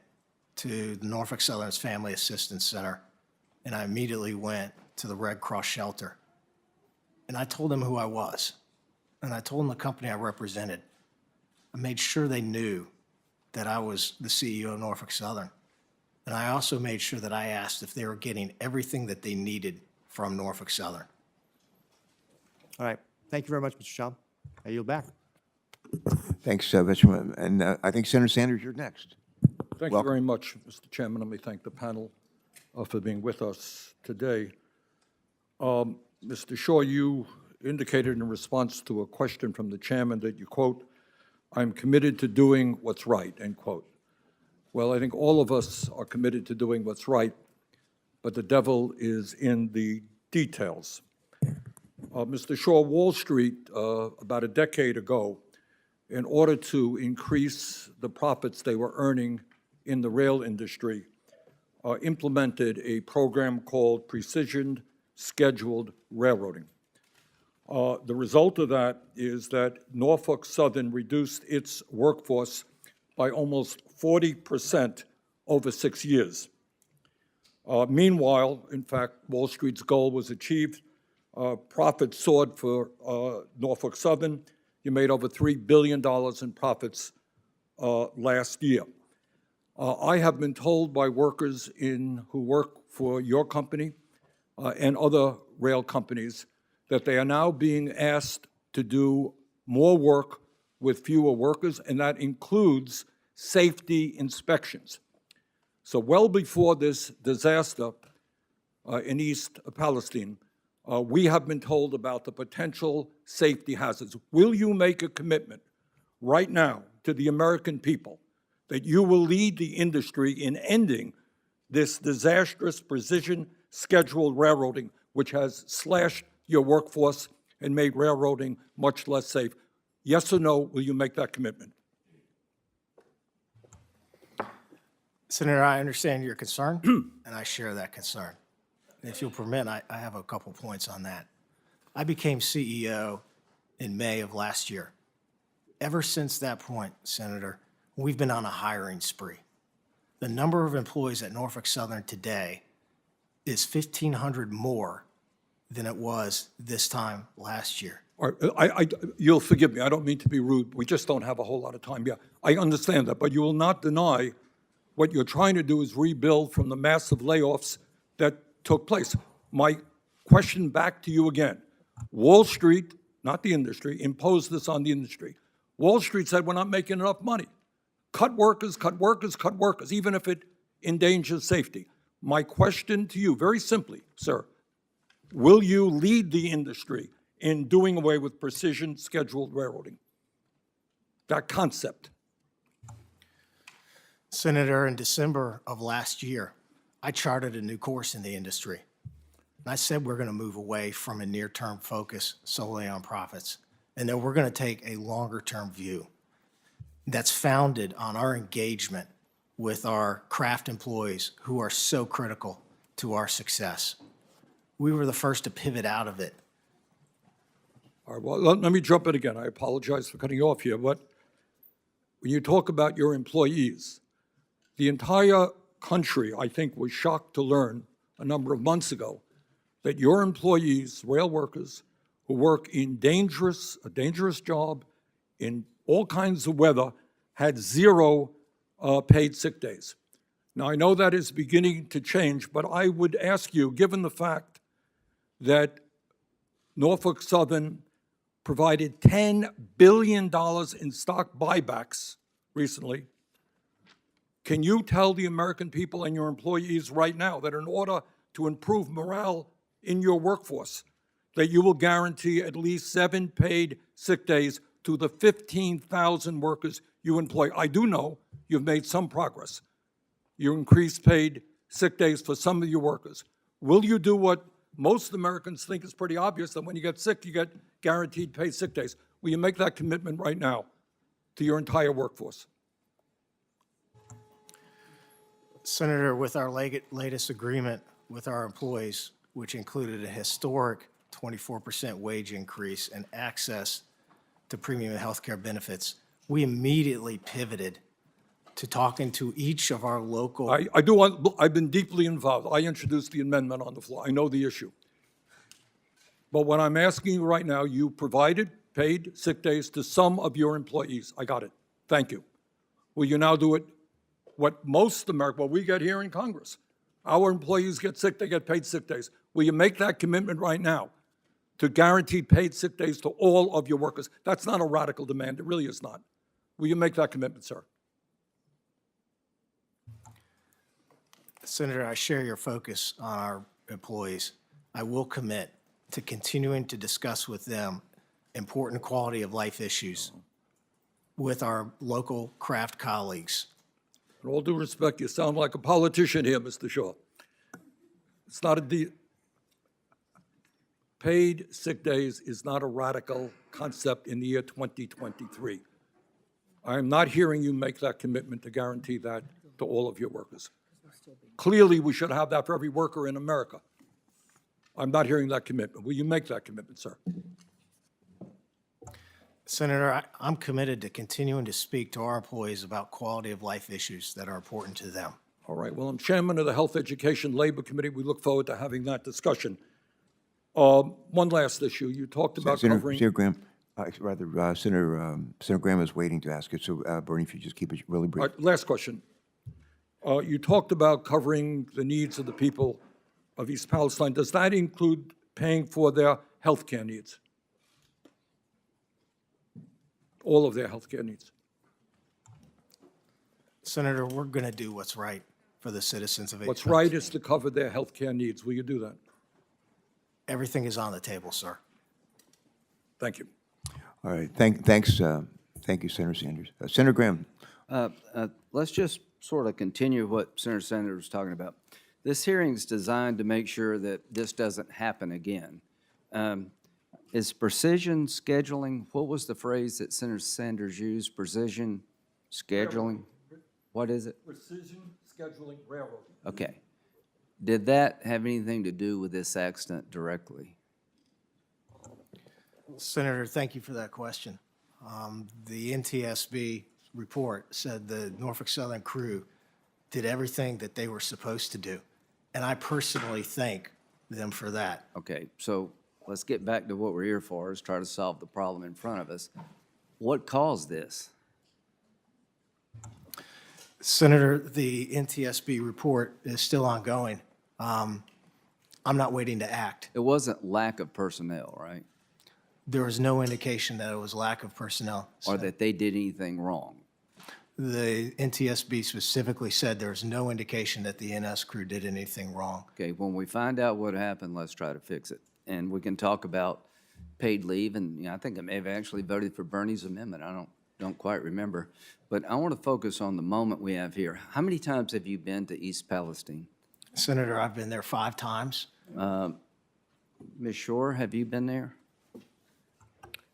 to the Norfolk Southern's Family Assistance Center, and I immediately went to the Red Cross shelter. And I told them who I was, and I told them the company I represented. I made sure they knew that I was the CEO of Norfolk Southern. And I also made sure that I asked if they were getting everything that they needed from Norfolk Southern. All right. Thank you very much, Mr. Shum. I yield back. Thanks, Mr. And I think Senator Sanders, you're next. Thank you very much, Mr. Chairman. Let me thank the panel for being with us today. Mr. Shaw, you indicated in response to a question from the chairman that you, quote, "I'm committed to doing what's right," end quote. Well, I think all of us are committed to doing what's right, but the devil is in the details. Mr. Shaw, Wall Street, about a decade ago, in order to increase the profits they were earning in the rail industry, implemented a program called Precision Scheduled Railroading. The result of that is that Norfolk Southern reduced its workforce by almost 40% over 6 years. Meanwhile, in fact, Wall Street's goal was achieved. Profits soared for Norfolk Southern. You made over $3 billion in profits last year. I have been told by workers who work for your company and other rail companies that they are now being asked to do more work with fewer workers, and that includes safety inspections. So well before this disaster in East Palestine, we have been told about the potential safety hazards. Will you make a commitment right now to the American people that you will lead the industry in ending this disastrous precision scheduled railroading, which has slashed your workforce and made railroading much less safe? Yes or no, will you make that commitment? Senator, I understand your concern, and I share that concern. And if you'll permit, I have a couple points on that. I became CEO in May of last year. Ever since that point, Senator, we've been on a hiring spree. The number of employees at Norfolk Southern today is 1,500 more than it was this time last year. All right, you'll forgive me, I don't mean to be rude. We just don't have a whole lot of time. Yeah, I understand that, but you will not deny what you're trying to do is rebuild from the massive layoffs that took place. My question back to you again. Wall Street, not the industry, imposed this on the industry. Wall Street said, we're not making enough money. Cut workers, cut workers, cut workers, even if it endangers safety. My question to you, very simply, sir, will you lead the industry in doing away with precision scheduled railroading? That concept. Senator, in December of last year, I charted a new course in the industry. And I said we're going to move away from a near-term focus solely on profits, and that we're going to take a longer-term view that's founded on our engagement with our craft employees who are so critical to our success. We were the first to pivot out of it. All right, well, let me jump in again. I apologize for cutting you off here, but when you talk about your employees, the entire country, I think, was shocked to learn a number of months ago that your employees, rail workers, who work in a dangerous job in all kinds of weather, had 0 paid sick days. Now, I know that is beginning to change, but I would ask you, given the fact that Norfolk Southern provided $10 billion in stock buybacks recently, can you tell the American people and your employees right now that in order to improve morale in your workforce, that you will guarantee at least 7 paid sick days to the 15,000 workers you employ. I do know you've made some progress. You increased paid sick days for some of your workers. Will you do what most Americans think is pretty obvious, that when you get sick, you get guaranteed paid sick days? Will you make that commitment right now to your entire workforce? Senator, with our latest agreement with our employees, which included a historic 24% wage increase and access to premium healthcare benefits, we immediately pivoted to talking to each of our local. I've been deeply involved. I introduced the amendment on the floor. I know the issue. But what I'm asking you right now, you provided paid sick days to some of your employees. I got it. Thank you. Will you now do it what we get here in Congress? Our employees get sick, they get paid sick days. Will you make that commitment right now to guarantee paid sick days to all of your workers? That's not a radical demand. It really is not. Will you make that commitment, sir? Senator, I share your focus on our employees. I will commit to continuing to discuss with them important quality of life issues with our local craft colleagues. In all due respect, you sound like a politician here, Mr. Shaw. It's not paid sick days is not a radical concept in the year 2023. I am not hearing you make that commitment to guarantee that to all of your workers. Clearly, we should have that for every worker in America. I'm not hearing that commitment. Will you make that commitment, sir? Senator, I'm committed to continuing to speak to our employees about quality of life issues that are important to them. All right, well, I'm chairman of the Health Education Labor Committee. We look forward to having that discussion. One last issue. You talked about covering. Senator Graham, Senator Graham is waiting to ask it, so Bernie, if you just keep it really brief. All right, last question. You talked about covering the needs of the people of East Palestine. Does that include paying for their health care needs? All of their health care needs? Senator, we're going to do what's right for the citizens of East What's right Palestine. is to cover their health care needs. Will you do that? Everything is on the table, sir. Thank you. All right, thank you, Senator Sanders. Senator Graham. Let's just sort of continue what Senator Sanders was talking about. This hearing is designed to make sure that this doesn't happen again. Is precision scheduling, what was the phrase that Senator Sanders used? Precision scheduling? What is it? Precision scheduling railroad. Okay. Did that have anything to do with this accident directly? Senator, thank you for that question. The NTSB report said the Norfolk Southern crew did everything that they were supposed to do, and I personally thank them for that. Okay, so let's get back to what we're here for, is try to solve the problem in front of us. What caused this? Senator, the NTSB report is still ongoing. I'm not waiting to act. It wasn't lack of personnel, right? There was no indication that it was lack of personnel. Or that they did anything wrong? The NTSB specifically said there was no indication that the NS crew did anything wrong. Okay, when we find out what happened, let's try to fix it. And we can talk about paid leave, and I think I may have actually voted for Bernie's amendment. I don't quite remember. But I want to focus on the moment we have here. How many times have you been to East Palestine? Senator, I've been there 5 times. Ms. Shore, have you been there?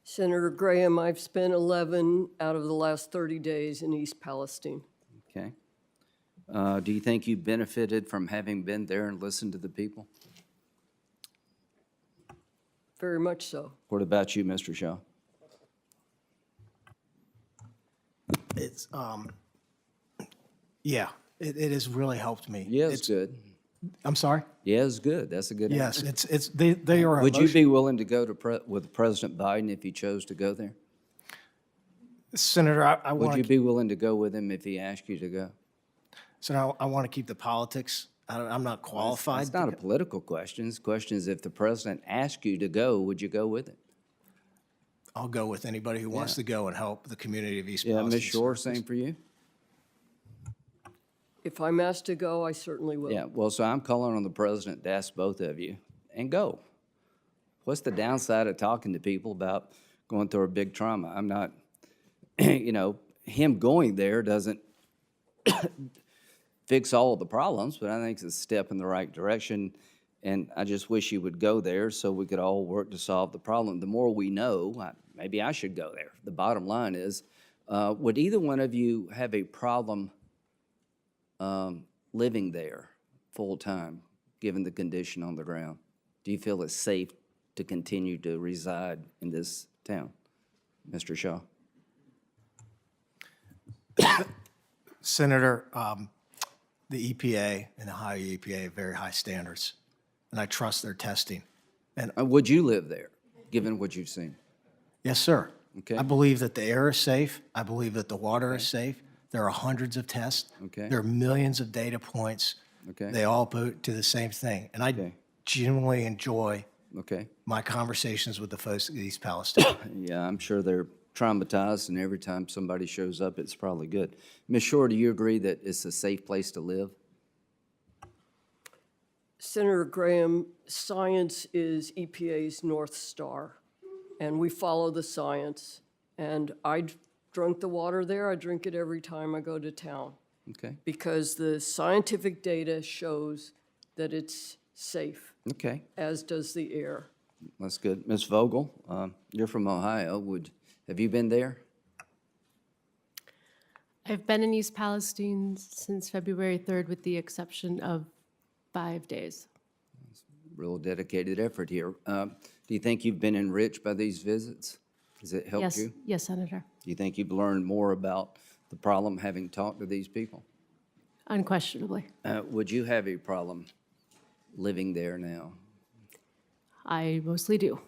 Senator Graham, I've spent 11 out of the last 30 days in East Palestine. Okay. Do you think you benefited from having been there and listened to the people? Very much so. What about you, Mr. Shaw? It's, yeah, it has really helped me. Yeah, it's good. I'm sorry? Yeah, it's good. That's a good Yes, answer. they are. Would you be willing to go to with President Biden if he chose to go there? Senator, I Would want you to, be willing to go with him if he asked you to go? Senator, I want to keep the politics. I'm not qualified. It's not a political question. The question is, if the president asked you to go, would you go with him? I'll go with anybody who wants to go and help the community of East Yeah, Palestine. Ms. Shore, same for you? If I'm asked to go, I certainly will. Yeah, well, so I'm calling on the president to ask both of you, and go. What's the downside of talking to people about going through a big trauma. I'm not, you know, him going there doesn't fix all of the problems, but I think it's a step in the right direction. And I just wish he would go there so we could all work to solve the problem. The more we know, maybe I should go there. The bottom line is, would either one of you have a problem living there full-time, given the condition on the ground? Do you feel it's safe to continue to reside in this town? Mr. Shaw? Senator, the EPA and the Ohio EPA have very high standards, and I trust their testing. And Would you live there, given what you've seen? yes, sir. Okay. I believe that the air is safe. I believe that the water is safe. There are hundreds of tests. Okay. There are millions of data points. Okay. They all point to the same thing. And I genuinely enjoy Okay. my conversations with the folks at East Palestine. Yeah, I'm sure they're traumatized, and every time somebody shows up, it's probably good. Ms. Shore, do you agree that it's a safe place to live? Senator Graham, science is EPA's North Star, and we follow the science. And I drunk the water there. I drink it every time I go to town Okay. because the scientific data shows that it's safe, Okay, as does the air. that's good. Ms. Vogel, you're from Ohio. Have you been there? I've been in East Palestine since February 3rd, with the exception of 5 days. Real dedicated effort here. Do you think you've been enriched by these visits? Has it helped Yes, you? yes, Senator. Do you think you've learned more about the problem having talked to these people? Unquestionably. Would you have a problem living there now? I mostly do.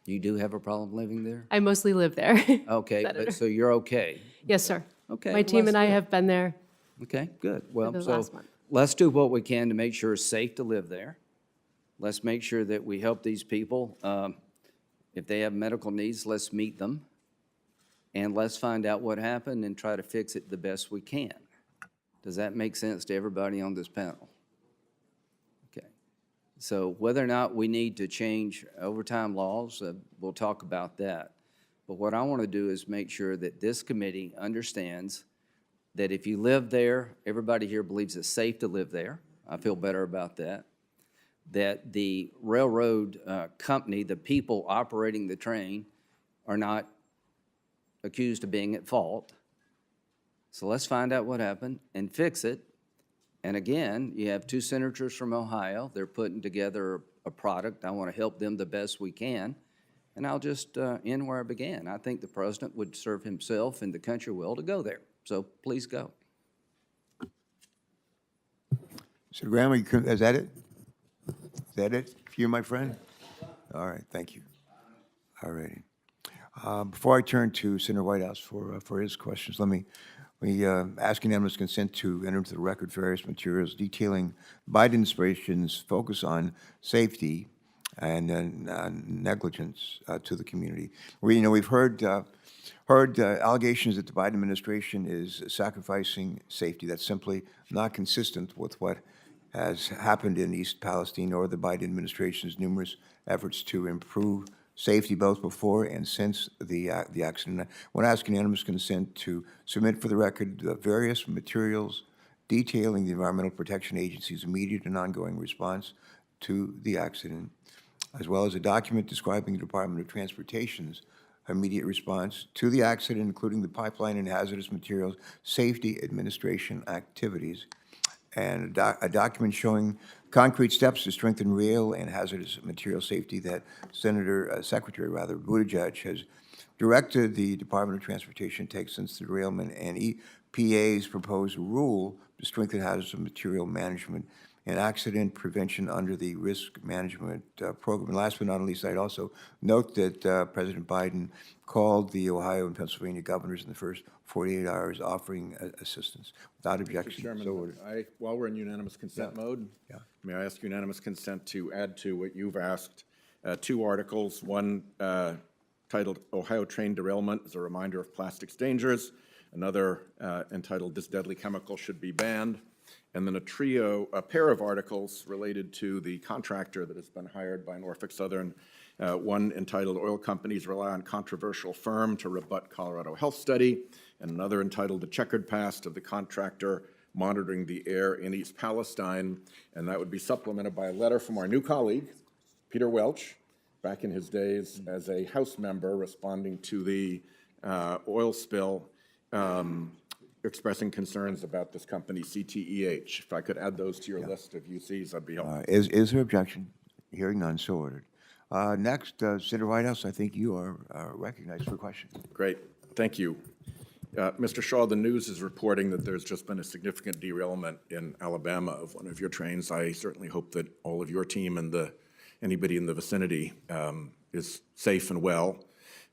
You do have a problem living there? I mostly live there. Okay, Senator. but so you're okay? Yes, sir. Okay, My well, team that's and I good. have been there. Okay, good. Well, the so last month. let's do what we can to make sure it's safe to live there. Let's make sure that we help these people. If they have medical needs, let's meet them. And let's find out what happened and try to fix it the best we can. Does that make sense to everybody on this panel? Okay. So whether or not we need to change overtime laws, we'll talk about that. But what I want to do is make sure that this committee understands that if you live there, everybody here believes it's safe to live there. I feel better about that. That the railroad company, the people operating the train, are not accused of being at fault. So let's find out what happened and fix it. And again, you have two senators from Ohio. They're putting together a product. I want to help them the best we can. And I'll just end where I began. I think the president would serve himself and the country well to go there. So please go. Mr. Graham, is that it? Is that it for you, my friend? All right, thank you. All righty. Before I turn to Senator Whitehouse for his questions, let me ask unanimous consent to enter into the record various materials detailing Biden administration's focus on safety and negligence to the community. We've heard allegations that the Biden administration is sacrificing safety. That's simply not consistent with what has happened in East Palestine or the Biden administration's numerous efforts to improve safety both before and since the accident. I want to ask unanimous consent to submit for the record various materials detailing the Environmental Protection Agency's immediate and ongoing response to the accident, as well as a document describing the Department of Transportation's immediate response to the accident, including the pipeline and hazardous materials safety administration activities, and a document showing concrete steps to strengthen rail and hazardous material safety that Secretary Buttigieg has directed the Department of Transportation to take since the derailment, and EPA's proposed rule to strengthen hazardous material management and accident prevention under the risk management program. And last but not least, I'd also note that President Biden called the Ohio and Pennsylvania governors in the first 48 hours offering assistance without objection. Mr. So Chairman, ordered. while we're in unanimous consent mode, may I ask unanimous consent to add to what you've asked, two articles, one titled Ohio Train Derailment as a Reminder of Plastics Dangers, another entitled This Deadly Chemical Should Be Banned, and then a pair of articles related to the contractor that has been hired by Norfolk Southern One entitled Oil Companies Rely on Controversial Firm to Rebut Colorado Health Study, and another entitled The Checkered Past of the Contractor Monitoring the Air in East Palestine. And that would be supplemented by a letter from our new colleague, Peter Welch, back in his days as a House member responding to the oil spill, expressing concerns about this company, CTEH. If I could add those to your list of UCs, I'd be helpful. Is there objection? Hearing none, so ordered. Next, Senator Whitehouse, I think you are recognized for a question. Great, thank you. Mr. Shaw, the news is reporting that there's just been a significant derailment in Alabama of one of your trains. I certainly hope that all of your team and anybody in the vicinity is safe and well.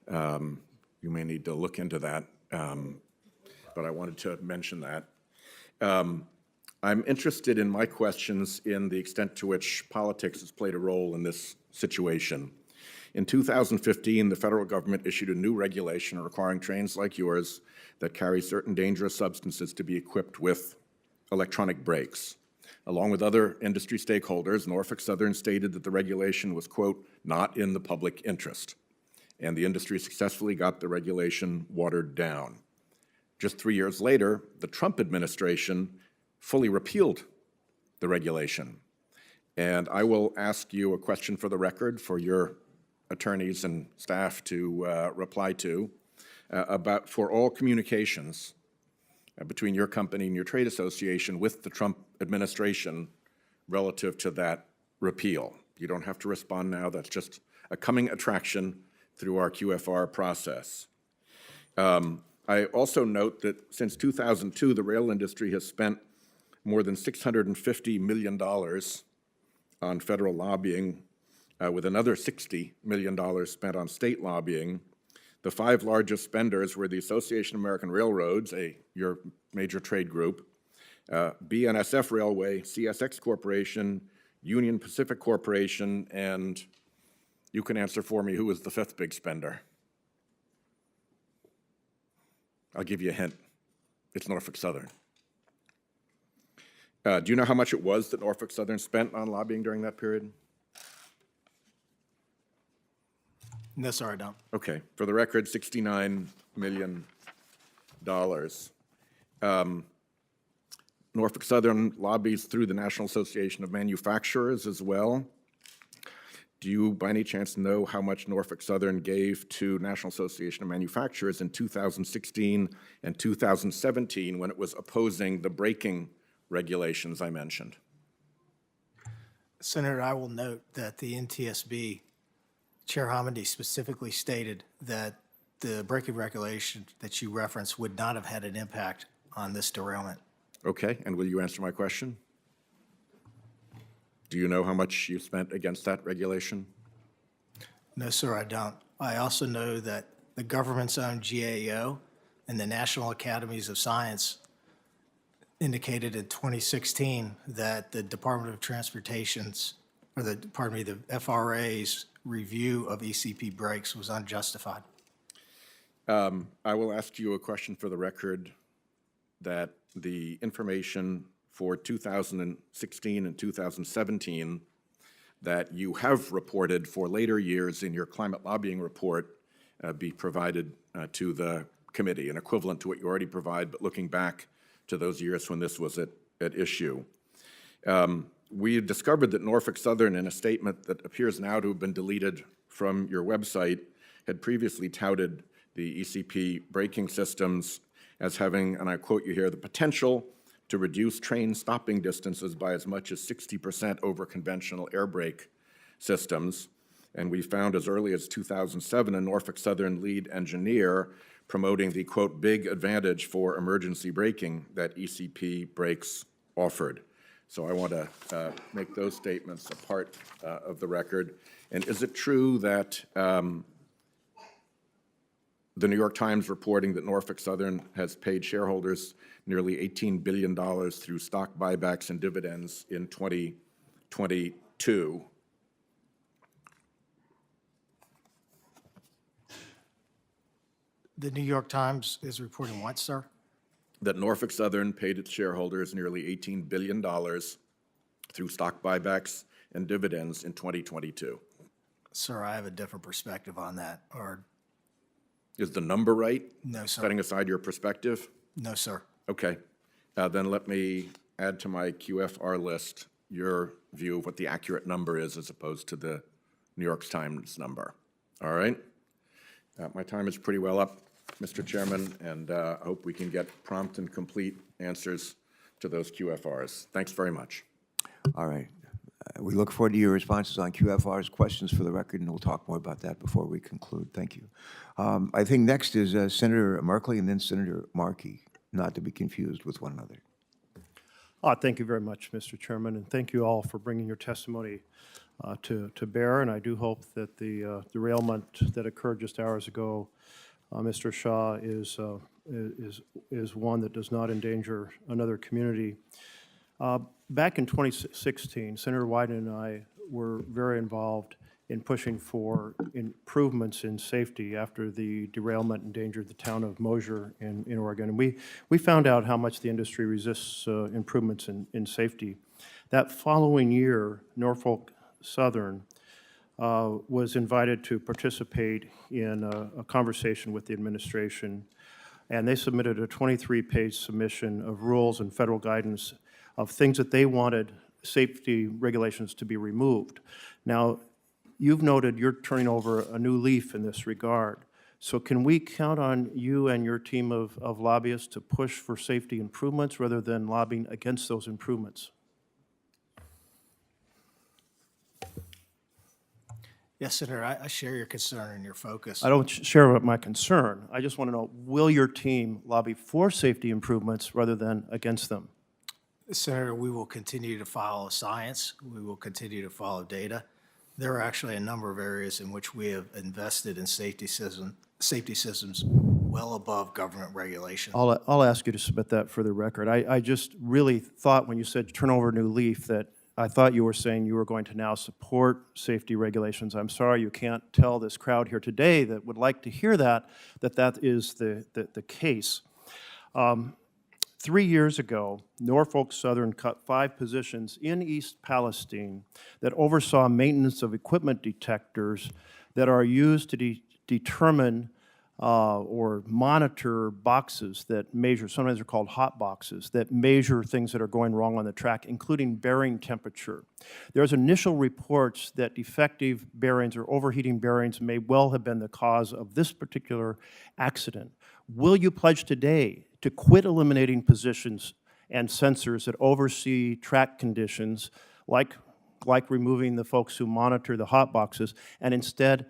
You may need to look into that, but I wanted to mention that. I'm interested in my questions in the extent to which politics has played a role in this situation. In 2015, the federal government issued a new regulation requiring trains like yours that carry certain dangerous substances to be equipped with electronic brakes. Along with other industry stakeholders, Norfolk Southern stated that the regulation was, quote, not in the public interest, and the industry successfully got the regulation watered down. Just 3 years later, the Trump administration fully repealed the regulation. And I will ask you a question for the record for your attorneys and staff to reply to about for all communications between your company and your trade association with the Trump administration relative to that repeal. You don't have to respond now. That's just a coming attraction through our QFR process. I also note that since 2002, the rail industry has spent more than $650 million on federal lobbying, with another $60 million spent on state lobbying. The 5 largest spenders were the Association of American Railroads, your major trade group, BNSF Railway, CSX Corporation, Union Pacific Corporation, and you can answer for me, who was the 5th big spender? I'll give you a hint. It's Norfolk Southern. Do you know how much it was that Norfolk Southern spent on lobbying during that period? No, sir, I don't. Okay, for the record, $69 million. Norfolk Southern lobbies through the National Association of Manufacturers as well. Do you, by any chance, know how much Norfolk Southern gave to National Association of Manufacturers in 2016 and 2017 when it was opposing the braking regulations I mentioned? Senator, I will note that the NTSB, Chair Hamady specifically stated that the braking regulation that you referenced would not have had an impact on this derailment. Okay, and will you answer my question? Do you know how much you spent against that regulation? No, sir, I don't. I also know that the government's own GAO and the National Academies of Science indicated in 2016 that the Department of Transportation's, or the FRA's review of ECP brakes was unjustified. I will ask you a question for the record that the information for 2016 and 2017 that you have reported for later years in your climate lobbying report be provided to the committee, and equivalent to what you already provide, but looking back to those years when this was at issue. We discovered that Norfolk Southern, in a statement that appears now to have been deleted from your website, had previously touted the ECP braking systems as having, and I quote you here, the potential to reduce train stopping distances by as much as 60% over conventional air brake systems. And we found as early as 2007 a Norfolk Southern lead engineer promoting the, quote, big advantage for emergency braking that ECP brakes offered. So I want to make those statements a part of the record. And is it true that the New York Times reporting that Norfolk Southern has paid shareholders nearly $18 billion through stock buybacks and dividends in 2022? The New York Times is reporting what, sir? That Norfolk Southern paid its shareholders nearly $18 billion through stock buybacks and dividends in 2022. Sir, I have a different perspective on that, or, Is the number right? no, sir. Setting aside your perspective? No, sir. Okay. Then let me add to my QFR list your view of what the accurate number is as opposed to the New York Times number. All right? My time is pretty well up, Mr. Chairman, and I hope we can get prompt and complete answers to those QFRs. Thanks very much. All right. We look forward to your responses on QFR's questions for the record, and we'll talk more about that before we conclude. Thank you. I think next is Senator Merkley and then Senator Markey, not to be confused with one another. Thank you very much, Mr. Chairman, and thank you all for bringing your testimony to bear. And I do hope that the derailment that occurred just hours ago, Mr. Shaw, is one that does not endanger another community. Back in 2016, Senator Wyden and I were very involved in pushing for improvements in safety after the derailment endangered the town of Mosier in Oregon. And we found out how much the industry resists improvements in safety. That following year, Norfolk Southern was invited to participate in a conversation with the administration, and they submitted a 23-page submission of rules and federal guidance of things that they wanted safety regulations to be removed. Now, you've noted you're turning over a new leaf in this regard. So can we count on you and your team of lobbyists to push for safety improvements rather than lobbying against those improvements? Yes, Senator, I share your concern and your focus. I don't share my concern. I just want to know, will your team lobby for safety improvements rather than against them? Senator, we will continue to follow science. We will continue to follow data. There are actually a number of areas in which we have invested in safety systems well above government regulation. I'll ask you to submit that for the record. I just really thought when you said turn over a new leaf that I thought you were saying you were going to now support safety regulations. I'm sorry you can't tell this crowd here today that would like to hear that is the case. 3 years ago, Norfolk Southern cut 5 positions in East Palestine that oversaw maintenance of equipment detectors that are used to determine or monitor boxes that measure, sometimes they're called hot boxes, that measure things that are going wrong on the track, including bearing temperature. There's initial reports that defective bearings or overheating bearings may well have been the cause of this particular accident. Will you pledge today to quit eliminating positions and sensors that oversee track conditions, like removing the folks who monitor the hot boxes, and instead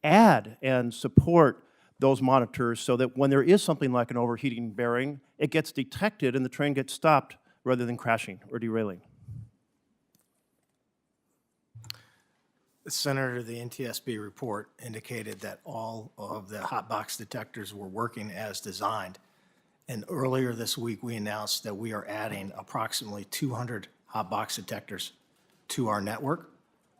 add and support those monitors so that when there is something like an overheating bearing, it gets detected and the train gets stopped rather than crashing or derailing? Senator, the NTSB report indicated that all of the hot box detectors were working as designed. And earlier this week, we announced that we are adding approximately 200 hot box detectors to our network.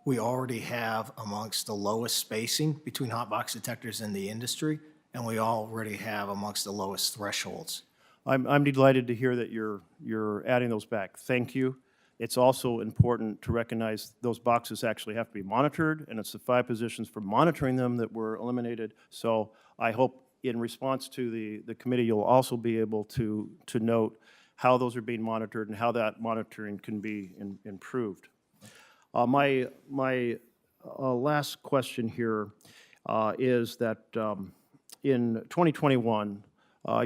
We already have amongst the lowest spacing between hot box detectors in the industry, and we already have amongst the lowest thresholds. I'm delighted to hear that you're adding those back. Thank you. It's also important to recognize those boxes actually have to be monitored, and it's the 5 positions for monitoring them that were eliminated. So I hope in response to the committee, you'll also be able to note how those are being monitored and how that monitoring can be improved. My last question here is that in 2021,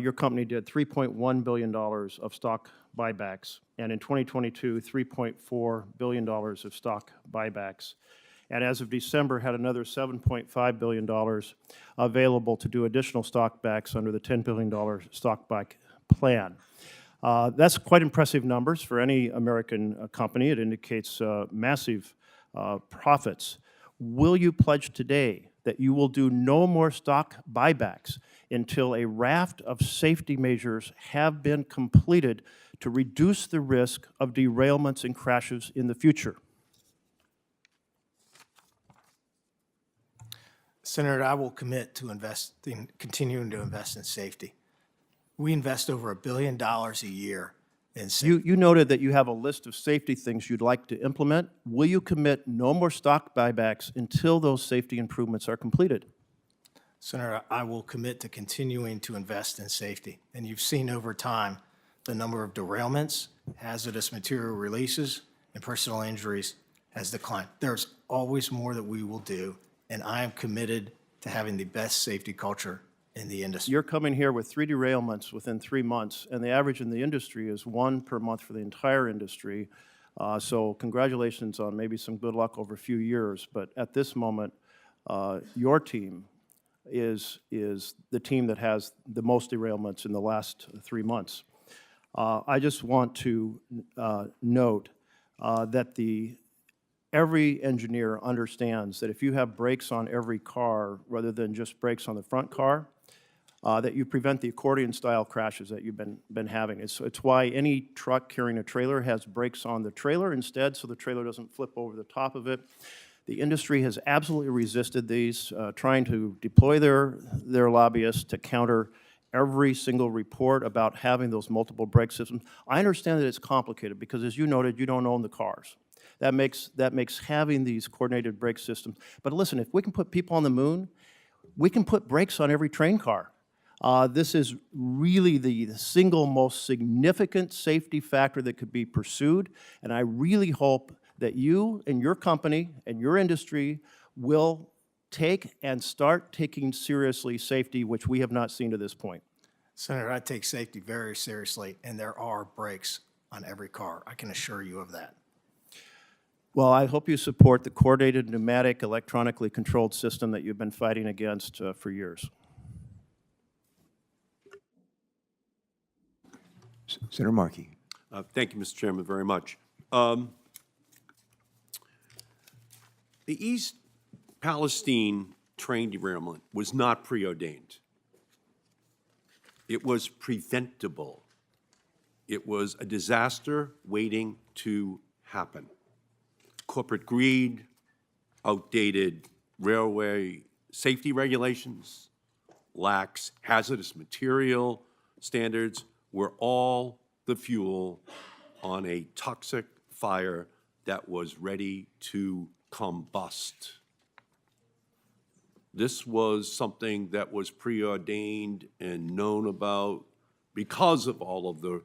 your company did $3.1 billion of stock buybacks, and in 2022, $3.4 billion of stock buybacks. And as of December, had another $7.5 billion available to do additional stock backs under the $10 billion stock back plan. That's quite impressive numbers for any American company. It indicates massive profits. Will you pledge today that you will do no more stock buybacks until a raft of safety measures have been completed to reduce the risk of derailments and crashes in the future? Senator, I will commit to continuing to invest in safety. We invest over $1 billion a year in safety. You noted that you have a list of safety things you'd like to implement. Will you commit no more stock buybacks until those safety improvements are completed? Senator, I will commit to continuing to invest in safety. And you've seen over time, the number of derailments, hazardous material releases, and personal injuries has declined. There's always more that we will do, and I am committed to having the best safety culture in the industry. You're coming here with 3 derailments within 3 months, and the average in the industry is 1 per month for the entire industry. So congratulations on maybe some good luck over a few years, but at this moment, your team is the team that has the most derailments in the last 3 months. I just want to note that every engineer understands that if you have brakes on every car rather than just brakes on the front car, that you prevent the accordion-style crashes that you've been having. It's why any truck carrying a trailer has brakes on the trailer instead, so the trailer doesn't flip over the top of it. The industry has absolutely resisted these, trying to deploy their lobbyists to counter every single report about having those multiple brake systems. I understand that it's complicated because, as you noted, you don't own the cars. That makes having these coordinated brake systems. But listen, if we can put people on the moon, we can put brakes on every train car. This is really the single most significant safety factor that could be pursued, and I really hope that you and your company and your industry will take and start taking seriously safety, which we have not seen to this point. Senator, I take safety very seriously, and there are brakes on every car. I can assure you of that. Well, I hope you support the coordinated pneumatic electronically controlled system that you've been fighting against for years. Senator Markey. Thank you, Mr. Chairman, very much. The East Palestine train derailment was not preordained. It was preventable. It was a disaster waiting to happen. Corporate greed, outdated railway safety regulations, lax hazardous material standards were all the fuel on a toxic fire that was ready to combust. This was something that was preordained and known about because of all of the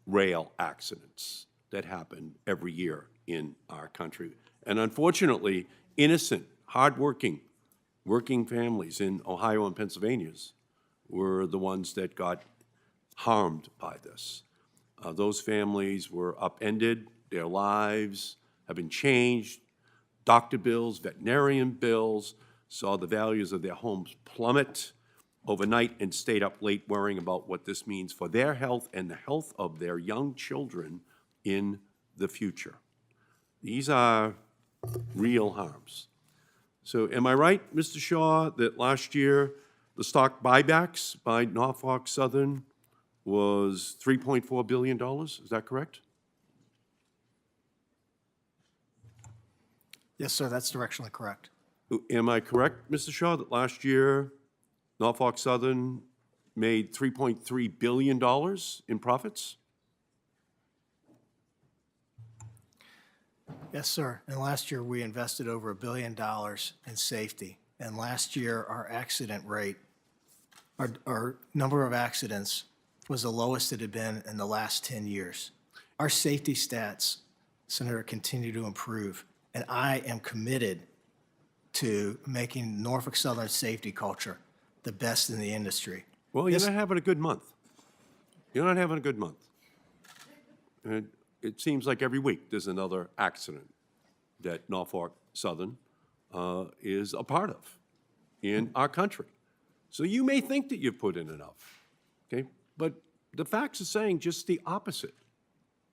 rail accidents that happen every year in our country. And unfortunately, innocent, hardworking, working families in Ohio and Pennsylvania were the ones that got harmed by this. Those families were upended, their lives have been changed, doctor bills, veterinarian bills, saw the values of their homes plummet overnight and stayed up late worrying about what this means for their health and the health of their young children in the future. These are real harms. So am I right, Mr. Shaw, that last year the stock buybacks by Norfolk Southern was $3.4 billion? Is that correct? Yes, sir, that's directionally correct. Am I correct, Mr. Shaw, that last year Norfolk Southern made $3.3 billion in profits? Yes, sir. And last year, we invested over $1 billion in safety. And last year, our accident rate, our number of accidents was the lowest it had been in the last 10 years. Our safety stats, Senator, continue to improve. And I am committed to making Norfolk Southern's safety culture the best in the industry. Well, you're not having a good month. You're not having a good month. And it seems like every week there's another accident that Norfolk Southern is a part of in our country. So you may think that you've put in enough, okay? But the facts are saying just the opposite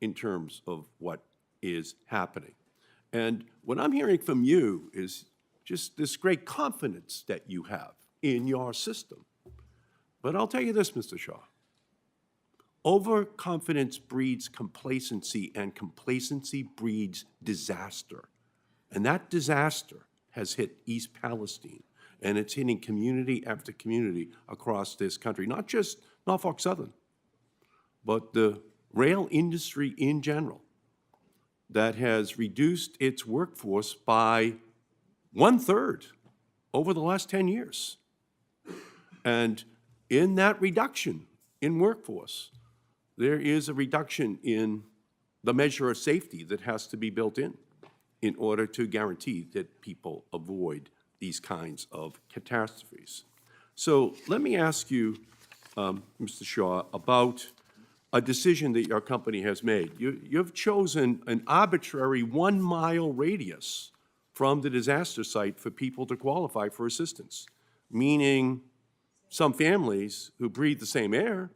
in terms of what is happening. And what I'm hearing from you is just this great confidence that you have in your system. But I'll tell you this, Mr. Shaw. Overconfidence breeds complacency, and complacency breeds disaster. And that disaster has hit East Palestine, and it's hitting community after community across this country, not just Norfolk Southern, but the rail industry in general that has reduced its workforce by 1/3 over the last 10 years. And in that reduction in workforce, there is a reduction in the measure of safety that has to be built in order to guarantee that people avoid these kinds of catastrophes. So let me ask you, Mr. Shaw, about a decision that your company has made. You've chosen an arbitrary 1-mile radius from the disaster site for people to qualify for assistance, meaning some families who breathe the same air,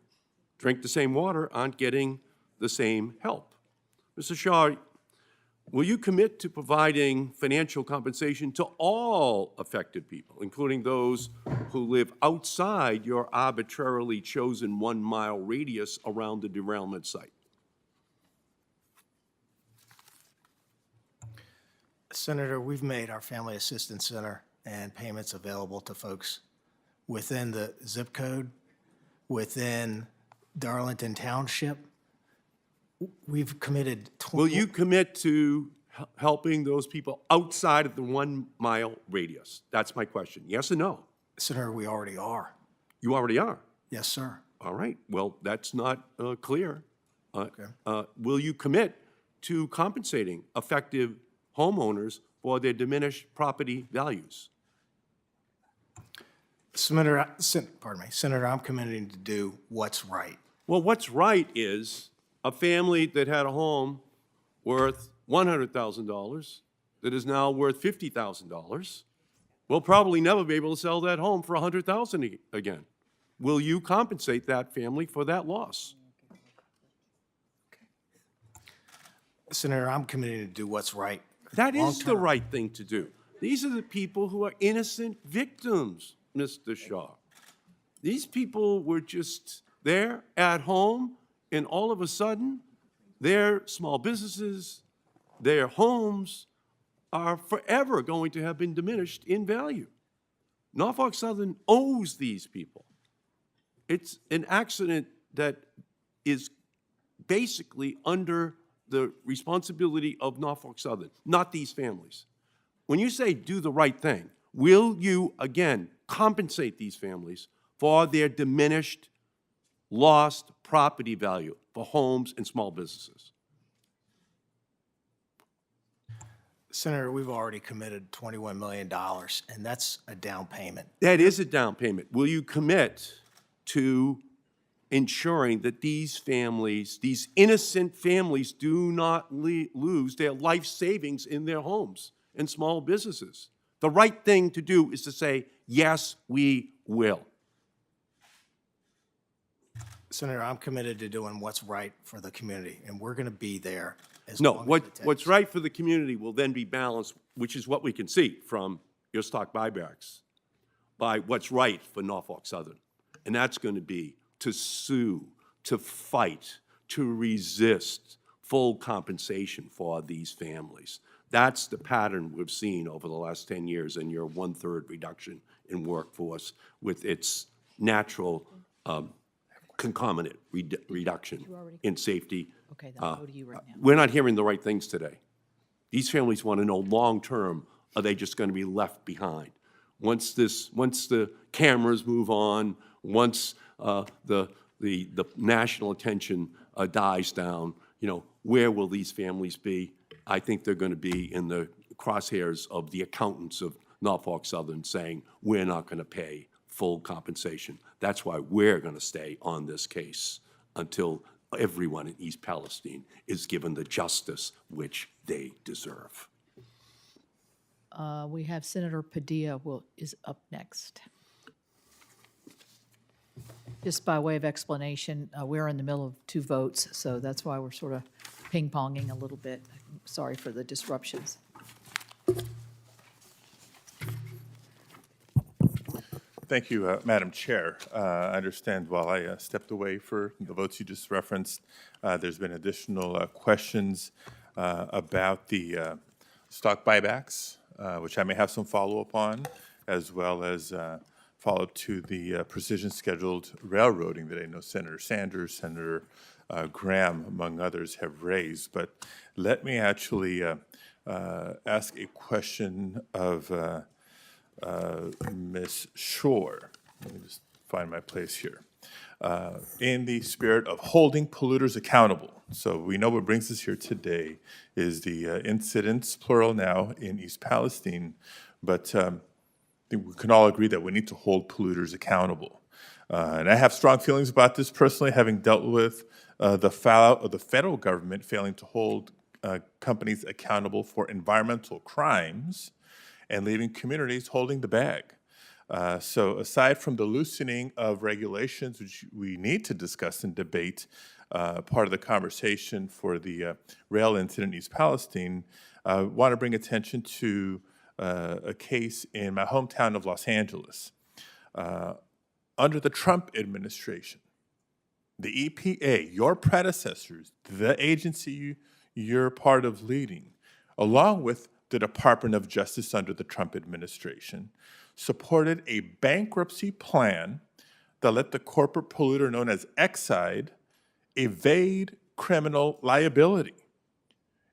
drink the same water, aren't getting the same help. Mr. Shaw, will you commit to providing financial compensation to all affected people, including those who live outside your arbitrarily chosen 1-mile radius around the derailment site? Senator, we've made our Family Assistance Center and payments available to folks within the zip code, within Darlington Township. We've committed. Will you commit to helping those people outside of the 1-mile radius? That's my question. Yes or no? Senator, we already are. You already are? Yes, sir. All right. Well, that's not clear. Will you commit to compensating affected homeowners for their diminished property values? Senator, I'm committing to do what's right. Well, what's right is a family that had a home worth $100,000 that is now worth $50,000 will probably never be able to sell that home for $100,000 again. Will you compensate that family for that loss? Senator, I'm committing to do what's right. That is the Long-term. right thing to do. These are the people who are innocent victims, Mr. Shaw. These people were just there at home, and all of a sudden, their small businesses, their homes are forever going to have been diminished in value. Norfolk Southern owes these people. It's an accident that is basically under the responsibility of Norfolk Southern, not these families. When you say do the right thing, will you, again, compensate these families for their diminished, lost property value for homes and small businesses? Senator, we've already committed $21 million, and that's a down payment. That is a down payment. Will you commit to ensuring that these families, these innocent families, do not lose their life savings in their homes and small businesses? The right thing to do is to say, yes, we will. Senator, I'm committed to doing what's right for the community, and we're going to be there as No, long as it takes. what's right for the community will then be balanced, which is what we can see from your stock buybacks, by what's right for Norfolk Southern. And that's going to be to sue, to fight, to resist full compensation for these families. That's the pattern we've seen over the last 10 years in your 1/3 reduction in workforce with its natural concomitant reduction in safety. Okay, then I'll go to you right now. We're not hearing the right things today. These families want to know long-term, are they just going to be left behind? Once the cameras move on, once the national attention dies down, you know, where will these families be? I think they're going to be in the crosshairs of the accountants of Norfolk Southern saying, we're not going to pay full compensation. That's why we're going to stay on this case until everyone in East Palestine is given the justice which they deserve. We have Senator Padilla is up next. Just by way of explanation, we're in the middle of 2 votes, so that's why we're sort of ping-ponging a little bit. Sorry for the disruptions. Thank you, Madam Chair. I understand while I stepped away for the votes you just referenced, there's been additional questions about the stock buybacks, which I may have some follow-up on, as well as follow-up to the precision scheduled railroading that I know Senator Sanders, Senator Graham, among others, have raised. But let me actually ask a question of Ms. Shore. Let me just find my place here. In the spirit of holding polluters accountable. So we know what brings us here today is the incidents, plural now, in East Palestine, but I think we can all agree that we need to hold polluters accountable. And I have strong feelings about this personally, having dealt with the fallout of the federal government failing to hold companies accountable for environmental crimes and leaving communities holding the bag. So aside from the loosening of regulations, which we need to discuss and debate, part of the conversation for the rail incident in East Palestine, I want to bring attention to a case in my hometown of Los Angeles. Under the Trump administration, the EPA, your predecessors, the agency you're part of leading, along with the Department of Justice under the Trump administration, supported a bankruptcy plan that let the corporate polluter known as Exide evade criminal liability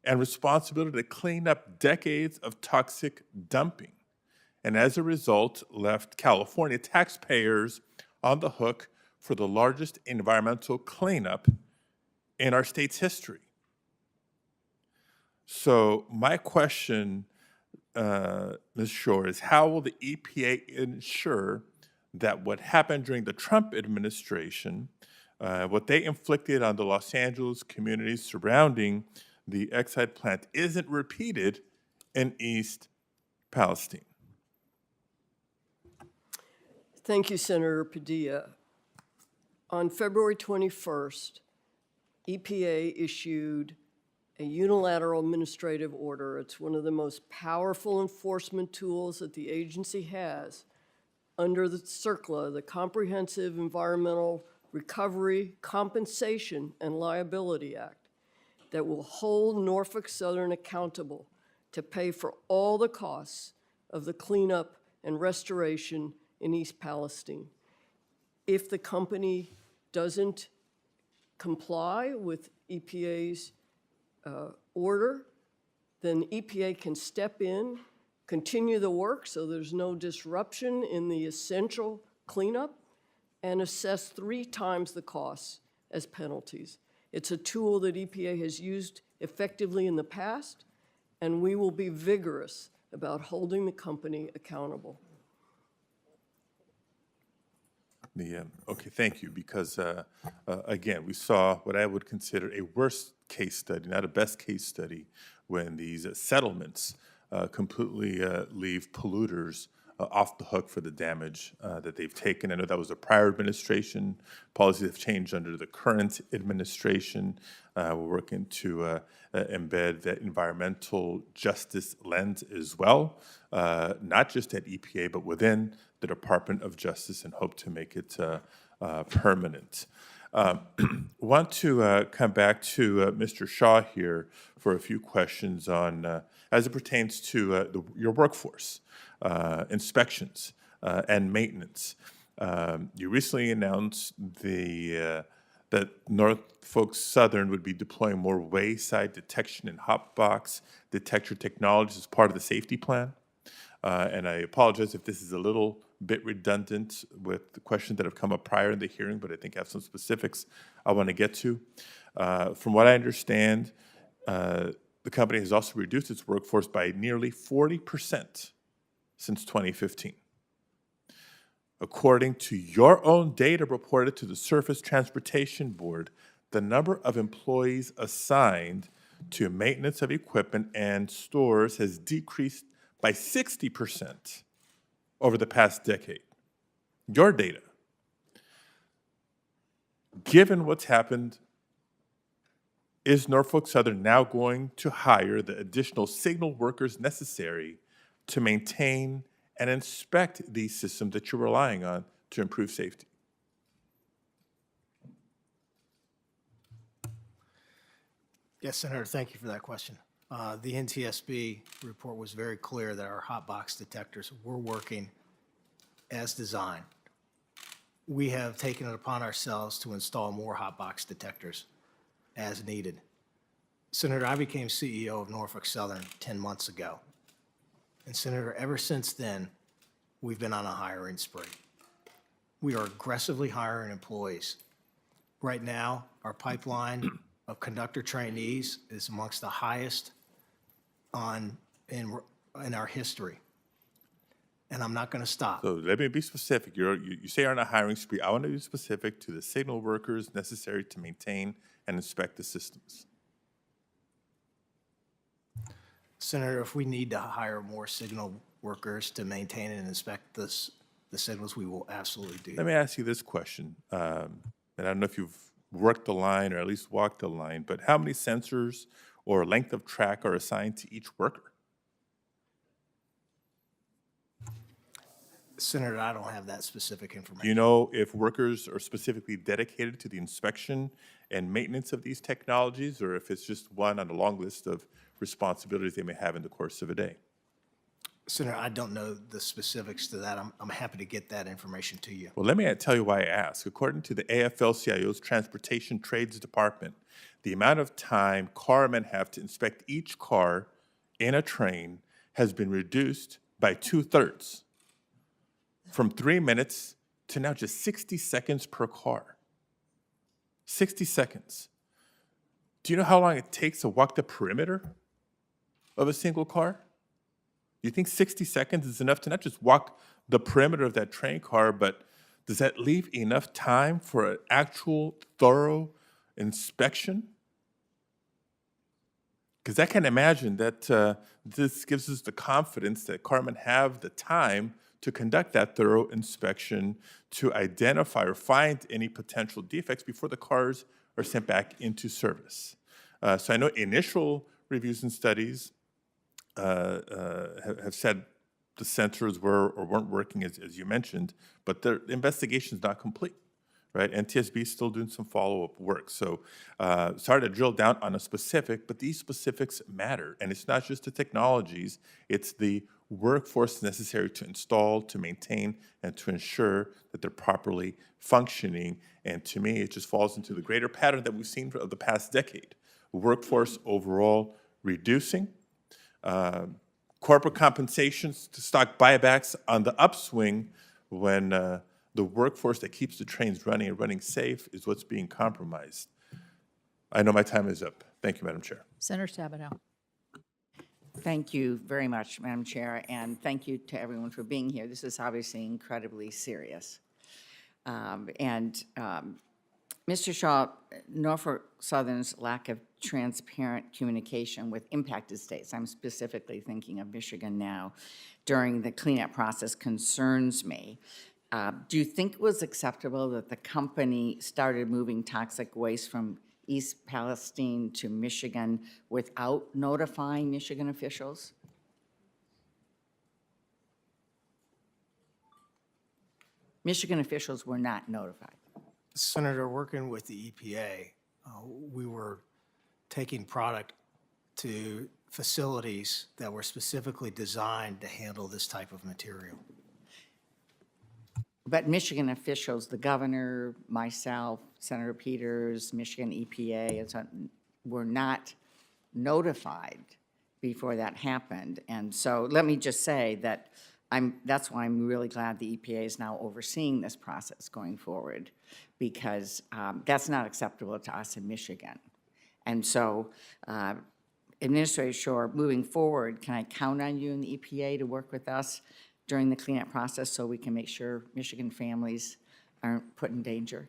and responsibility to clean up decades of toxic dumping, and as a result left California taxpayers on the hook for the largest environmental cleanup in our state's history. So my question, Ms. Shore, is how will the EPA ensure that what happened during the Trump administration, what they inflicted on the Los Angeles communities surrounding the Exide plant, isn't repeated in East Palestine? Thank you, Senator Padilla. On February 21st, EPA issued a unilateral administrative order. It's one of the most powerful enforcement tools that the agency has under the CERCLA, the Comprehensive Environmental Recovery, Compensation, and Liability Act, that will hold Norfolk Southern accountable to pay for all the costs of the cleanup and restoration in East Palestine. If the company doesn't comply with EPA's order, then EPA can step in, continue the work so there's no disruption in the essential cleanup, and assess 3 times the costs as penalties. It's a tool that EPA has used effectively in the past, and we will be vigorous about holding the company accountable. Okay, thank you, because again, we saw what I would consider a worst case study, not a best case study, when these settlements completely leave polluters off the hook for the damage that they've taken. I know that was a prior administration. Policies have changed under the current administration. We're working to embed that environmental justice lens as well, not just at EPA, but within the Department of Justice, and hope to make it permanent. Want to come back to Mr. Shaw here for a few questions on, as it pertains to your workforce, inspections, and maintenance. You recently announced that Norfolk Southern would be deploying more wayside detection and hotbox detector technologies as part of the safety plan. And I apologize if this is a little bit redundant with the questions that have come up prior in the hearing, but I think I have some specifics I want to get to. From what I understand, the company has also reduced its workforce by nearly 40% since 2015. According to your own data reported to the Surface Transportation Board, the number of employees assigned to maintenance of equipment and stores has decreased by 60% over the past decade. Your data. Given what's happened, is Norfolk Southern now going to hire the additional signal workers necessary to maintain and inspect these systems that you're relying on to improve safety? Yes, Senator, thank you for that question. The NTSB report was very clear that our hot box detectors were working as designed. We have taken it upon ourselves to install more hot box detectors as needed. Senator, I became CEO of Norfolk Southern 10 months ago. And Senator, ever since then, we've been on a hiring spree. We are aggressively hiring employees. Right now, our pipeline of conductor trainees is amongst the highest in our history. And I'm not going to stop. So let me be specific. You say you're on a hiring spree. I want to be specific to the signal workers necessary to maintain and inspect the systems. Senator, if we need to hire more signal workers to maintain and inspect the signals, we will absolutely do Let that. me ask you this question, and I don't know if you've worked the line or at least walked the line, but how many sensors or length of track are assigned to each worker? Senator, I don't have that specific information. Do you know if workers are specifically dedicated to the inspection and maintenance of these technologies, or if it's just one on a long list of responsibilities they may have in the course of a day? Senator, I don't know the specifics to that. I'm happy to get that information to you. Well, let me tell you why I ask. According to the AFL-CIO's Transportation Trades Department, the amount of time carmen have to inspect each car in a train has been reduced by 2/3, from 3 minutes to now just 60 seconds per car. 60 seconds. Do you know how long it takes to walk the perimeter of a single car? Do you think 60 seconds is enough to not just walk the perimeter of that train car, but does that leave enough time for an actual thorough inspection? Because I can imagine that this gives us the confidence that carmen have the time to conduct that thorough inspection to identify or find any potential defects before the cars are sent back into service. So I know initial reviews and studies have said the sensors were or weren't working, as you mentioned, but the investigation is not complete, right? NTSB is still doing some follow-up work. So sorry to drill down on a specific, but these specifics matter. And it's not just the technologies, it's the workforce necessary to install, to maintain, and to ensure that they're properly functioning. And to me, it just falls into the greater pattern that we've seen of the past decade. Workforce overall reducing, corporate compensations to stock buybacks on the upswing when the workforce that keeps the trains running and running safe is what's being compromised. I know my time is up. Thank you, Madam Chair. Senator Stabenow. Thank you very much, Madam Chair, and thank you to everyone for being here. This is obviously incredibly serious. Mr. Shaw, Norfolk Southern's lack of transparent communication with impacted states, I'm specifically thinking of Michigan now, during the cleanup process concerns me. Do you think it was acceptable that the company started moving toxic waste from East Palestine to Michigan without notifying Michigan officials? Michigan officials were not notified. Senator, working with the EPA, we were taking product to facilities that were specifically designed to handle this type of material. But Michigan officials, the governor, myself, Senator Peters, Michigan EPA, and so on, were not notified before that happened. And so let me just say that that's why I'm really glad the EPA is now overseeing this process going forward, because that's not acceptable to us in Michigan. And so, Administrator Shore, moving forward, can I count on you and the EPA to work with us during the cleanup process so we can make sure Michigan families aren't put in danger?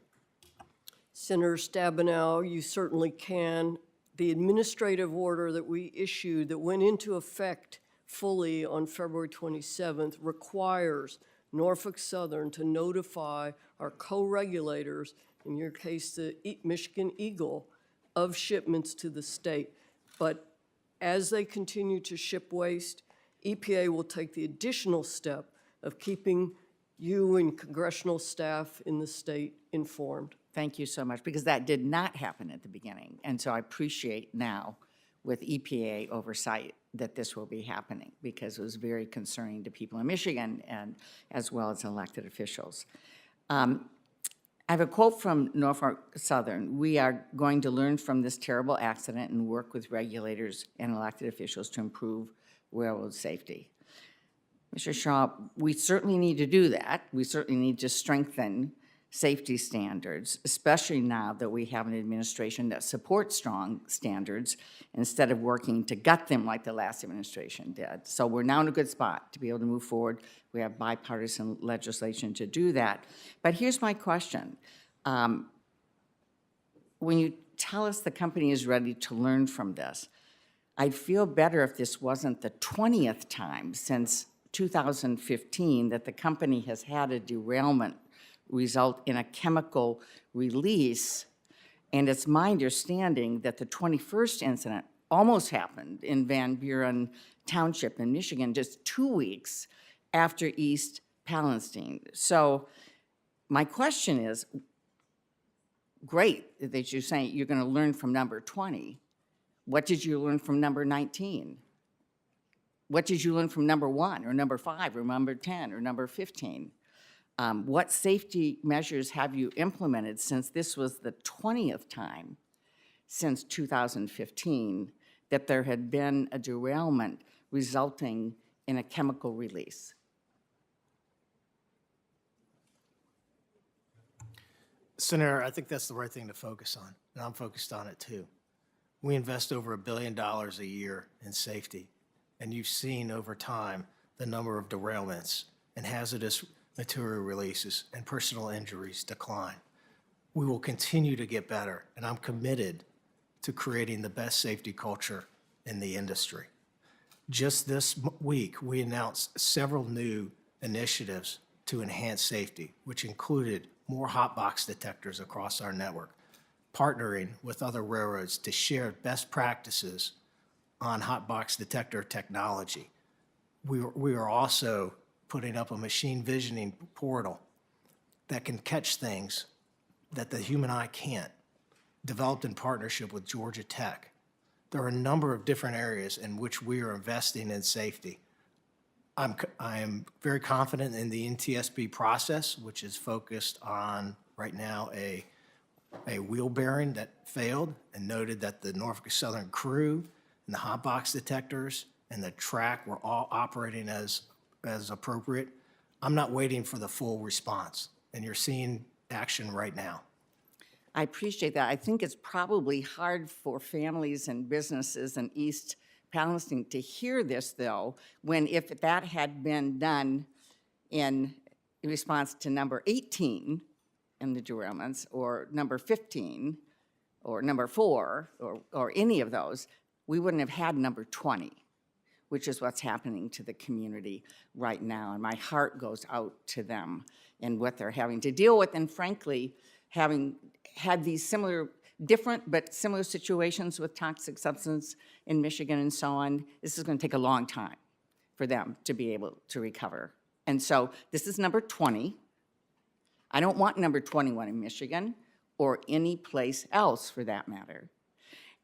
Senator Stabenow, you certainly can. The administrative order that we issued that went into effect fully on February 27th requires Norfolk Southern to notify our co-regulators, in your case the Michigan Eagle, of shipments to the state. But as they continue to ship waste, EPA will take the additional step of keeping you and congressional staff in the state informed. Thank you so much, because that did not happen at the beginning. And so I appreciate now with EPA oversight that this will be happening, because it was very concerning to people in Michigan and as well as elected officials. I have a quote from Norfolk Southern. "We are going to learn from this terrible accident and work with regulators and elected officials to improve railroad safety." Mr. Shaw, we certainly need to do that. We certainly need to strengthen safety standards, especially now that we have an administration that supports strong standards instead of working to gut them like the last administration did. So we're now in a good spot to be able to move forward. We have bipartisan legislation to do that. But here's my question. When you tell us the company is ready to learn from this, I'd feel better if this wasn't the 20th time since 2015 that the company has had a derailment result in a chemical release. And it's my understanding that the 21st incident almost happened in Van Buren Township in Michigan just 2 weeks after East Palestine. So my question is, great that you're saying you're going to learn from number 20. What did you learn from number 19? What did you learn from number 1 or number 5 or number 10 or number 15? What safety measures have you implemented since this was the 20th time since 2015 that there had been a derailment resulting in a chemical release? Senator, I think that's the right thing to focus on, and I'm focused on it too. We invest over $1 billion a year in safety, and you've seen over time the number of derailments and hazardous material releases and personal injuries decline. We will continue to get better, and I'm committed to creating the best safety culture in the industry. Just this week, we announced several new initiatives to enhance safety, which included more hot box detectors across our network, partnering with other railroads to share best practices on hot box detector technology. We are also putting up a machine visioning portal that can catch things that the human eye can't, developed in partnership with Georgia Tech. There are a number of different areas in which we are investing in safety. I am very confident in the NTSB process, which is focused on, right now, a wheel bearing that failed and noted that the Norfolk Southern crew and the hot box detectors and the track were all operating as appropriate. I'm not waiting for the full response, and you're seeing action right now. I appreciate that. I think it's probably hard for families and businesses in East Palestine to hear this, though, when if that had been done in response to number 18 in the derailments, or number 15, or number 4, or any of those, we wouldn't have had number 20, which is what's happening to the community right now. And my heart goes out to them and what they're having to deal with, and frankly, having had these different but similar situations with toxic substance in Michigan and so on, this is going to take a long time for them to be able to recover. And so this is number 20. I don't want number 21 in Michigan or any place else for that matter.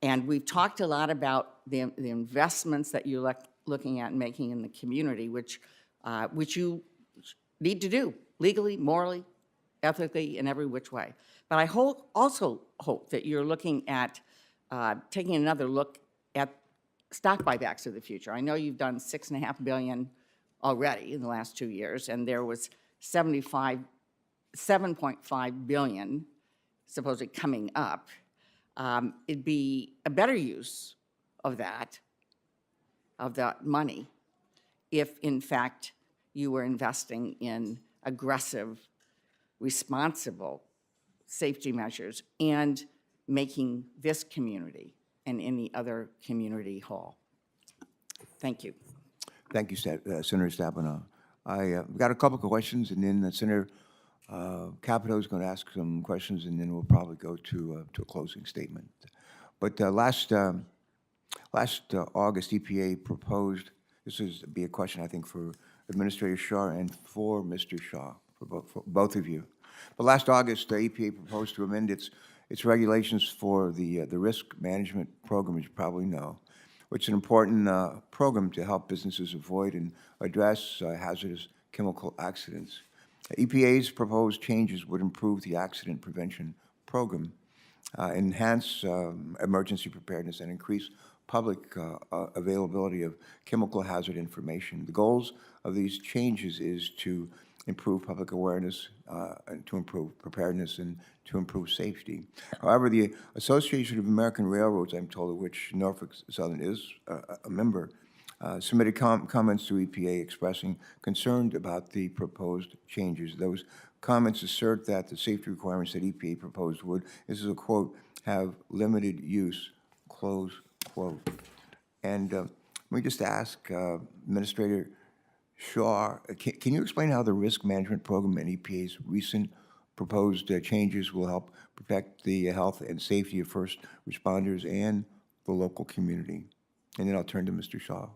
And we've talked a lot about the investments that you're looking at and making in the community, which you need to do legally, morally, ethically, in every which way. But I also hope that you're looking at taking another look at stock buybacks of the future. I know you've done $6.5 billion already in the last 2 years, and there was $7.5 billion supposedly coming up. It'd be a better use of that money if, in fact, you were investing in aggressive, responsible safety measures and making this community and any other community whole. Thank you. Thank you, Senator Stabenow. I've got a couple of questions, and then Senator Capito is going to ask some questions, and then we'll probably go to a closing statement. But last August, EPA proposed, this would be a question, I think, for Administrator Shaw and for Mr. Shaw, for both of you. But last August, the EPA proposed to amend its regulations for the risk management program, as you probably know, which is an important program to help businesses avoid and address hazardous chemical accidents. EPA's proposed changes would improve the accident prevention program, enhance emergency preparedness, and increase public availability of chemical hazard information. The goals of these changes is to improve public awareness, and to improve preparedness, and to improve safety. However, the Association of American Railroads, I'm told, of which Norfolk Southern is a member, submitted comments to EPA expressing concern about the proposed changes. Those comments assert that the safety requirements that EPA proposed would, this is a quote, have limited use, close quote. And let me just ask Administrator Shaw, can you explain how the risk management program and EPA's recent proposed changes will help protect the health and safety of first responders and the local community? And then I'll turn to Mr. Shaw.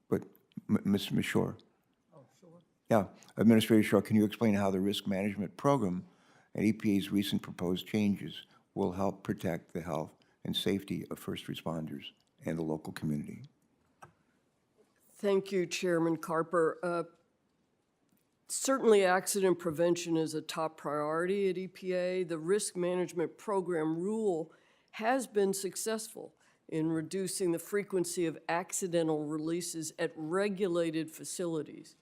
But Ms. Shore. Oh, sure. Yeah, Administrator Shaw, can you explain how the risk management program and EPA's recent proposed changes will help protect the health and safety of first responders and the local community? Thank you, Chairman Carper. Certainly, accident prevention is a top priority at EPA. The risk management program rule has been successful in reducing the frequency of accidental releases at regulated facilities.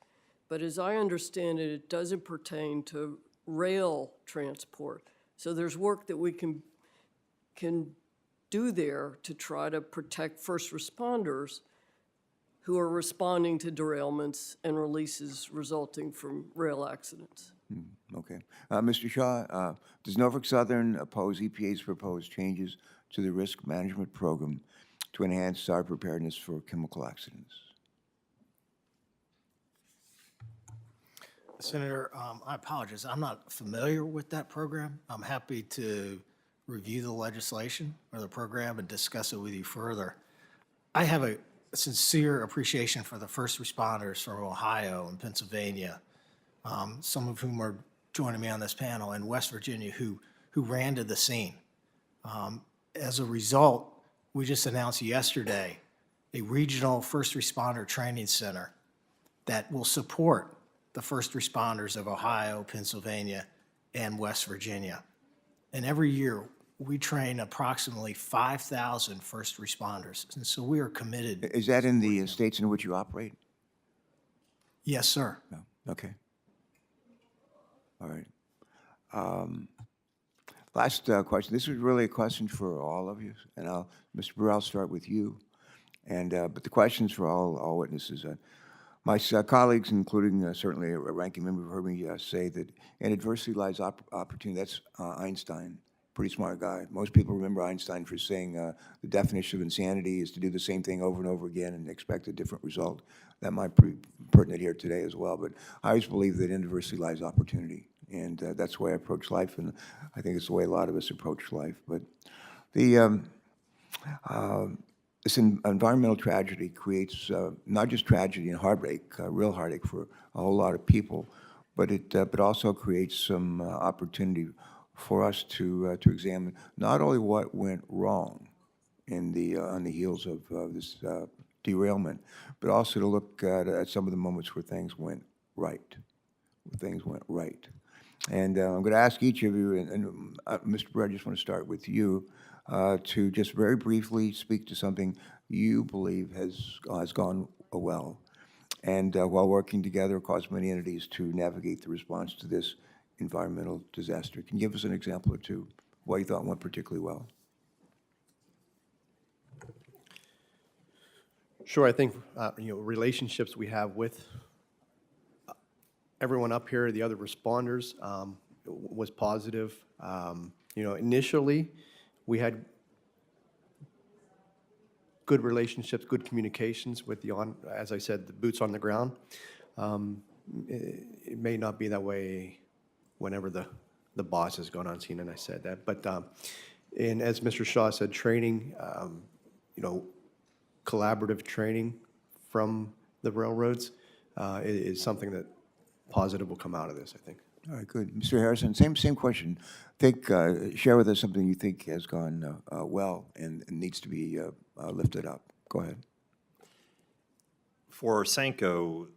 But as I understand it, it doesn't pertain to rail transport. So there's work that we can do there to try to protect first responders who are responding to derailments and releases resulting from rail accidents. Okay. Mr. Shaw, does Norfolk Southern oppose EPA's proposed changes to the risk management program to enhance our preparedness for chemical accidents? Senator, I apologize. I'm not familiar with that program. I'm happy to review the legislation or the program and discuss it with you further. I have a sincere appreciation for the first responders from Ohio and Pennsylvania, some of whom are joining me on this panel, and West Virginia, who ran to the scene. As a result, we just announced yesterday a regional first responder training center that will support the first responders of Ohio, Pennsylvania, and West Virginia. And every year, we train approximately 5,000 first responders, and so we are committed. Is that in the states in which you operate? Yes, sir. No. Okay. All right. Last question. This is really a question for all of you, and Mr. Brewer, I'll start with you. And but the questions for all witnesses. My colleagues, including certainly a ranking member, have heard me say that in adversity lies opportunity. That's Einstein. Pretty smart guy. Most people remember Einstein for saying the definition of insanity is to do the same thing over and over again and expect a different result. That might be pertinent here today as well, but I always believe that in adversity lies opportunity, and that's the way I approach life, and I think it's the way a lot of us approach life. But the this environmental tragedy creates not just tragedy and heartbreak, real heartache for a whole lot of people, but it but also creates some opportunity for us to examine not only what went wrong in the on the heels of this derailment, but also to look at some of the moments where things went right, And I'm going to ask each of you, and Mr. Brewer, I just want to start with you, to just very briefly speak to something you believe has gone well, and while working together across many entities to navigate the response to this environmental disaster. Can you give us an example or two of what you thought went particularly well? Sure, I think, relationships we have with everyone up here, the other responders, was positive. Initially, we had good relationships, good communications with as I said, the boots on the ground. It may not be that way whenever the boss has gone on scene, and I said that. But, and as Mr. Shaw said, training, collaborative training from the railroads is something that positive will come out of this, I think. All right, good. Mr. Harrison, same question. Share with us something you think has gone well and needs to be lifted up. Go ahead. For Sanko,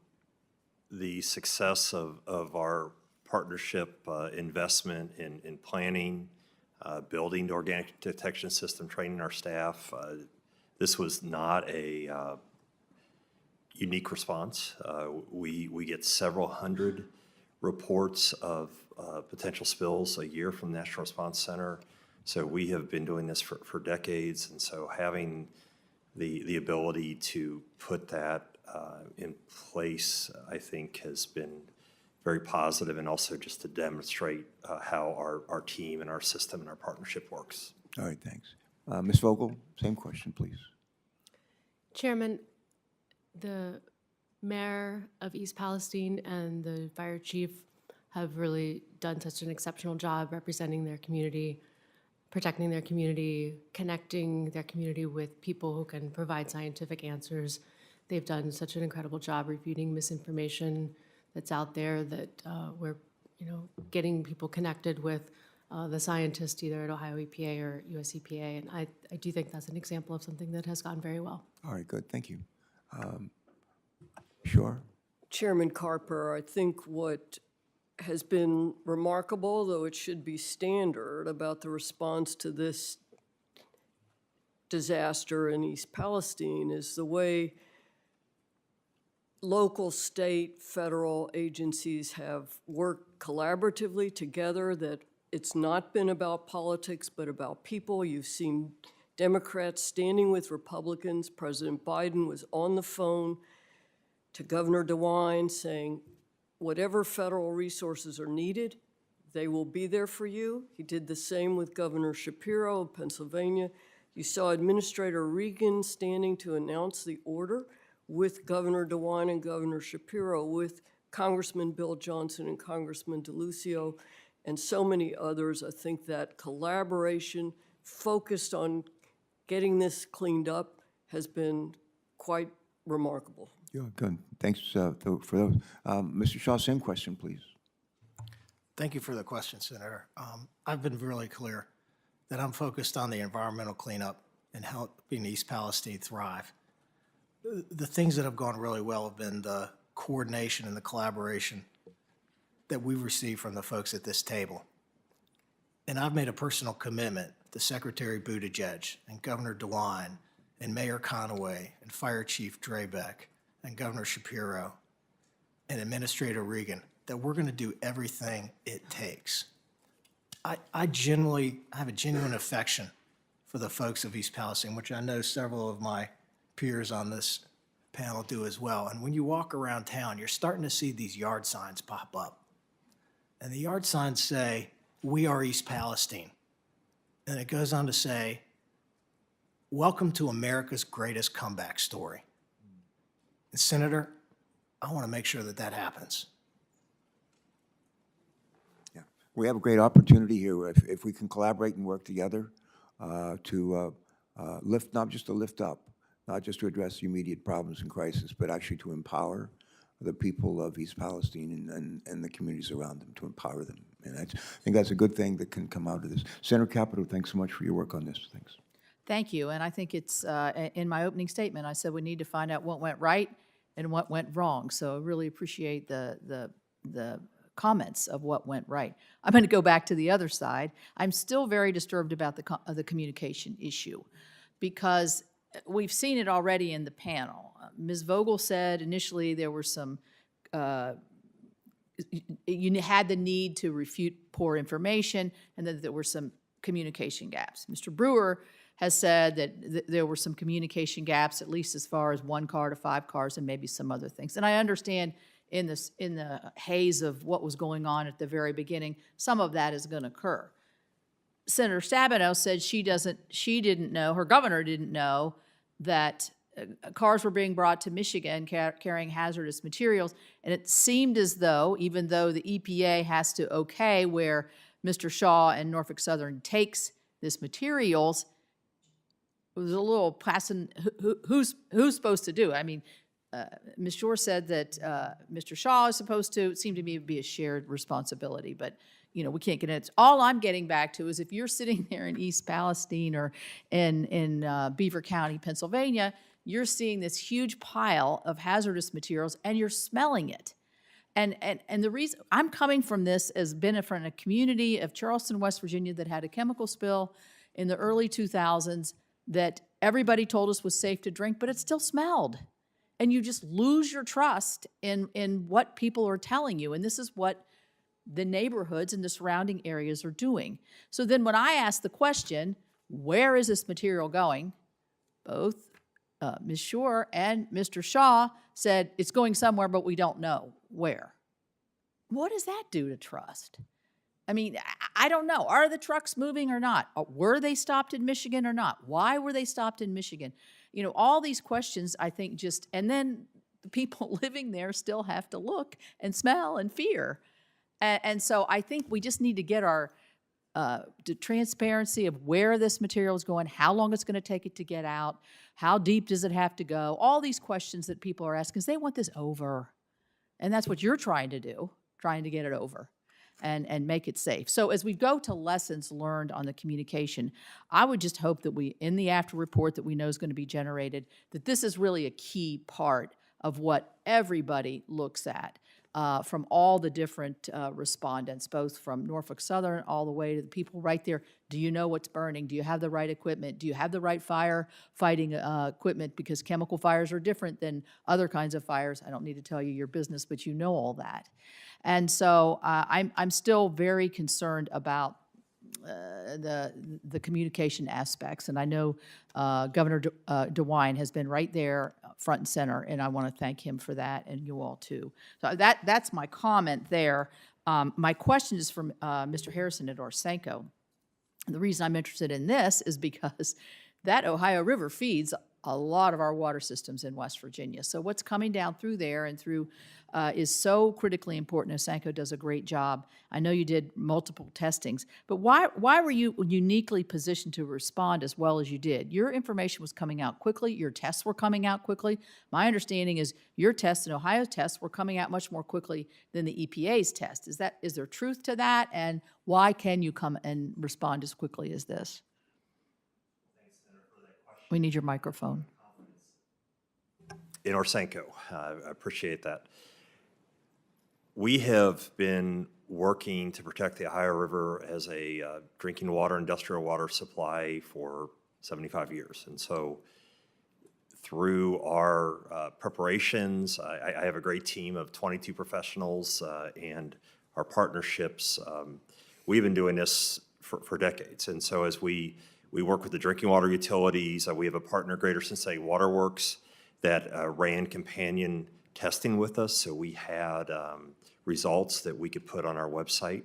the success of our partnership investment in planning, building the organic detection system, training our staff. This was not a unique response. We get several hundred reports of potential spills a year from the National Response Center. So we have been doing this for decades, and so having the ability to put that in place, I think, has been very positive, and also just to demonstrate how our team and our system and our partnership works. All right, thanks. Ms. Vogel, same question, please. Chairman, the mayor of East Palestine and the fire chief have really done such an exceptional job representing their community, protecting their community, connecting their community with people who can provide scientific answers. They've done such an incredible job refuting misinformation that's out there, that we're, getting people connected with the scientists either at Ohio EPA or US EPA. And I do think that's an example of something that has gone very well. All right, good, thank you. Sure. Chairman Carper, I think what has been remarkable, though it should be standard, about the response to this disaster in East Palestine is the way local, state, federal agencies have worked collaboratively together, that it's not been about politics but about people. You've seen Democrats standing with Republicans. President Biden was on the phone to Governor DeWine saying, whatever federal resources are needed, they will be there for you. He did the same with Governor Shapiro of Pennsylvania. You saw Administrator Regan standing to announce the order with Governor DeWine and Governor Shapiro, with Congressman Bill Johnson and Congressman DeLucio, and so many others. I think that collaboration focused on getting this cleaned up has been quite remarkable. Yeah, good. Thanks for those. Mr. Shaw, same question, please. Thank you for the question, Senator. I've been really clear that I'm focused on the environmental cleanup and helping East Palestine thrive. The things that have gone really well have been the coordination and the collaboration that we've received from the folks at this table. And I've made a personal commitment to Secretary Buttigieg and Governor DeWine and Mayor Conaway and Fire Chief Drabeck and Governor Shapiro and Administrator Regan that we're going to do everything it takes. I have a genuine affection for the folks of East Palestine, which I know several of my peers on this panel do as well. And when you walk around town, you're starting to see these yard signs pop up. And the yard signs say, "We are East Palestine." And it goes on to say, "Welcome to America's greatest comeback story." And Senator, I want to make sure that that happens. Yeah, we have a great opportunity here if we can collaborate and work together to lift, not just to lift up, not just to address the immediate problems and crisis, but actually to empower the people of East Palestine and the communities around them, to empower them. And I think that's a good thing that can come out of this. Senator Capito, thanks so much for your work on this. Thanks. Thank you, and I think it's, in my opening statement, I said we need to find out what went right and what went wrong. So I really appreciate the comments of what went right. I'm going to go back to the other side. I'm still very disturbed about the communication issue, because we've seen it already in the panel. Ms. Vogel said initially there were some, you had the need to refute poor information, and that there were some communication gaps. Mr. Brewer has said that there were some communication gaps, at least as far as 1 car to 5 cars and maybe some other things. And I understand in the haze of what was going on at the very beginning, some of that is going to occur. Senator Stabenow said she didn't know, her governor didn't know that cars were being brought to Michigan carrying hazardous materials. And it seemed as though, even though the EPA has to okay where Mr. Shaw and Norfolk Southern takes this materials, it was a little passing, who's supposed to do it? I mean, Ms. Shore said that Mr. Shaw is supposed to, it seemed to me to be a shared responsibility, but we can't get it. All I'm getting back to is if you're sitting there in East Palestine or in Beaver County, Pennsylvania, you're seeing this huge pile of hazardous materials and you're smelling it. And the reason, I'm coming from this as been from a community of Charleston, West Virginia that had a chemical spill in the early 2000s that everybody told us was safe to drink, but it still smelled. And you just lose your trust in what people are telling you. And this is what the neighborhoods and the surrounding areas are doing. So then when I asked the question, where is this material going? Both Ms. Shore and Mr. Shaw said, it's going somewhere, but we don't know where. What does that do to trust? I mean, I don't know. Are the trucks moving or not? Were they stopped in Michigan or not? Why were they stopped in Michigan? You know, all these questions, I think just, and then the people living there still have to look and smell and fear. And so I think we just need to get our the transparency of where this material is going, how long it's going to take it to get out, how deep does it have to go, all these questions that people are asking because they want this over. And that's what you're trying to do, trying to get it over and make it safe. So as we go to lessons learned on the communication, I would just hope that we, in the after report that we know is going to be generated, that this is really a key part of what everybody looks at. From all the different respondents, both from Norfolk Southern all the way to the people right there. Do you know what's burning? Do you have the right equipment? Do you have the right firefighting equipment? Because chemical fires are different than other kinds of fires. I don't need to tell you your business, but you know all that. And so I'm still very concerned about the communication aspects. And I know Governor DeWine has been right there front and center, and I want to thank him for that, and you all too. So that's my comment there. My question is from Mr. Harrison at Orsenco. And the reason I'm interested in this is because that Ohio River feeds a lot of our water systems in West Virginia. So what's coming down through there and through is so critically important. Osenco does a great job. I know you did multiple testings, but why were you uniquely positioned to respond as well as you did? Your information was coming out quickly. Your tests were coming out quickly. My understanding is your tests and Ohio's tests were coming out much more quickly than the EPA's test. Is there truth to that? And why can you come and respond as quickly as this? We need your microphone. In Orsenco, I appreciate that. We have been working to protect the Ohio River as a drinking water, industrial water supply for 75 years. And so through our preparations, I have a great team of 22 professionals and our partnerships. We've been doing this for decades. And so as we work with the drinking water utilities, we have a partner, Greater Cincinnati Water Works, that ran companion testing with us. So we had results that we could put on our website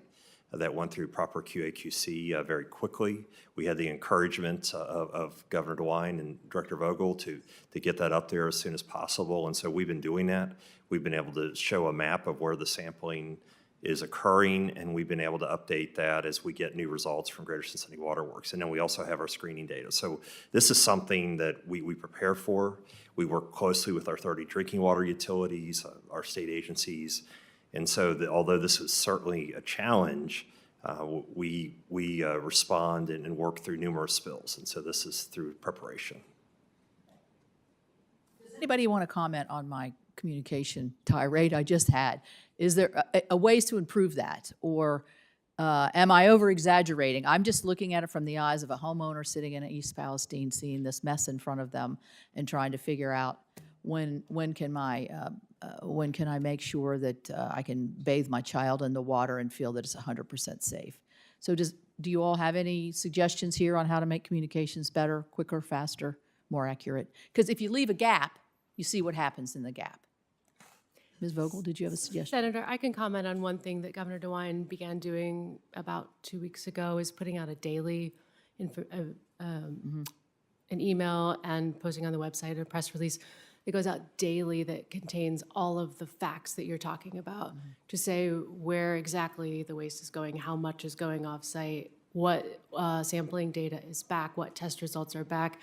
that went through proper QA/QC very quickly. We had the encouragement of Governor DeWine and Director Vogel to get that up there as soon as possible. And so we've been doing that. We've been able to show a map of where the sampling is occurring, and we've been able to update that as we get new results from Greater Cincinnati Water Works. And then we also have our screening data. So this is something that we prepare for. We work closely with our 30 drinking water utilities, our state agencies. And so although this is certainly a challenge, we respond and work through numerous spills. And so this is through preparation. Does anybody want to comment on my communication tirade I just had? Is there a ways to improve that? Or am I over-exaggerating? I'm just looking at it from the eyes of a homeowner sitting in East Palestine, seeing this mess in front of them and trying to figure out when can I make sure that I can bathe my child in the water and feel that it's 100% safe? So do you all have any suggestions here on how to make communications better, quicker, faster, more accurate? Because if you leave a gap, you see what happens in the gap. Ms. Vogel, did you have a suggestion? Senator, I can comment on one thing that Governor DeWine began doing about 2 weeks ago, is putting out a daily an email and posting on the website a press release that goes out daily that contains all of the facts that you're talking about, to say where exactly the waste is going, how much is going off-site, what sampling data is back, what test results are back,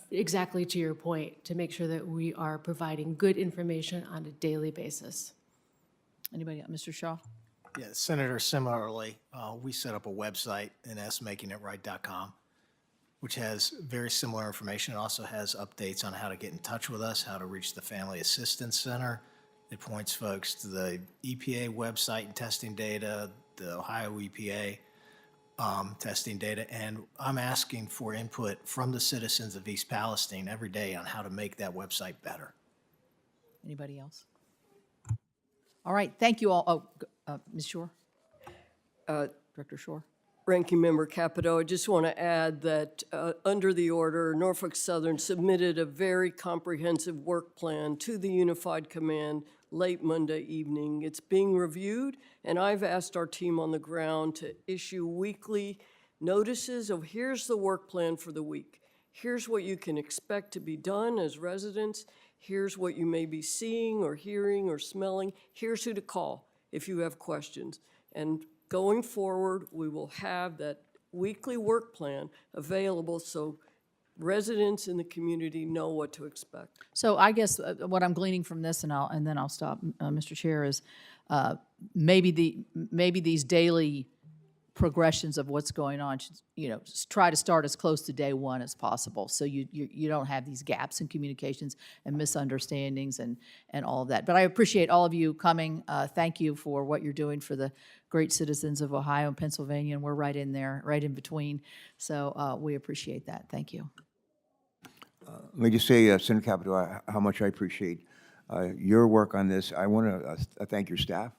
exactly to your point, to make sure that we are providing good information on a daily basis. Anybody got Mr. Shaw? Yeah, Senator, similarly, we set up a website, NSMakingItRight.com, which has very similar information. It also has updates on how to get in touch with us, how to reach the Family Assistance Center, It points folks to the EPA website and testing data, the Ohio EPA testing data, and I'm asking for input from the citizens of East Palestine every day on how to make that website better. Anybody else? All right, thank you all. Oh, Ms. Shore? Director Shore? Ranking Member Capito, I just want to add that under the order, Norfolk Southern submitted a very comprehensive work plan to the Unified Command late Monday evening. It's being reviewed, and I've asked our team on the ground to issue weekly notices of here's the work plan for the week. Here's what you can expect to be done as residents. Here's what you may be seeing or hearing or smelling. Here's who to call if you have questions. And going forward, we will have that weekly work plan available so residents in the community know what to expect. So I guess what I'm gleaning from this, and then I'll stop, Mr. Chair, is maybe these daily progressions of what's going on should, try to start as close to day one as possible, so you don't have these gaps in communications and misunderstandings and all of that. But I appreciate all of you coming. Thank you for what you're doing for the great citizens of Ohio and Pennsylvania, and we're right in there, right in between. So we appreciate that. Thank you. Let me just say, Senator Capito, how much I appreciate your work on this. I want to thank your staff.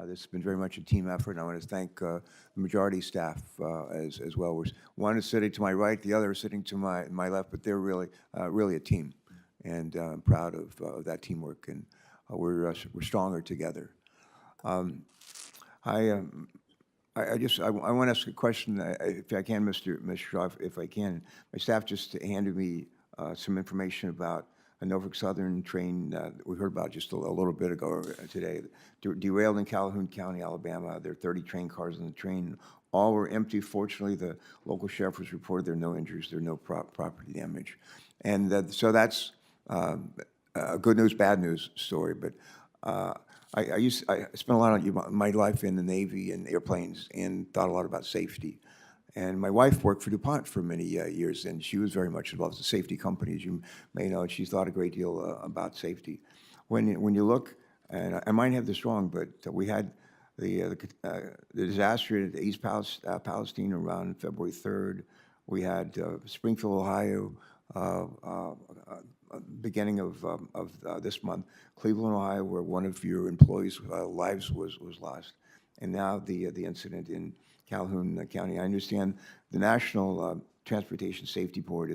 This has been very much a team effort, and I want to thank the majority staff as well. One is sitting to my right, the other is sitting to my left, but they're really a team, and I'm proud of that teamwork, and we're stronger together. I want to ask a question, if I can, Mr. Shaw, if I can. My staff just handed me some information about a Norfolk Southern train that we heard about just a little bit ago today, derailed in Calhoun County, Alabama. There are 30 train cars on the train. All were empty. Fortunately, the local sheriff was reported there are no injuries, there are no property damage. And so that's a good news, bad news story. But I spent a lot of my life in the Navy and airplanes and thought a lot about safety. And my wife worked for DuPont for many years, and she was very much involved with the safety company, as you may know, and she thought a great deal about safety. When you look, and I might have this wrong, but we had the disaster at East Palestine around February 3rd. We had Springfield, Ohio, beginning of this month, Cleveland, Ohio, where one of your employees' lives was lost, and now the incident in Calhoun County. I understand the National Transportation Safety Board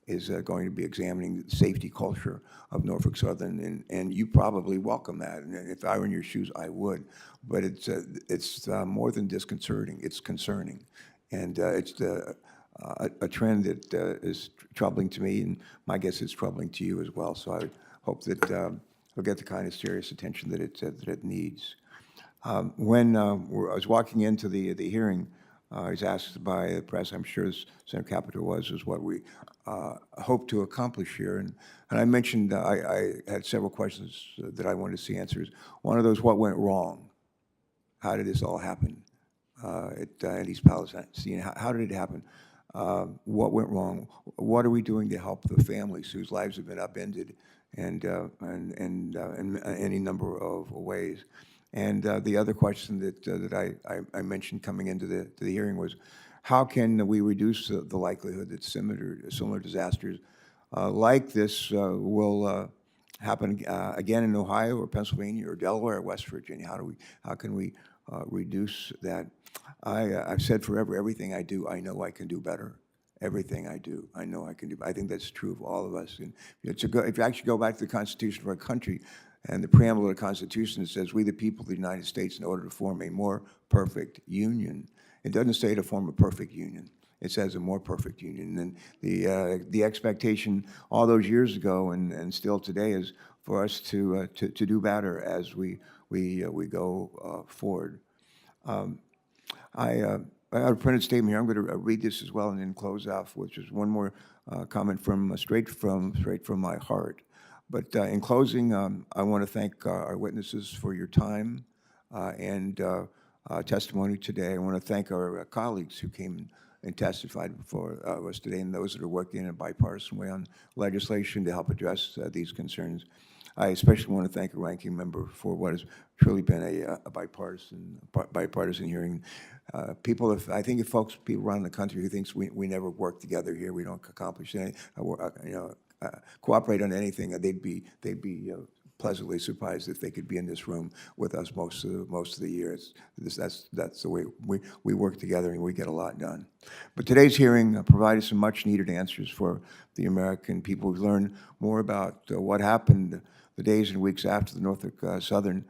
is going to be examining the safety culture of Norfolk Southern, and you probably welcome that. And if I were in your shoes, I would. But it's more than disconcerting; it's concerning, and it's a trend that is troubling to me, and my guess is troubling to you as well. So I hope that it'll get the kind of serious attention that it needs. When I was walking into the hearing, I was asked by the press, I'm sure Senator Capito was what we hope to accomplish here. And I mentioned I had several questions that I wanted to see answers. One of those, what went wrong? How did this all happen at East Palestine? How did it happen? What went wrong? What are we doing to help the families whose lives have been upended and in any number of ways? And the other question that I mentioned coming into the hearing was, how can we reduce the likelihood that similar disasters like this will happen again in Ohio or Pennsylvania or Delaware or West Virginia? How can we reduce that? I've said forever, everything I do, I know I can do better. Everything I do, I know I can do. I think that's true of all of us. And if you actually go back to the Constitution of our country, and the preamble of the Constitution says, we the people of the United States, in order to form a more perfect union. It doesn't say to form a perfect union. It says a more perfect union. And the expectation all those years ago and still today is for us to do better as we go forward. I have a printed statement here. I'm going to read this as well and then close off, which is one more comment straight from my heart. But in closing, I want to thank our witnesses for your time and testimony today. I want to thank our colleagues who came and testified before us today, and those that are working in a bipartisan way on legislation to help address these concerns. I especially want to thank the ranking member for what has truly been a bipartisan hearing. I think if people around the country who thinks we never work together here, we don't accomplish anything, cooperate on anything, they'd be pleasantly surprised if they could be in this room with us most of the year. That's the way we work together, and we get a lot done. But today's hearing provided some much-needed answers for the American people. We've learned more about what happened the days and weeks after the Norfolk Southern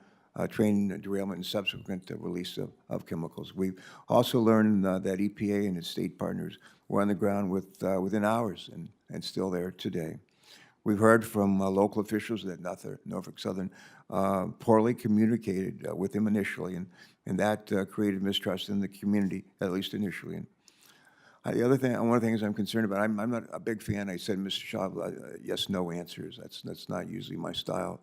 train derailment and subsequent release of chemicals. We've also learned that EPA and its state partners were on the ground within hours and still there today. We've heard from local officials that Norfolk Southern poorly communicated with them initially, and that created mistrust in the community, at least initially. And one of the things I'm concerned about, I'm not a big fan. I said, Mr. Shaw, yes, no answers. That's not usually my style.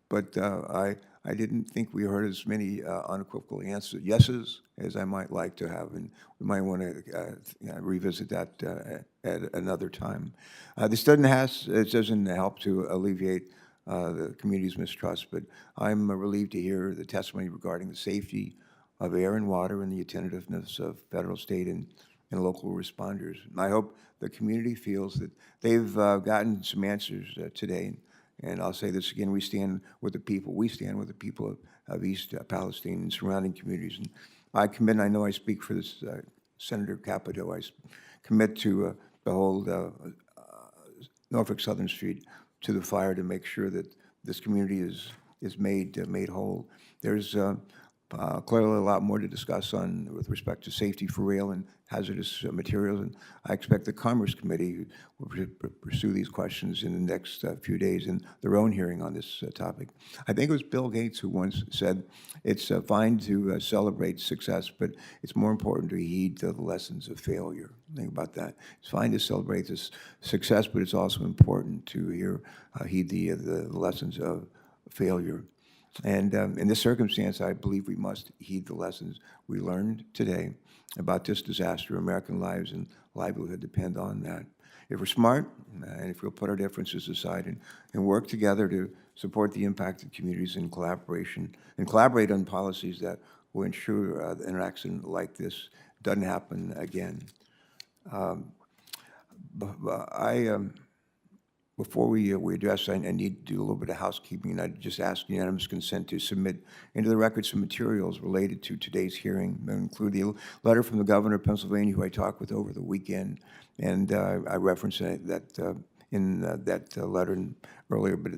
But I didn't think we heard as many unequivocal yeses as I might like to have, and we might want to revisit that at another time. This doesn't help to alleviate the community's mistrust, but I'm relieved to hear the testimony regarding the safety of air and water and the attentiveness of federal, state, and local responders. And I hope the community feels that they've gotten some answers today. And I'll say this again, we stand with the people of East Palestine and surrounding communities. And I commit, and I know I speak for this Senator Capito, I commit to hold Norfolk Southern Street to the fire to make sure that this community is made whole. There's clearly a lot more to discuss with respect to safety for rail and hazardous materials, and I expect the Commerce Committee will pursue these questions in the next few days in their own hearing on this topic. I think it was Bill Gates who once said, it's fine to celebrate success, but it's more important to heed the lessons of failure. Think about that. It's fine to celebrate this success, but it's also important to heed the lessons of failure. And in this circumstance, I believe we must heed the lessons we learned today about this disaster. American lives and livelihood depend on that. If we're smart, and if we'll put our differences aside and work together to support the impacted communities in collaboration, and collaborate on policies that will ensure an accident like this doesn't happen again. Before we address, I need to do a little bit of housekeeping, and I just ask unanimous consent to submit into the record some materials related to today's hearing. They include the letter from the governor of Pennsylvania, who I talked with over the weekend, and I referenced that in that letter earlier, but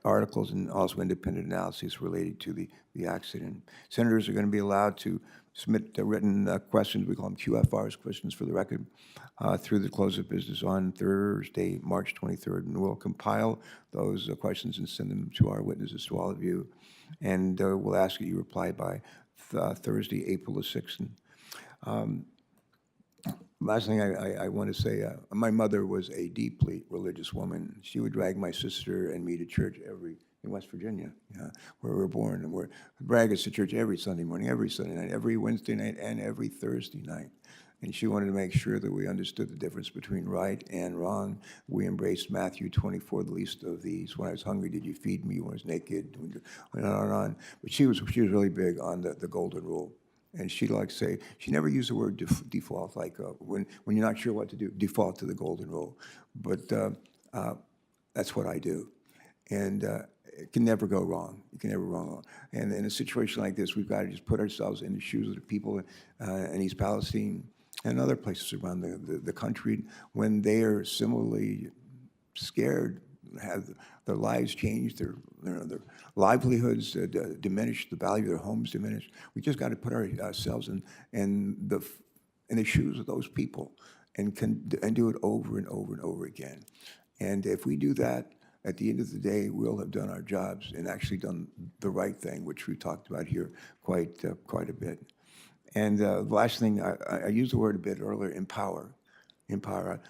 articles and also independent analyses related to the accident. Senators are going to be allowed to submit written questions, we call them QFRs, questions for the record, through the close of business on Thursday, March 23rd, and we'll compile those questions and send them to our witnesses, to all of you, and we'll ask that you reply by Thursday, April the 6th. Last thing I want to say, my mother was a deeply religious woman. She would drag my sister and me to church in West Virginia, where we were born, and drag us to church every Sunday morning, every Sunday night, every Wednesday night, and every Thursday night. And she wanted to make sure that we understood the difference between right and wrong. We embraced Matthew 24, the least of these. When I was hungry, did you feed me? When I was naked, went on and on. But she was really big on the golden rule. And she'd like to say, she never used the word default, like when you're not sure what to do, default to the golden rule. But that's what I do. And it can never go wrong. You can never go wrong. And in a situation like this, we've got to just put ourselves in the shoes of the people in East Palestine and other places around the country when they are similarly scared, have their lives changed, their livelihoods diminished, the value of their homes diminished. We just got to put ourselves in the shoes of those people and do it over and over and over again. And if we do that, at the end of the day, we'll have done our jobs and actually done the right thing, which we talked about here quite a bit. And the last thing, I used the word a bit earlier, empower. Empower.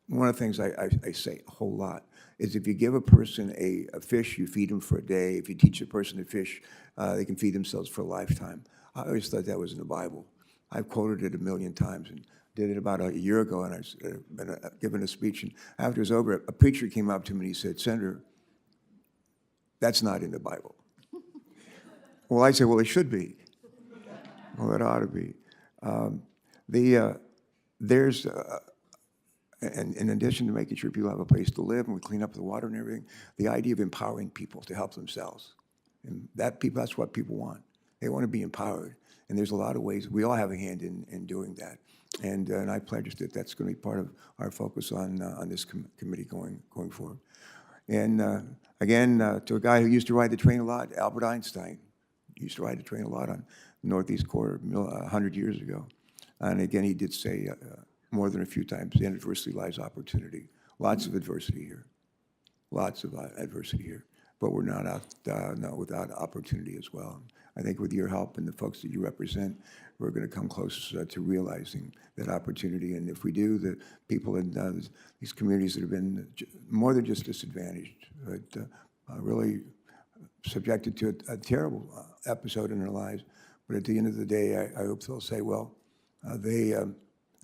One of the things I say a whole lot is if you give a person a fish, you feed them for a day. If you teach a person to fish, they can feed themselves for a lifetime. I always thought that was in the Bible. I've quoted it a million times, and did it about a year ago, and I was giving a speech, and after it was over, a preacher came up to me and he said, "Senator, that's not in the Bible." Well, I said, well, it should be. Well, it ought to be. And in addition to making sure people have a place to live and we clean up the water and everything, the idea of empowering people to help themselves. And that's what people want. They want to be empowered. And there's a lot of ways, we all have a hand in doing that. And I pledge that that's going to be part of our focus on this committee going forward. And again, to a guy who used to ride the train a lot, Albert Einstein used to ride the train a lot on the Northeast Corridor 100 years ago. And again, he did say more than a few times, in adversity lies opportunity. Lots of adversity here. Lots of adversity here. But we're not out without opportunity as well. I think with your help and the folks that you represent, we're going to come close to realizing that opportunity. And if we do, the people in these communities that have been more than just disadvantaged, but really subjected to a terrible episode in their lives. But at the end of the day, I hope they'll say, well, they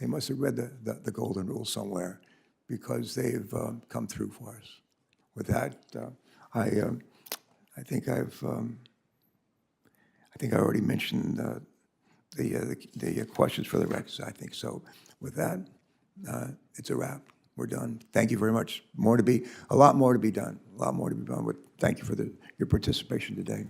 must have read the golden rule somewhere, because they've come through for us. With that, I think I already mentioned the questions for the Rex. I think so. With that, it's a wrap. We're done. Thank you very much. A lot more to be done. A lot more to be done. But thank you for your participation today.